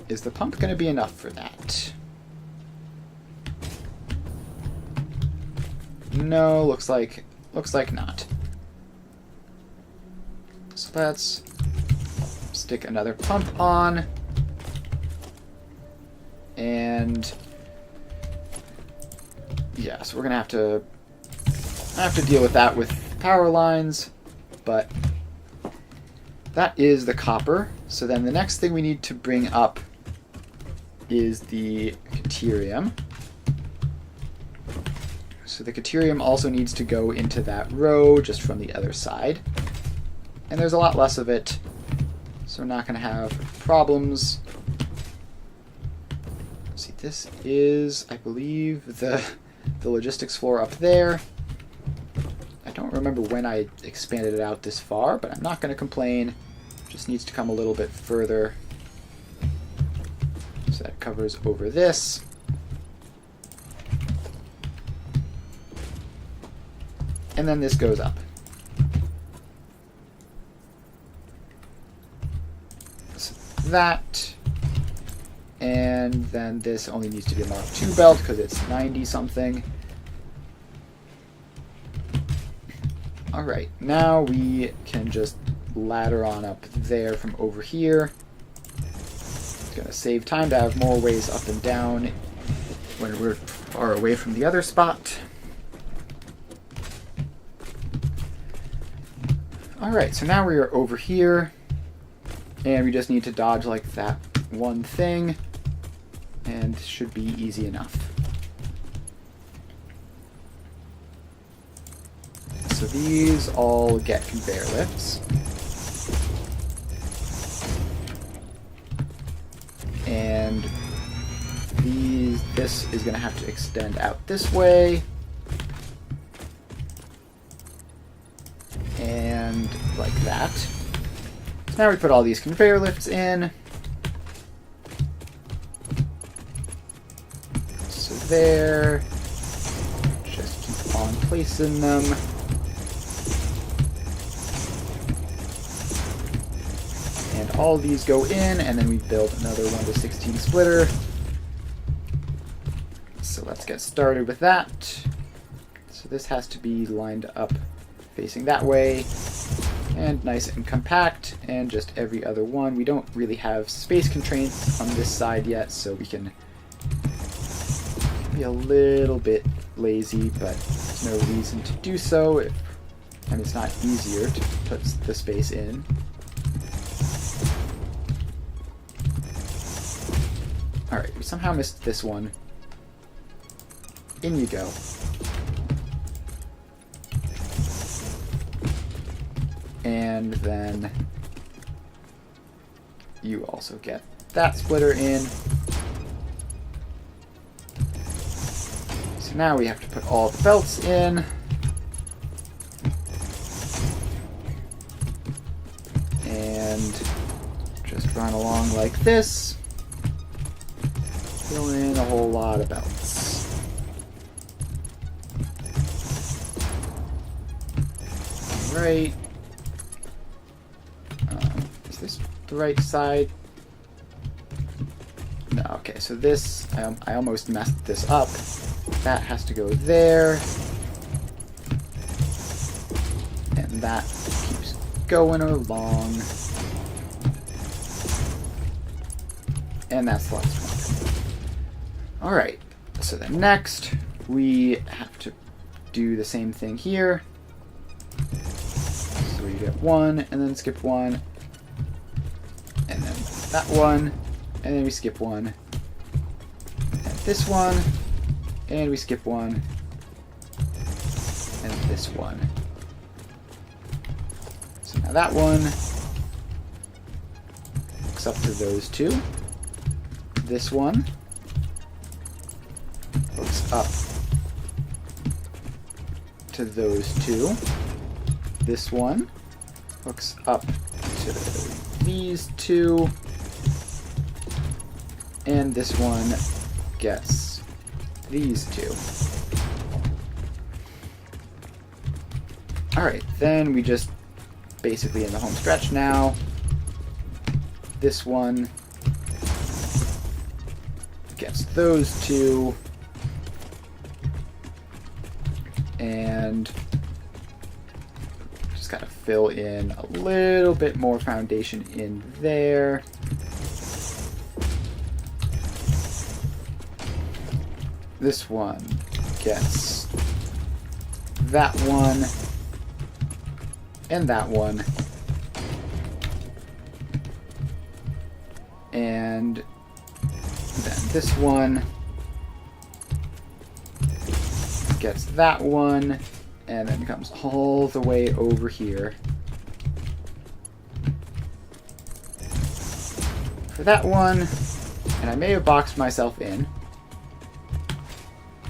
[SPEAKER 1] is the pump going to be enough for that? No, looks like not. So let's stick another pump on. And yeah, so we're gonna have to deal with that with power lines, but that is the copper. So then the next thing we need to bring up is the caterium. So the caterium also needs to go into that row just from the other side. And there's a lot less of it, so we're not going to have problems. Let's see, this is, I believe, the logistics floor up there. I don't remember when I expanded it out this far, but I'm not going to complain. Just needs to come a little bit further. So that covers over this. And then this goes up. So that. And then this only needs to be a Mark II belt because it's 90 something. Alright, now we can just ladder on up there from over here. It's going to save time to have more ways up and down when we're far away from the other spot. Alright, so now we are over here, and we just need to dodge like that one thing, and should be easy enough. So these all get conveyor lifts. And this is going to have to extend out this way. And like that. So now we put all these conveyor lifts in. So there. Just keep on placing them. And all these go in, and then we build another 1:16 splitter. So let's get started with that. So this has to be lined up facing that way, and nice and compact, and just every other one. We don't really have space constraints on this side yet, so we can be a little bit lazy, but there's no reason to do so. And it's not easier to put the space in. Alright, we somehow missed this one. In you go. And then you also get that splitter in. So now we have to put all the belts in. And just run along like this. Fill in a whole lot of belts. Alright. Is this the right side? No, okay, so this, I almost messed this up. That has to go there. And that keeps going along. And that's the last one. Alright, so then next we have to do the same thing here. So we get 1, and then skip 1, and then that one, and then we skip 1, and this one, and we skip 1, and this one. So now that one hooks up to those two. This one hooks up to those two. This one hooks up to these two. And this one gets these two. Alright, then we just basically in the home stretch now. This one gets those two. And just gotta fill in a little bit more foundation in there. This one gets that one and that one. And then this one gets that one, and then comes all the way over here for that one. And I may have boxed myself in,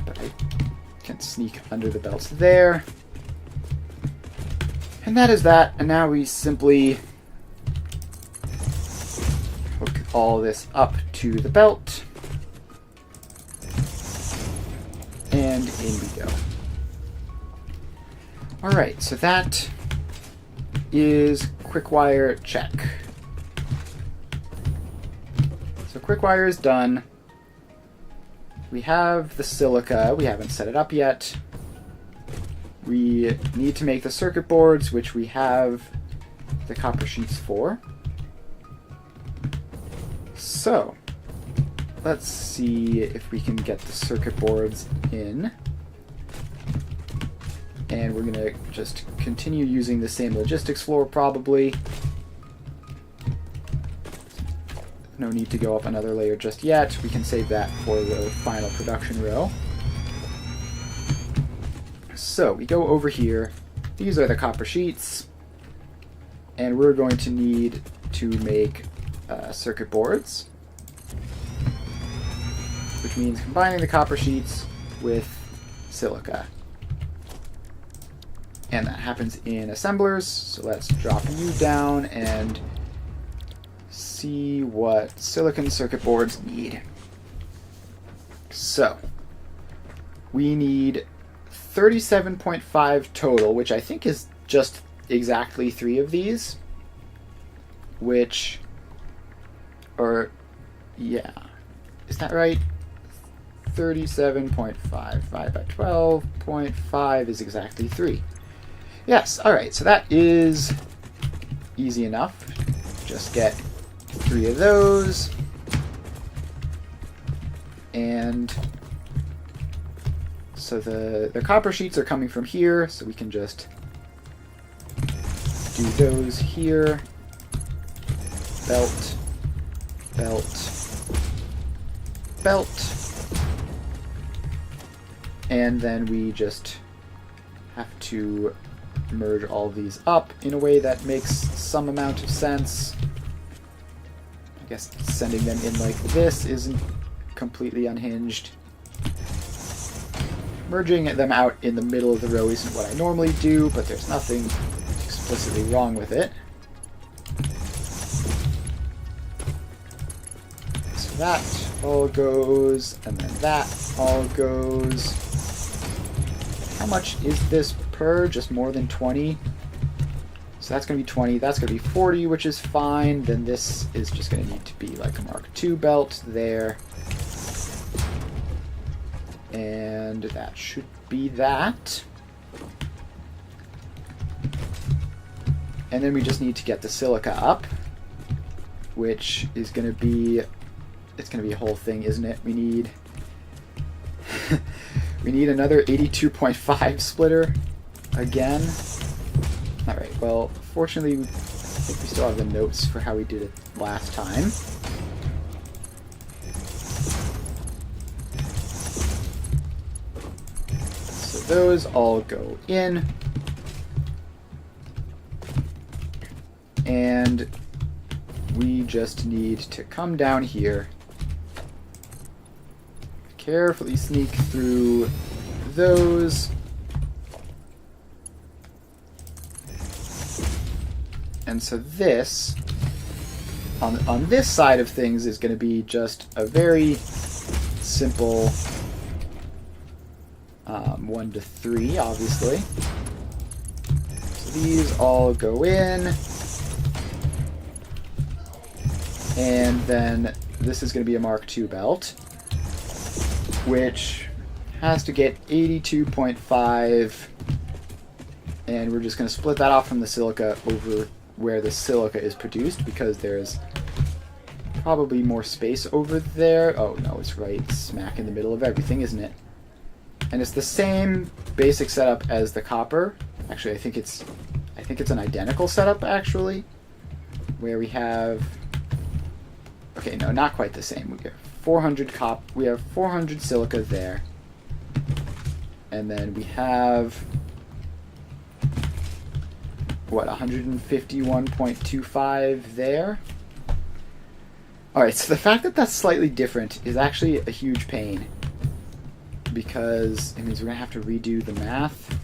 [SPEAKER 1] but I can sneak under the belts there. And that is that. And now we simply hook all this up to the belt. And in we go. Alright, so that is quick wire check. So quick wire is done. We have the silica. We haven't set it up yet. We need to make the circuit boards, which we have the copper sheets for. So let's see if we can get the circuit boards in. And we're going to just continue using the same logistics floor probably. No need to go up another layer just yet. We can save that for the final production row. So we go over here. These are the copper sheets. And we're going to need to make circuit boards, which means combining the copper sheets with silica. And that happens in assemblers, so let's drop you down and see what silicon circuit boards need. So, we need 37.5 total, which I think is just exactly 3 of these, which, or, yeah, is that right? 37.5, 5 by 12.5 is exactly 3. Yes, alright, so that is easy enough. Just get 3 of those. And so the copper sheets are coming from here, so we can just do those here. Belt, belt, belt. And then we just have to merge all these up in a way that makes some amount of sense. I guess sending them in like this isn't completely unhinged. Merging them out in the middle of the row isn't what I normally do, but there's nothing explicitly wrong with it. So that all goes, and then that all goes. How much is this per? Just more than 20. So that's going to be 20. That's going to be 40, which is fine. Then this is just going to need to be like a Mark II belt there. And that should be that. And then we just need to get the silica up, which is going to be, it's going to be a whole thing, isn't it? We need We need another 82.5 splitter again. Alright, well, fortunately, I think we still have the notes for how we did it last time. So those all go in. And we just need to come down here, carefully sneak through those, and so this, on this side of things, is going to be just a very simple 1 to 3, obviously. So these all go in. And then this is going to be a Mark II belt, which has to get 82.5, and we're just going to split that off from the silica over where the silica is produced, because there's probably more space over there. Oh no, it's right smack in the middle of everything, isn't it? And it's the same basic setup as the copper. Actually, I think it's an identical setup, actually, where we have... Okay, no, not quite the same. We have 400 we have 400 silica there. And then we have what, 151.25 there? Alright, so the fact that that's slightly different is actually a huge pain, because it means we're going to have to redo the math.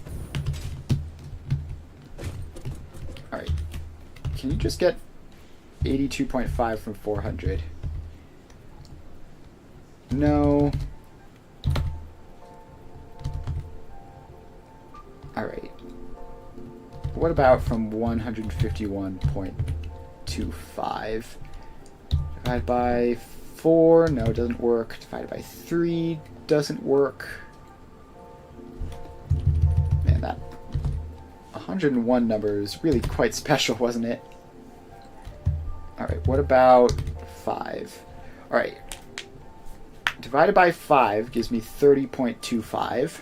[SPEAKER 1] Alright, can you just get 82.5 from 400? No. Alright. What about from 151.25? Divided by 4, no, it doesn't work. Divided by 3 doesn't work. Man, that 101 number is really quite special, wasn't it? Alright, what about 5? Alright. Divided by 5 gives me 30.25.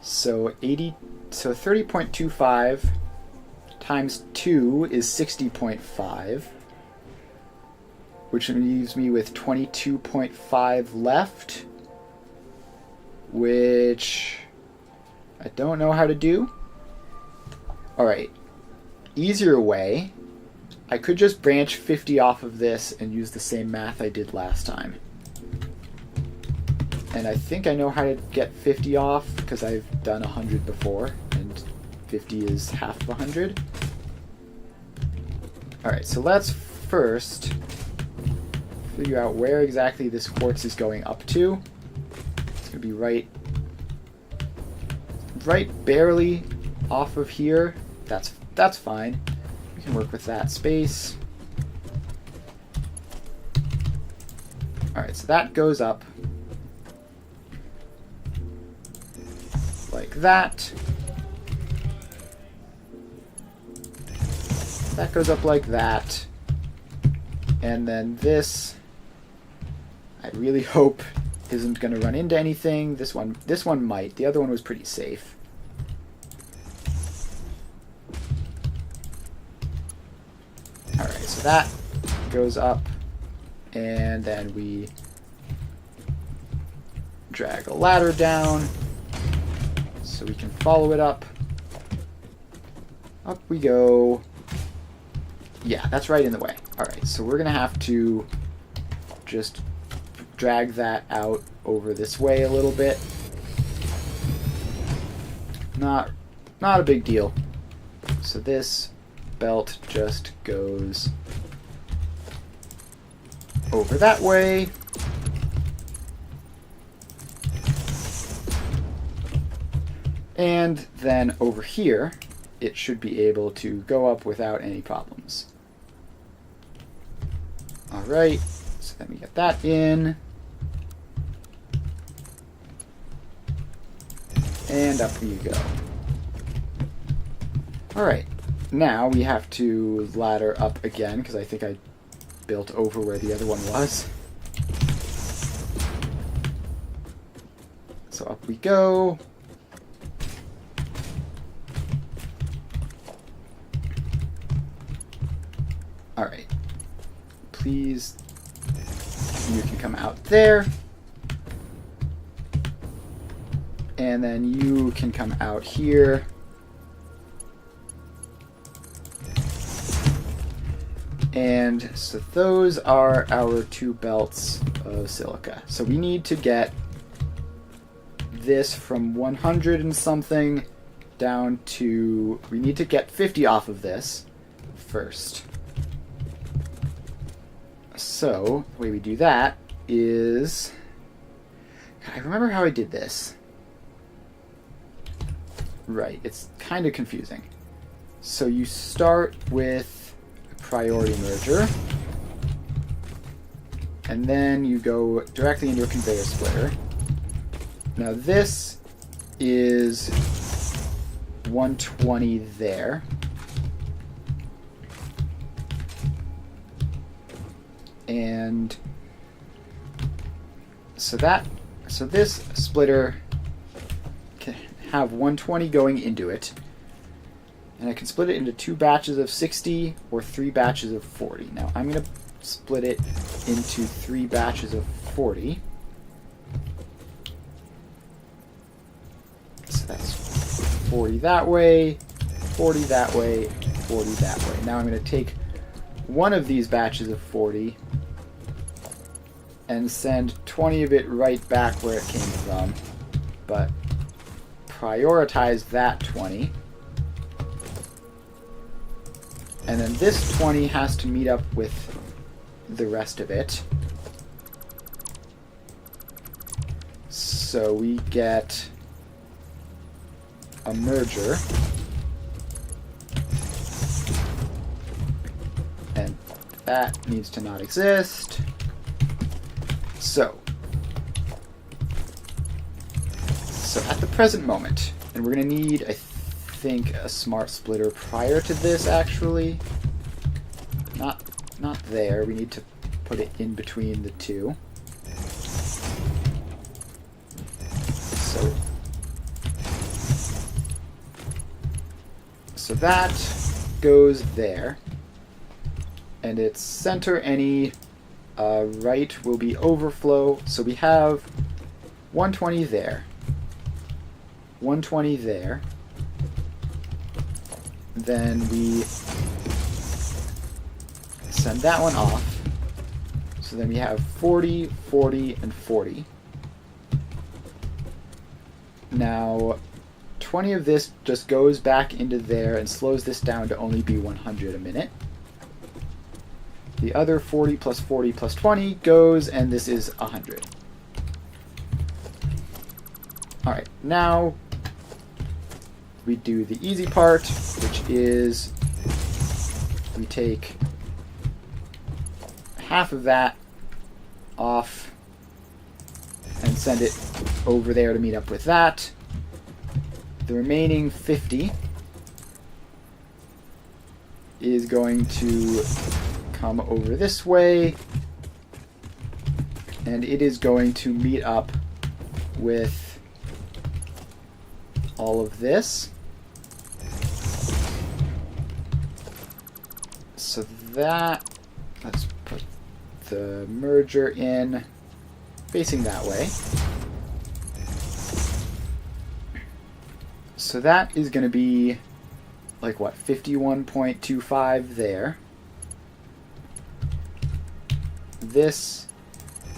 [SPEAKER 1] So 30.25 times 2 is 60.5, which leaves me with 22.5 left, which I don't know how to do. Alright, easier way, I could just branch 50 off of this and use the same math I did last time. And I think I know how to get 50 off, because I've done 100 before, and 50 is half of 100. Alright, so let's first figure out where exactly this quartz is going up to. It's going to be right barely off of here. That's fine. We can work with that space. Alright, so that goes up like that. That goes up like that. And then this, I really hope isn't going to run into anything. This one might. The other one was pretty safe. Alright, so that goes up, and then we drag a ladder down so we can follow it up. Up we go. Yeah, that's right in the way. Alright, so we're going to have to just drag that out over this way a little bit. Not a big deal. So this belt just goes over that way. And then over here, it should be able to go up without any problems. Alright, so then we get that in. And up we go. Alright, now we have to ladder up again, because I think I built over where the other one was. So up we go. Alright. Please, you can come out there. And then you can come out here. And so those are our 2 belts of silica. So we need to get this from 100 and something down to... We need to get 50 off of this first. So the way we do that is... I remember how I did this. Right, it's kind of confusing. So you start with a priority merger, and then you go directly into a conveyor splitter. Now this is 120 there. And so this splitter can have 120 going into it, and I can split it into 2 batches of 60 or 3 batches of 40. Now I'm going to split it into 3 batches of 40. So that's 40 that way, 40 that way, 40 that way. Now I'm going to take one of these batches of 40 and send 20 of it right back where it came from, but prioritize that 20. And then this 20 has to meet up with the rest of it. So we get a merger. And that needs to not exist. So at the present moment, and we're going to need, I think, a smart splitter prior to this, actually. Not there. We need to put it in between the two. So that goes there. And its center any right will be overflow. So we have 120 there. 120 there. Then we send that one off. So then we have 40, 40, and 40. Now, 20 of this just goes back into there and slows this down to only be 100 a minute. The other 40 plus 40 plus 20 goes, and this is 100. Alright, now we do the easy part, which is we take half of that off and send it over there to meet up with that. The remaining 50 is going to come over this way, and it is going to meet up with all of this. So that, let's put the merger in facing that way. So that is going to be like what, 51.25 there. This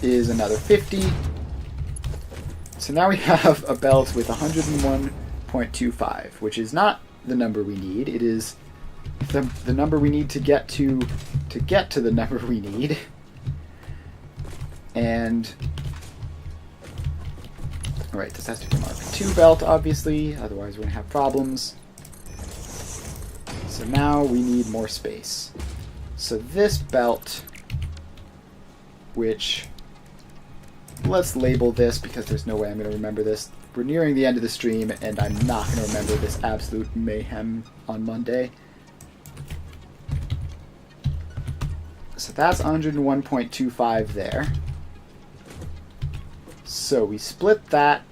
[SPEAKER 1] is another 50. So now we have a belt with 101.25, which is not the number we need. It is the number we need to get to the number we need. And alright, this has to be a Mark II belt, obviously, otherwise we're going to have problems. So now we need more space. So this belt, which, let's label this because there's no way I'm going to remember this. We're nearing the end of the stream, and I'm not going to remember this absolute mayhem on Monday. So that's 101.25 there. So we split that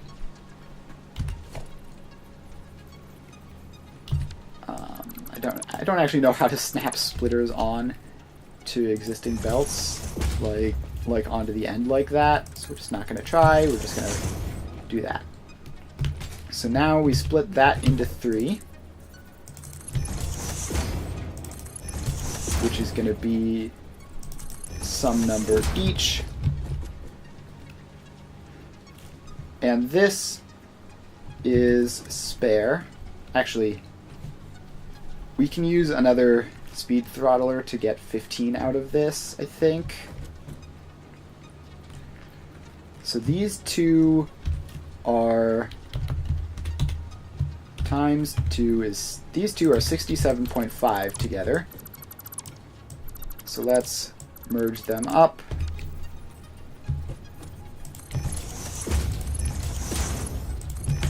[SPEAKER 1] I don't actually know how to snap splitters on to existing belts, like onto the end like that. So we're just not gonna try. We're just gonna do that. So now we split that into 3, which is gonna be some number each. And this is spare. Actually, we can use another speed throttler to get 15 out of this, I think. So these two are times 2 is... These two are 67.5 together. So let's merge them up.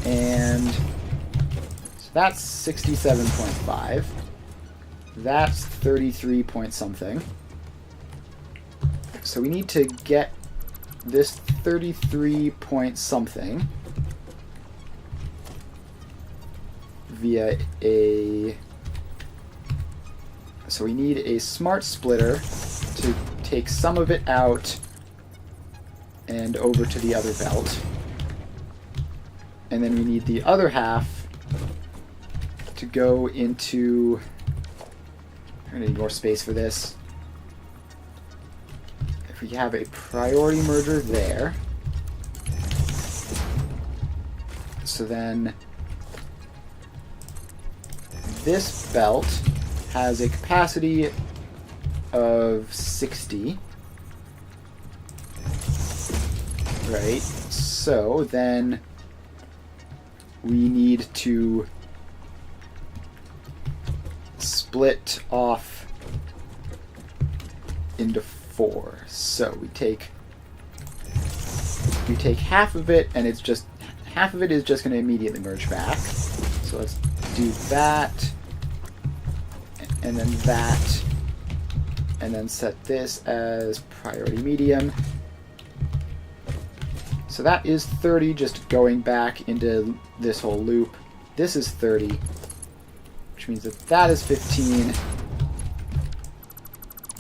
[SPEAKER 1] And so that's 67.5. That's 33 point something. So we need to get this 33 point something via a... So we need a smart splitter to take some of it out and over to the other belt. And then we need the other half to go into... I'm going to need more space for this. If we have a priority merger there. So then this belt has a capacity of 60. Right? So then we need to split off into 4. So we take half of it, and it's just half of it is just going to immediately merge back. So let's do that, and then that, and then set this as priority medium. So that is 30, just going back into this whole loop. This is 30, which means that that is 15,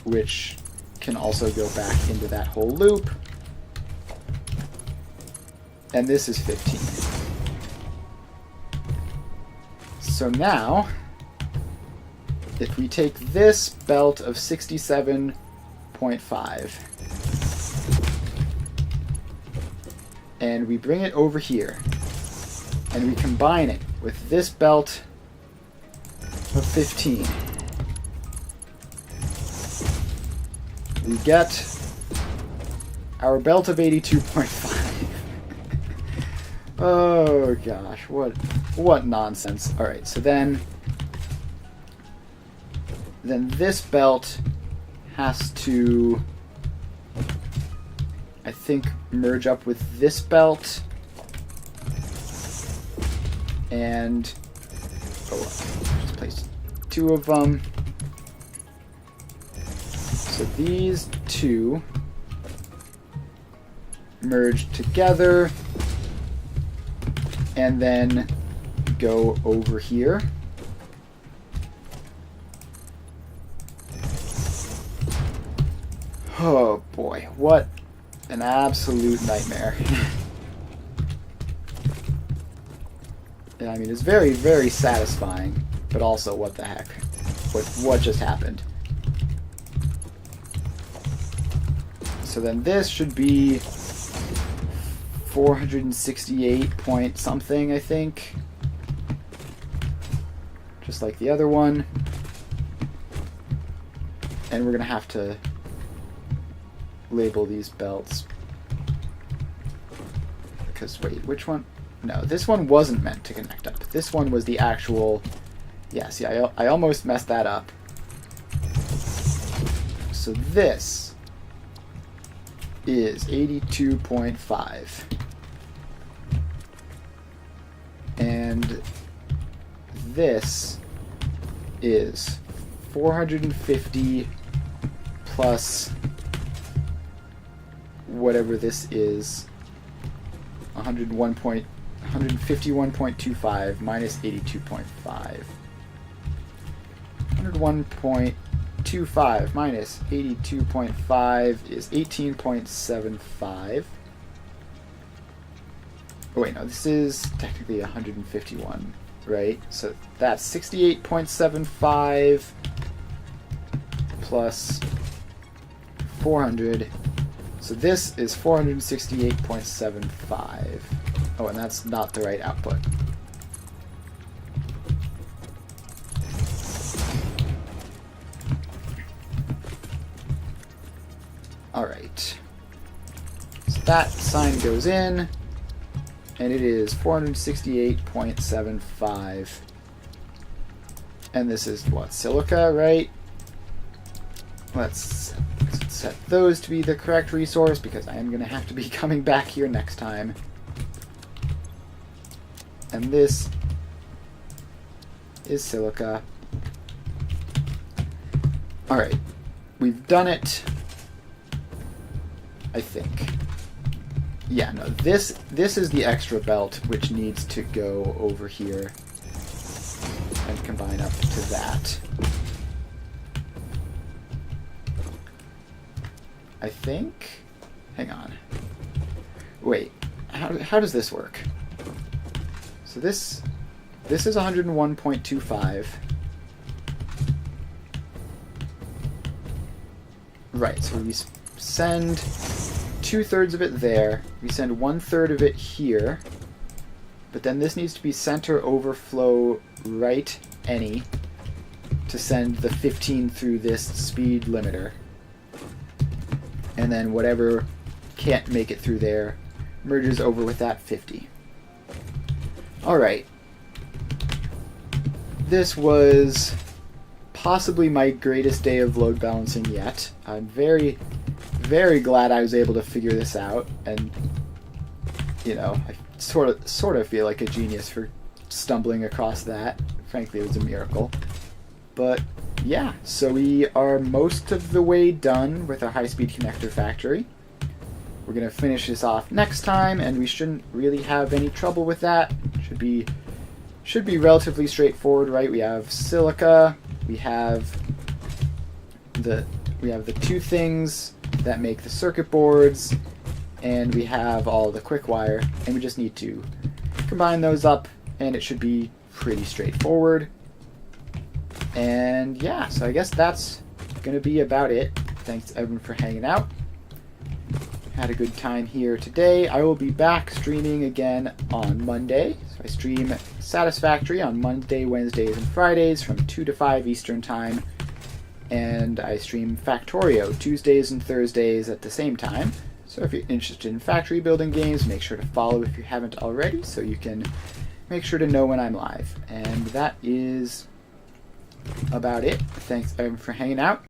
[SPEAKER 1] which can also go back into that whole loop. And this is 15. So now, if we take this belt of 67.5, and we bring it over here, and we combine it with this belt of 15, we get our belt of 82.5. Oh gosh, what nonsense. Alright, so then this belt has to, I think, merge up with this belt, and just place 2 of them. So these 2 merge together and then go over here. Oh boy, what an absolute nightmare. Yeah, I mean, it's very, very satisfying, but also what the heck? What just happened? So then this should be 468 point something, I think. Just like the other one. And we're going to have to label these belts. Because, wait, which one? No, this one wasn't meant to connect up. This one was the actual... Yeah, see, I almost messed that up. So this is 82.5. And this is 450 plus whatever this is, 151.25 minus 82.5. 101.25 minus 82.5 is 18.75. Oh wait, no, this is technically 151, right? So that's 68.75 plus 400. So this is 468.75. Oh, and that's not the right output. Alright. So that sign goes in, and it is 468.75. And this is what? Silica, right? Let's set those to be the correct resource, because I am going to have to be coming back here next time. And this is silica. Alright. We've done it. I think. Yeah, no, this is the extra belt, which needs to go over here and combine up to that. I think? Hang on. Wait, how does this work? So this is 101.25. Right, so we send 2/3 of it there. We send 1/3 of it here. But then this needs to be center overflow right any to send the 15 through this speed limiter. And then whatever can't make it through there merges over with that 50. Alright. This was possibly my greatest day of load balancing yet. I'm very, very glad I was able to figure this out, and you know, I sort of feel like a genius for stumbling across that. Frankly, it was a miracle. But yeah, so we are most of the way done with our high-speed connector factory. We're going to finish this off next time, and we shouldn't really have any trouble with that. Should be relatively straightforward, right? We have silica, we have the two things that make the circuit boards, and we have all the quick wire, and we just need to combine those up, and it should be pretty straightforward. And yeah, so I guess that's going to be about it. Thanks everyone for hanging out. Had a good time here today. I will be back streaming again on Monday. So I stream Satisfactory on Monday, Wednesdays, and Fridays from 2 to 5 Eastern Time. And I stream Factorio Tuesdays and Thursdays at the same time. So if you're interested in factory building games, make sure to follow if you haven't already, so you can make sure to know when I'm live. And that is about it. Thanks everyone for hanging out.